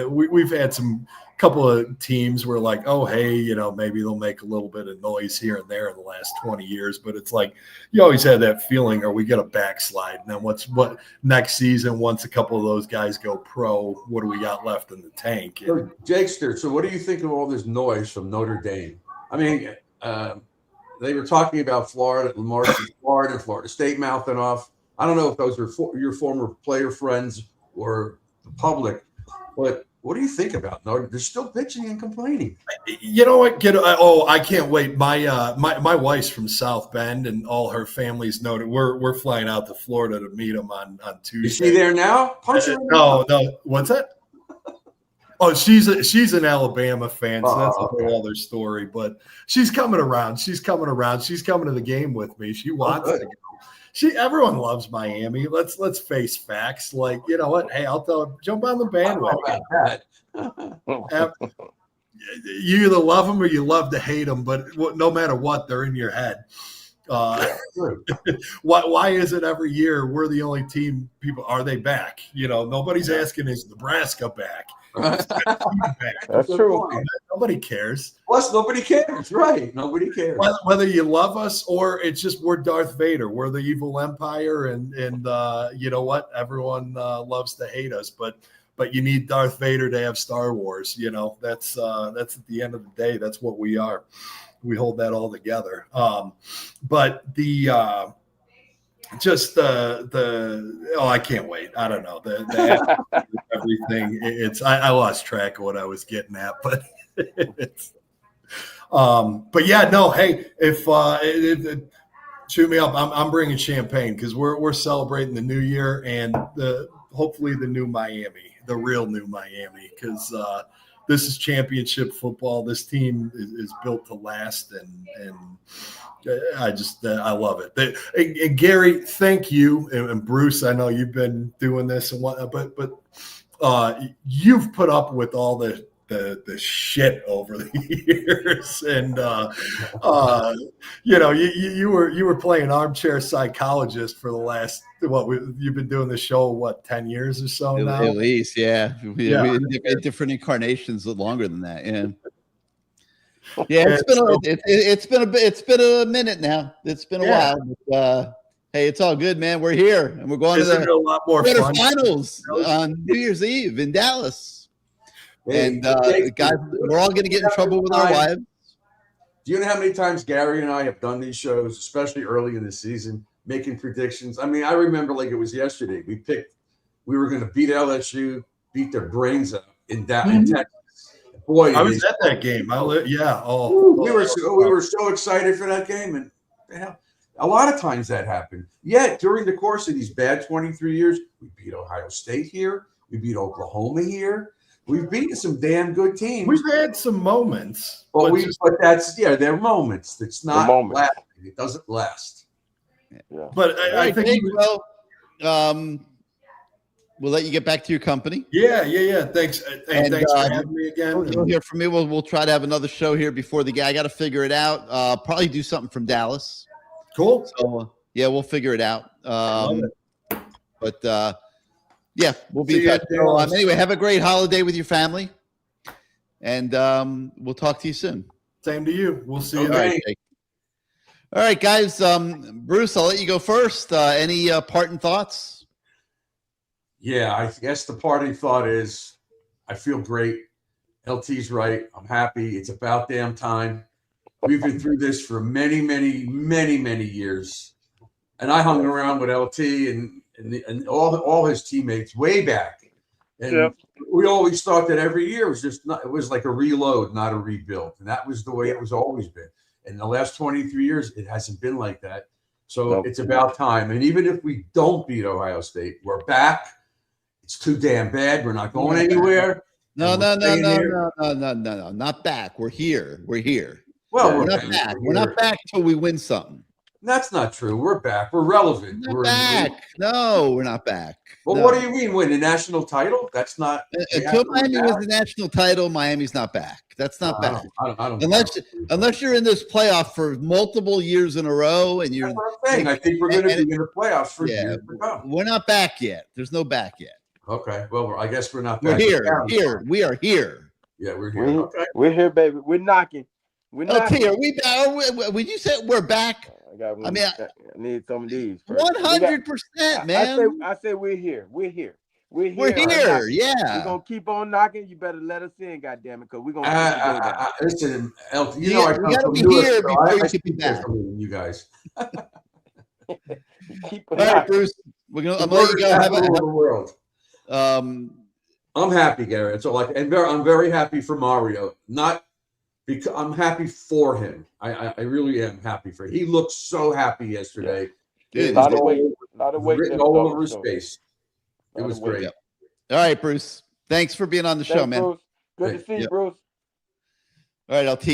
We've had some couple of teams where like, oh, hey, maybe they'll make a little bit of noise here and there in the last 20 years. But it's like you always had that feeling, are we going to backslide? And then what next season, once a couple of those guys go pro, what do we got left in the tank? And, Jakester, so what do you think of all this noise from Notre Dame? I mean, they were talking about Florida, Lamar, Florida, Florida State mouthing off. I don't know if those were your former player friends or the public, but what do you think about Notre Dame? They're still pitching and complaining. You know what? I can't wait. My wife's from South Bend, and all her family's noted. We're flying out to Florida to meet them on Tuesday. Is she there now? Punch her. No. What's that? Oh, she's an Alabama fan, so that's a whole other story. But she's coming around. She's coming to the game with me. She wants to go. Everyone loves Miami. Let's face facts. Like, you know what? Hey, I'll tell her, jump on the bandwagon. You either love them or you love to hate them, but no matter what, they're in your head. Why is it every year we're the only team? People, are they back? Nobody's asking, is Nebraska back? That's true. Nobody cares. Plus, nobody cares, right? Nobody cares. Whether you love us or it's just we're Darth Vader, we're the evil empire, and you know what? Everyone loves to hate us, but you need Darth Vader to have Star Wars. That's at the end of the day, that's what we are. we hold that all together. But the I can't wait. I don't know the everything. I lost track of what I was getting at, but it's but yeah, no. Hey, if shoot me up, I'm bringing champagne because we're celebrating the new year and hopefully the new Miami, the real new Miami, because this is championship football. This team is built to last, and I love it. And Gary, thank you, and Bruce. I know you've been doing this and what, but you've put up with all the shit over the years, and you were playing armchair psychologist for the last you've been doing the show 10 years or so now, at least. Yeah. We in different incarnations longer than that. It's been a minute now. It's been a while, but, hey, it's all good, man. We're here, and we're going to the a lot more finals on New Year's Eve in Dallas. And guys, we're all going to get in trouble with our wives. Do you know how many times Gary and I have done these shows, especially early in the season, making predictions? I mean, I remember like it was yesterday. We were going to beat LSU, beat their brains out in Texas. Boy, I was at that game. We were so excited for that game, and a lot of times that happened. Yet during the course of these bad 23 years, we beat Ohio State here, we beat Oklahoma here. We've beaten some damn good teams. We've had some moments, but they're moments. It's not lasting. It doesn't last. Yeah. But I think we'll let you get back to your company. Yeah. Thanks. Thanks for having me again. You'll hear from me. We'll try to have another show here before the game. I got to figure it out. Probably do something from Dallas. Cool. So we'll figure it out. But we'll be in touch. Anyway, have a great holiday with your family, and we'll talk to you soon. Same to you. We'll see you. All right, guys. Bruce, I'll let you go first. Any parting thoughts? Yeah, I guess the parting thought is I feel great. LT's right. I'm happy. It's about damn time. We've been through this for many, many, many, many years. And I hung around with LT and all his teammates way back. And we always thought that every year it was like a reload, not a rebuild. And that was the way it was always been. In the last 23 years, it hasn't been like that. So it's about time. And even if we don't beat Ohio State, we're back. It's too damn bad. We're not going anywhere. No, not back. We're here. Well, we're not back. We're not back till we win something. That's not true. We're back. We're relevant. We're back. No, we're not back. Well, what do you mean win the national title? That's not. Until Miami wins the national title, Miami's not back. That's not back. I don't unless you're in this playoff for multiple years in a row, and you're. That's what I'm saying. I think we're going to be in the playoffs for years to come. We're not back yet. There's no back yet. Okay. Well, I guess we're not back. We're here. We are here. Yeah, we're here. We're here, baby. We're knocking. Are we back? When you said we're back, I need some of these. 100%, man. I say we're here. We're here. We're here. Yeah. We're gonna keep on knocking. You better let us in, goddamn it, because we're gonna listen, I we gotta be here before you can be back. You guys. All right, Bruce. I'm gonna let you go. Have a world. I'm happy, Gary. It's all I'm very happy for Mario. Not because I'm happy for him. I really am happy for him. He looked so happy yesterday. A lot of weight written all over his face. It was great. All right, Bruce. Thanks for being on the show, man. Bruce. Good to see you, Bruce. All right, LT.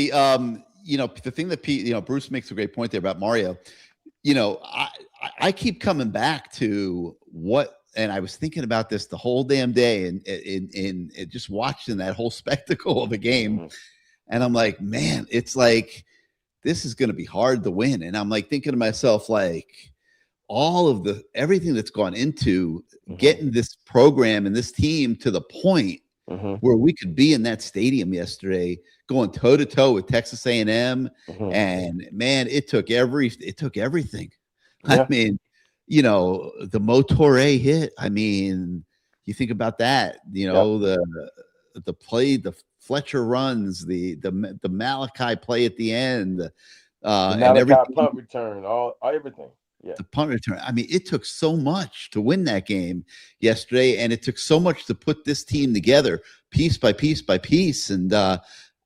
The thing that Bruce makes a great point there about Mario. I keep coming back to and I was thinking about this the whole damn day and just watching that whole spectacle of a game. Mm-hmm. And I'm like, man, it's like, this is going to be hard to win. And I'm like thinking to myself, like everything that's gone into getting this program and this team to the point where we could be in that stadium yesterday, going toe to toe with Texas A&M. And man, it took everything. Yeah. I mean, the Motore hit. I mean, you think about that, play, the Fletcher runs, the Malachi play at the end, The and Malachi everything. punt return, everything. Yeah. The punt return. I mean, it took so much to win that game yesterday, and it took so much to put this team together piece by piece by piece. And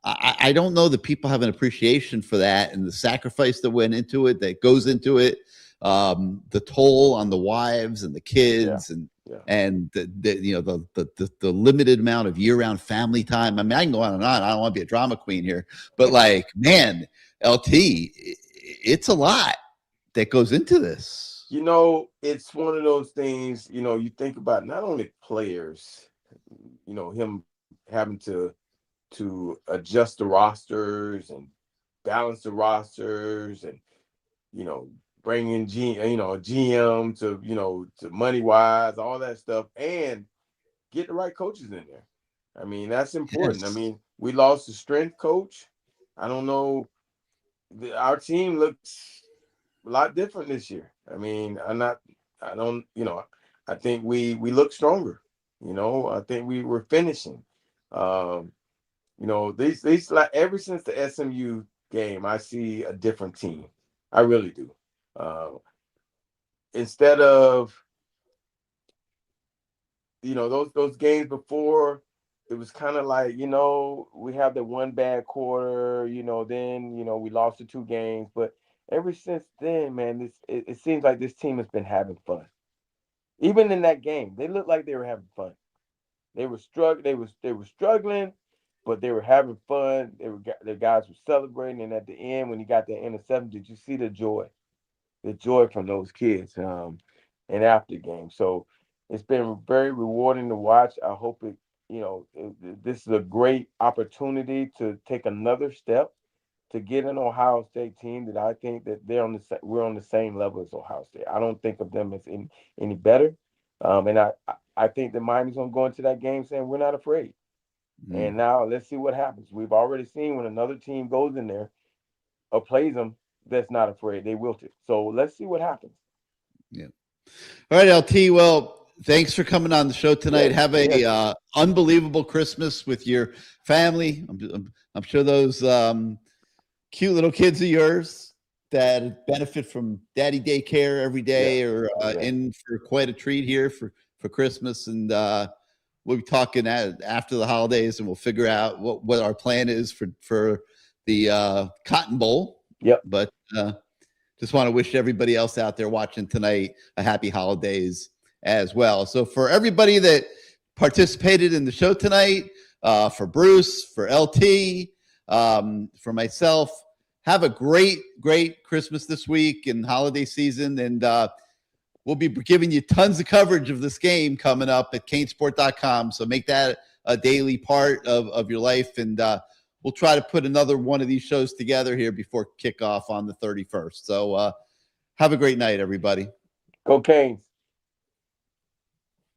I don't know that people have an appreciation for that and the sacrifice that went into it, that goes into it, the toll on the wives and the kids, and the limited amount of year-round family time. I mean, I can go on and on. I don't want to be a drama queen here, but like, man, LT, it's a lot that goes into this. You know, it's one of those things, you know, you think about not only players, you know, him having to adjust the rosters and balance the rosters and, you know, bring in GM to money wise, all that stuff, and get the right coaches in there. I mean, that's important. Yes. I mean, we lost the strength coach. I don't know. Our team looks a lot different this year. I mean, I think we look stronger. You know, I think we were finishing. You know, these like ever since the SMU game, I see a different team. I really do. Instead of, you know, those games before, it was kind of like, you know, we have the one bad quarter, you know, then, you know, we lost the 2 games. But ever since then, man, it seems like this team has been having fun. Even in that game, they looked like they were having fun. They were struggling, but they were having fun. The guys were celebrating, and at the end, when you got that interception, did you see the joy from those kids? And after the game, so it's been very rewarding to watch. I hope it. You know, this is a great opportunity to take another step to get an Ohio State team that I think that we're on the same level as Ohio State. I don't think of them as any better. And I think that Miami's going to go into that game saying we're not afraid. And now let's see what happens. We've already seen when another team goes in there or plays them that's not afraid, they wilt it. So let's see what happens. Yeah. All right, LT. Well, thanks for coming on the show tonight. Have a unbelievable Christmas with your family. I'm sure those cute little kids of yours that benefit from daddy daycare every day are in for quite a treat here for Christmas. And we'll be talking after the holidays, and we'll figure out what our plan is for the Cotton Bowl. Yep. But just want to wish everybody else out there watching tonight a happy holidays as well. So for everybody that participated in the show tonight, for Bruce, for LT, for myself, have a great Christmas this week and holiday season. And we'll be giving you tons of coverage of this game coming up at CaneSport.com. So make that a daily part of your life. And we'll try to put another one of these shows together here before kickoff on the 31st. So have a great night, everybody. Go Canes.